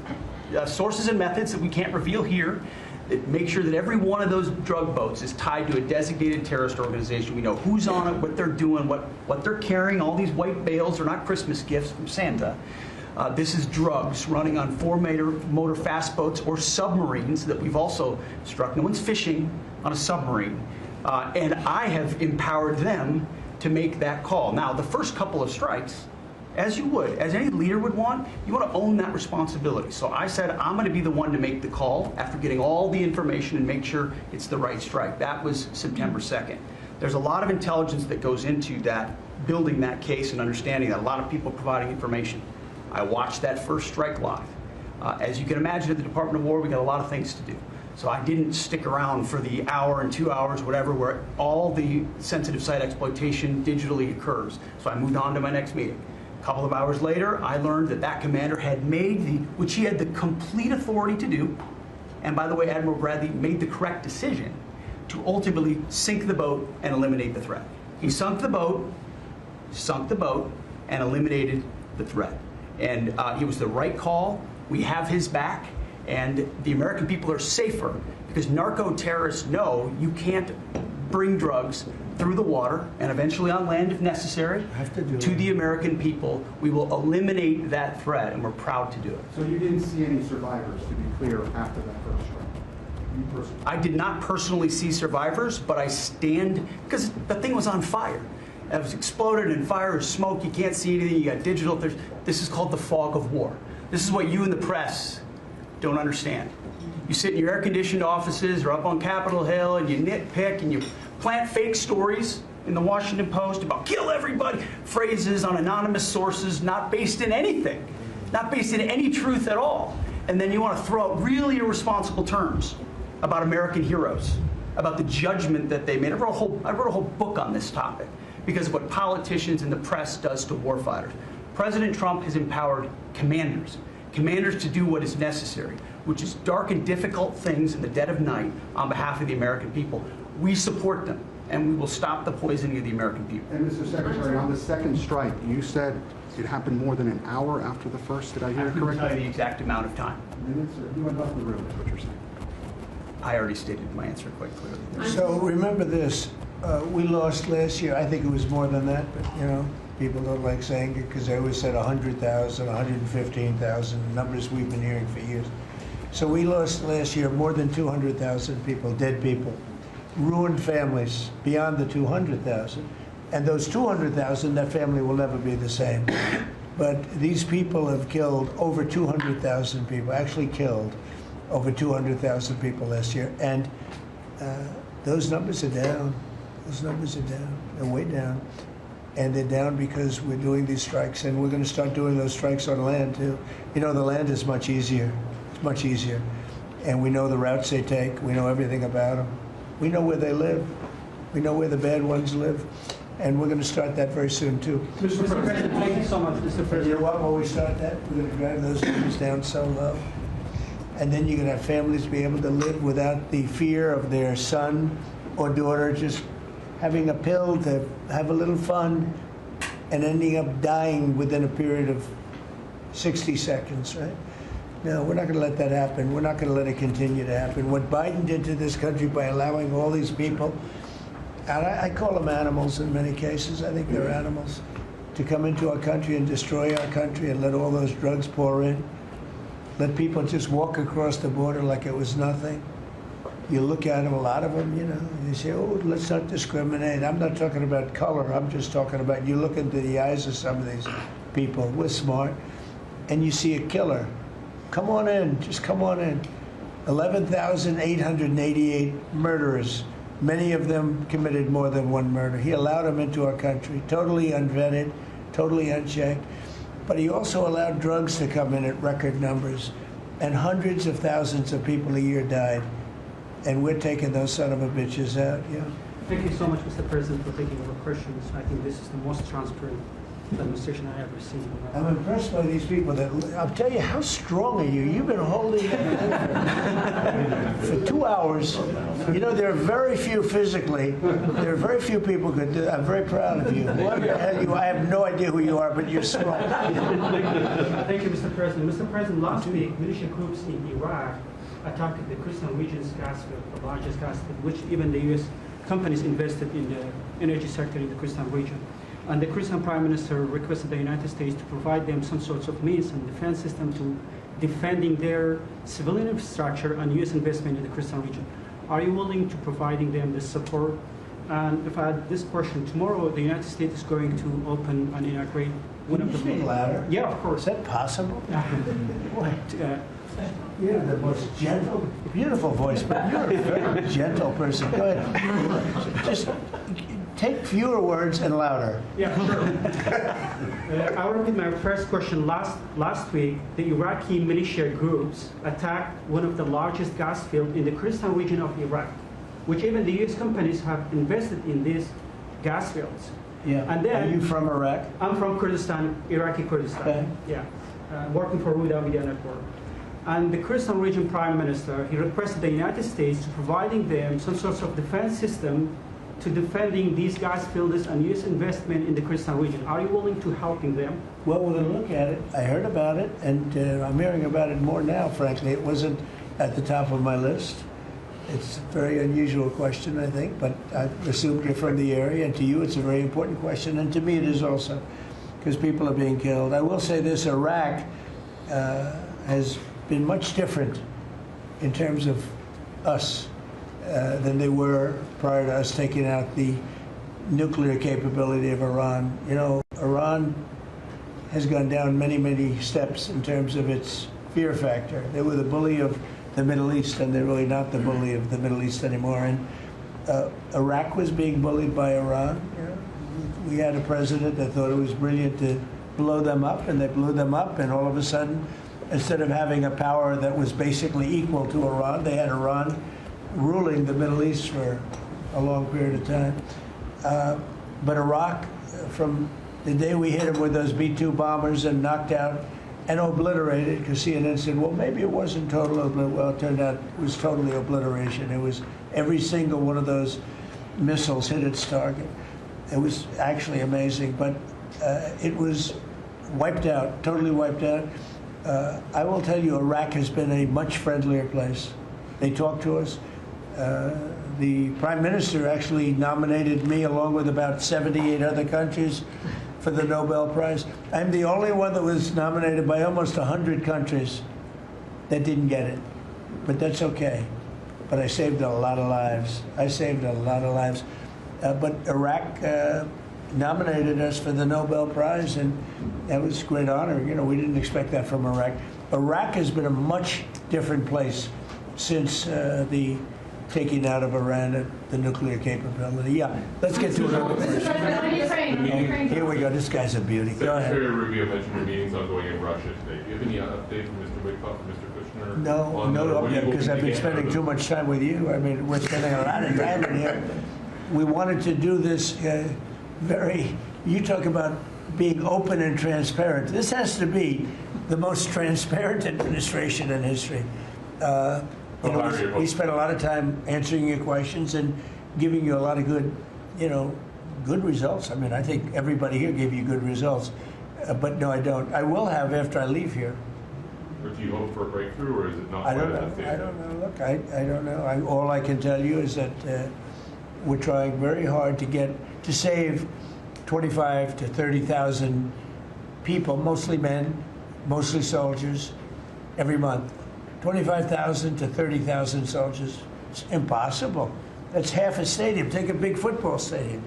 sources and methods that we can't reveal here, that make sure that every one of those drug boats is tied to a designated terrorist organization. We know who's on it, what they're doing, what they're carrying. All these white bales are not Christmas gifts from Santa. This is drugs running on four-motor fast boats or submarines that we've also struck. No one's fishing on a submarine. And I have empowered them to make that call. Now, the first couple of strikes, as you would, as any leader would want, you want to own that responsibility. So I said, I'm going to be the one to make the call after getting all the information and make sure it's the right strike. That was September 2nd. There's a lot of intelligence that goes into that, building that case and understanding that, a lot of people providing information. I watched that first strike live. As you can imagine, at the Department of War, we got a lot of things to do. So I didn't stick around for the hour and 2 hours, whatever, where all the sensitive site exploitation digitally occurs. So I moved on to my next meeting. A couple of hours later, I learned that that commander had made which he had the complete authority to do, and by the way, Admiral Bradley made the correct decision to ultimately sink the boat and eliminate the threat. He sunk the boat, and eliminated the threat. And it was the right call. We have his back. And the American people are safer because narco-terrorists know you can't bring drugs through the water and eventually on land if necessary to the American people. We will eliminate that threat, and we're proud to do it. So you didn't see any survivors, to be clear, after that first strike? I did not personally see survivors, but I stand, because the thing was on fire. It was exploded and fire and smoke. You can't see anything. You got digital. This is called the fog of war. This is what you in the press don't understand. You sit in your air-conditioned offices or up on Capitol Hill and you nitpick and you plant fake stories in the Washington Post about kill everybody, phrases on anonymous sources not based in anything, not based in any truth at all. And then you want to throw out really irresponsible terms about American heroes, about the judgment that they made. I wrote a whole book on this topic because of what politicians and the press does to warfighters. President Trump has empowered commanders to do what is necessary, which is dark and difficult things in the dead of night on behalf of the American people. We support them, and we will stop the poisoning of the American people. And Mr. Secretary, on the second strike, you said it happened more than an hour after the first. Did I hear it correctly? I couldn't tell you the exact amount of time. Minutes, or you went off the room, is what you're saying. I already stated my answer quite clearly. So remember this, we lost last year, I think it was more than that, but you know, people don't like saying it because they always said 100,000, 115,000, numbers we've been hearing for years. So we lost last year more than 200,000 people, dead people, ruined families beyond the 200,000. And those 200,000, that family will never be the same. But these people have killed over 200,000 people, actually killed over 200,000 people last year. And those numbers are down. Those numbers are down. They're way down. And they're down because we're doing these strikes, and we're going to start doing those strikes on land too. You know, the land is much easier. It's much easier. And we know the routes they take. We know everything about them. We know where they live. We know where the bad ones live. And we're going to start that very soon too. Mr. President, thank you so much, Mr. President. You know what, when we start that, we're going to drive those numbers down so low. And then you're going to have families be able to live without the fear of their son or daughter just having a pill to have a little fun and ending up dying within a period of 60 seconds, right? No, we're not going to let that happen. We're not going to let it continue to happen. What Biden did to this country by allowing all these people, and I call them animals in many cases, I think they're animals, to come into our country and destroy our country and let all those drugs pour in, let people just walk across the border like it was nothing. You look at them, a lot of them, you say, oh, let's not discriminate. I'm not talking about color. I'm just talking about you look into the eyes of some of these people. We're smart. And you see a killer. Come on in. Just come on in. 11,888 murderers. Many of them committed more than one murder. He allowed them into our country, totally unvetted, totally unchecked. But he also allowed drugs to come in at record numbers. And hundreds of thousands of people a year died. And we're taking those son of a bitches out. Yeah. Thank you so much, Mr. President, for taking our questions. I think this is the most transparent administration I ever seen. I'm impressed by these people. I'll tell you, how strong are you? You've been holding it for 2 hours. There are very few physically. There are very few people could do that. I'm very proud of you. Whoever the hell you are, I have no idea who you are, but you're strong. Thank you, Mr. President. Mr. President, last week, militia groups in Iraq attacked the Christian region's gas field, the largest gas field, which even the U.S. companies invested in the energy sector in the Christian region. And the Christian Prime Minister requested the United States to provide them some sorts of means and defense system to defending their civilian infrastructure and U.S. investment in the Christian region. Are you willing to providing them this support? And if I add this question, tomorrow the United States is going to open and integrate one of the... Speak louder. Yeah, of course. Is that possible? You're the most gentle, beautiful voice, but you're a very gentle person. Go ahead. Just take fewer words and louder. Yeah, sure. I'll repeat my first question. Last week, the Iraqi militia groups attacked one of the largest gas fields in the Kurdistan region of Iraq, which even the U.S. companies have invested in these gas fields. Yeah. And then, are you from Iraq? I'm from Kurdistan, Iraqi Kurdistan. Okay. Yeah. Working for Huda Media Network. And the Kurdistan region prime minister, he requested the United States to providing them some sort of defense system to defending these gas fields and U.S. investment in the Kurdistan region. Are you willing to helping them? Well, we're going to look at it. I heard about it, and I'm hearing about it more now, frankly. It wasn't at the top of my list. It's a very unusual question, I think, but I assumed you're from the area, and to you it's a very important question, and to me it is also, because people are being killed. I will say this, Iraq has been much different in terms of us than they were prior to us taking out the nuclear capability of Iran. Iran has gone down many, many steps in terms of its fear factor. They were the bully of the Middle East, and they're really not the bully of the Middle East anymore. And Iraq was being bullied by Iran. We had a president that thought it was brilliant to blow them up, and they blew them up, and all of a sudden, instead of having a power that was basically equal to Iran, they had Iran ruling the Middle East for a long period of time. But Iraq, from the day we hit them with those B-2 bombers and knocked out and obliterated, because CNN said, well, maybe it wasn't total obliteration. Well, it turned out it was totally obliteration. It was every single one of those missiles hit its target. It was actually amazing, but it was wiped out, totally wiped out. I will tell you, Iraq has been a much friendlier place. They talk to us. The Prime Minister actually nominated me along with about 78 other countries for the Nobel Prize. I'm the only one that was nominated by almost 100 countries that didn't get it. But that's okay. But I saved a lot of lives. I saved a lot of lives. But Iraq nominated us for the Nobel Prize, and that was a great honor. We didn't expect that from Iraq. Iraq has been a much different place since the taking out of Iran the nuclear capability. Yeah, let's get to another question. Here we go. This guy's a beauty. Go ahead. Secretary Rubio mentioned your meetings ongoing in Russia today. Do you have any update from Mr. Witkoff and Mr. Kushner? No, because I've been spending too much time with you. I mean, we're spending a lot of time in here. We wanted to do this you talk about being open and transparent. This has to be the most transparent administration in history. We spent a lot of time answering your questions and giving you a lot of good results. I mean, I think everybody here gave you good results. But no, I don't. I will have after I leave here. Or do you hope for a breakthrough, or is it not? I don't know. Look, I don't know. All I can tell you is that we're trying very hard to save 25 to 30,000 people, mostly men, mostly soldiers, every month. 25,000 to 30,000 soldiers It's impossible. That's half a stadium. Take a big football stadium.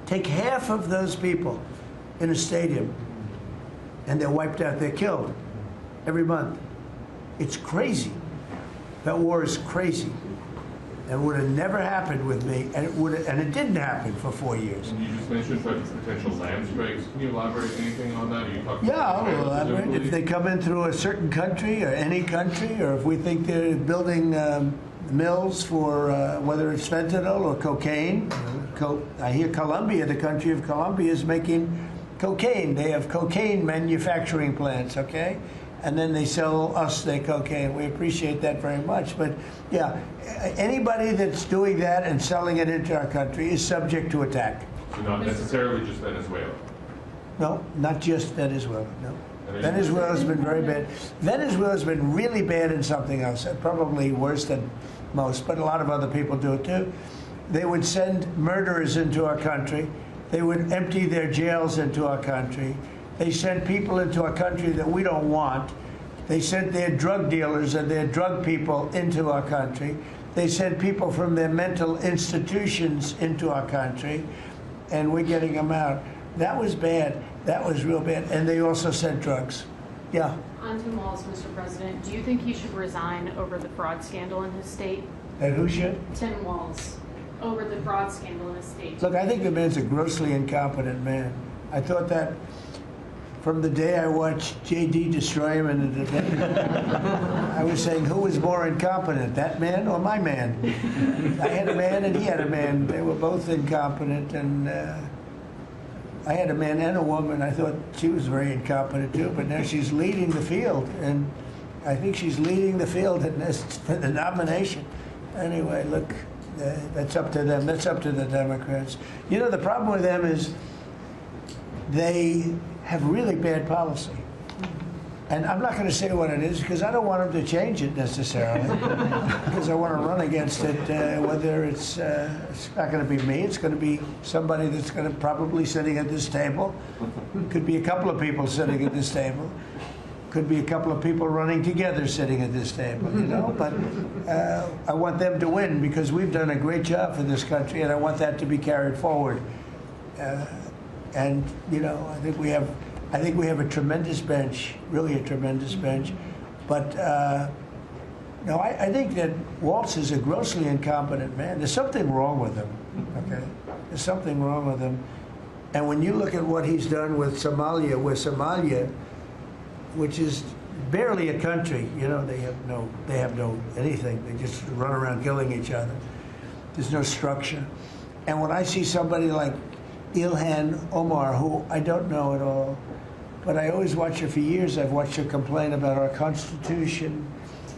Take half of those people in a stadium, and they're wiped out. They're killed every month. It's crazy. That war is crazy. It would have never happened with me, and it didn't happen for 4 years. And you just mentioned potential land strikes. Can you elaborate anything on that? You talked Yeah, about I'll elaborate. If they come in through a certain country or any country, or if we think they're building mills for whether it's fentanyl or cocaine. I hear Colombia, the country of Colombia, is making cocaine. They have cocaine manufacturing plants, okay? And then they sell us their cocaine. We appreciate that very much. But yeah, anybody that's doing that and selling it into our country is subject to attack. So not necessarily just Venezuela. No, not just Venezuela, no. Venezuela's been very bad. Venezuela's been really bad in something else, probably worse than most, but a lot of other people do it too. They would send murderers into our country. They would empty their jails into our country. They sent people into our country that we don't want. They sent their drug dealers and their drug people into our country. They sent people from their mental institutions into our country, and we're getting them out. That was bad. That was real bad. And they also sent drugs. Yeah. On Tim Walz, Mr. President, do you think he should resign over the fraud scandal in his state? And who should? Tim Walz, over the fraud scandal in his state. Look, I think the man's a grossly incompetent man. I thought that from the day I watched J.D. destroy him in the debate. I was saying, who was more incompetent, that man or my man? I had a man and he had a man. They were both incompetent, and I had a man and a woman. I thought she was very incompetent too, but now she's leading the field, and I think she's leading the field for the nomination. Anyway, look, that's up to them. That's up to the Democrats. You know, the problem with them is they have really bad policy. And I'm not going to say what it is because I don't want them to change it necessarily because I want to run against it, whether it's not going to be me, it's going to be somebody that's going to probably sitting at this table. Could be a couple of people sitting at this table. Could be a couple of people running together sitting at this table, you know. But I want them to win because we've done a great job for this country, and I want that to be carried forward. And you know, I think we have a tremendous bench, really a tremendous bench. But no, I think that Walz is a grossly incompetent man. There's something wrong with him. Okay, there's something wrong with him. And when you look at what he's done with Somalia, which is barely a country, you know, they have no anything. They just run around killing each other. There's no structure. And when I see somebody like Ilhan Omar, who I don't know at all, but I always watch her for years. I've watched her complain about our Constitution,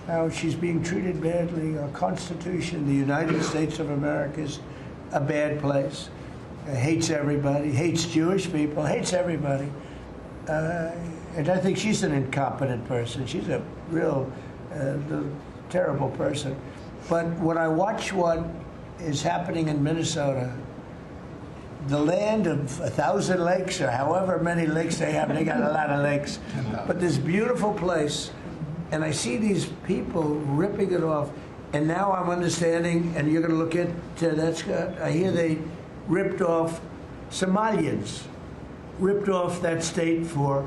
how she's being treated badly. Our Constitution, the United States of America, is a bad place. Hates everybody, hates Jewish people, hates everybody. And I think she's an incompetent person. She's a real terrible person. But when I watch what is happening in Minnesota, the land of 1,000 lakes, or however many lakes they have, they got a lot of lakes. But this beautiful place, and I see these people ripping it off, and now I'm understanding, and you're going to look at that, Scott, I hear they ripped off Somalians, ripped off that state for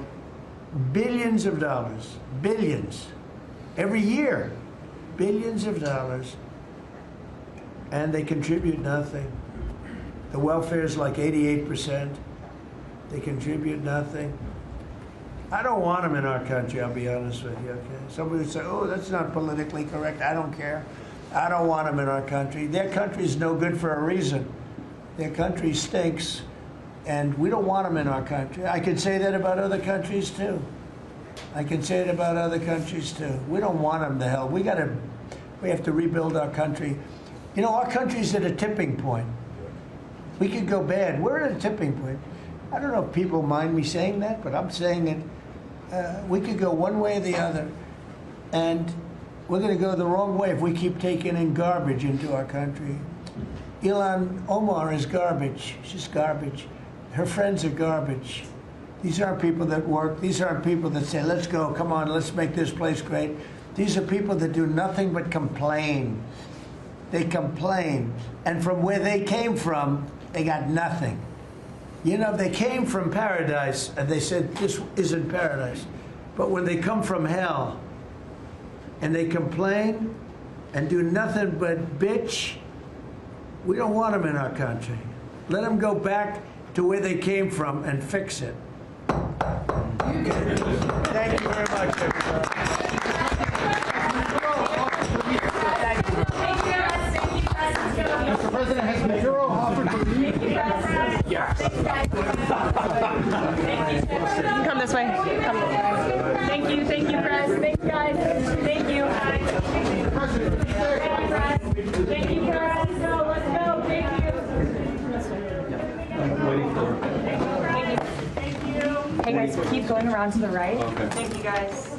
billions of dollars, billions, every year, billions of dollars, and they contribute nothing. The welfare is like 88%. They contribute nothing. I don't want them in our country, I'll be honest with you, okay? Somebody would say, oh, that's not politically correct. I don't care. I don't want them in our country. Their country's no good for a reason. Their country stinks, and we don't want them in our country. I could say that about other countries, too. I can say it about other countries, too. We don't want them to hell. We have to rebuild our country. You know, our country's at a tipping point. We could go bad. We're at a tipping point. I don't know if people mind me saying that, but I'm saying it. We could go one way or the other, and we're going to go the wrong way if we keep taking in garbage into our country. Ilhan Omar is garbage. She's garbage. Her friends are garbage. These aren't people that work. These aren't people that say, let's go, come on, let's make this place great. These are people that do nothing but complain. They complain. And from where they came from, they got nothing. You know, they came from paradise, and they said, this isn't paradise. But when they come from hell, and they complain and do nothing but bitch, we don't want them in our country. Let them go back to where they came from and fix it. Thank you very much, everybody. Mr. President, has Maduro offered to leave? Yes. Come this way. Come this way. Thank you, press. Thanks, guys. Thank you. Thank you, press. Thank you, press. Let's go. Thank you. I'm waiting for Thank you. Hey guys, keep going around to the right. Okay. Thank you guys.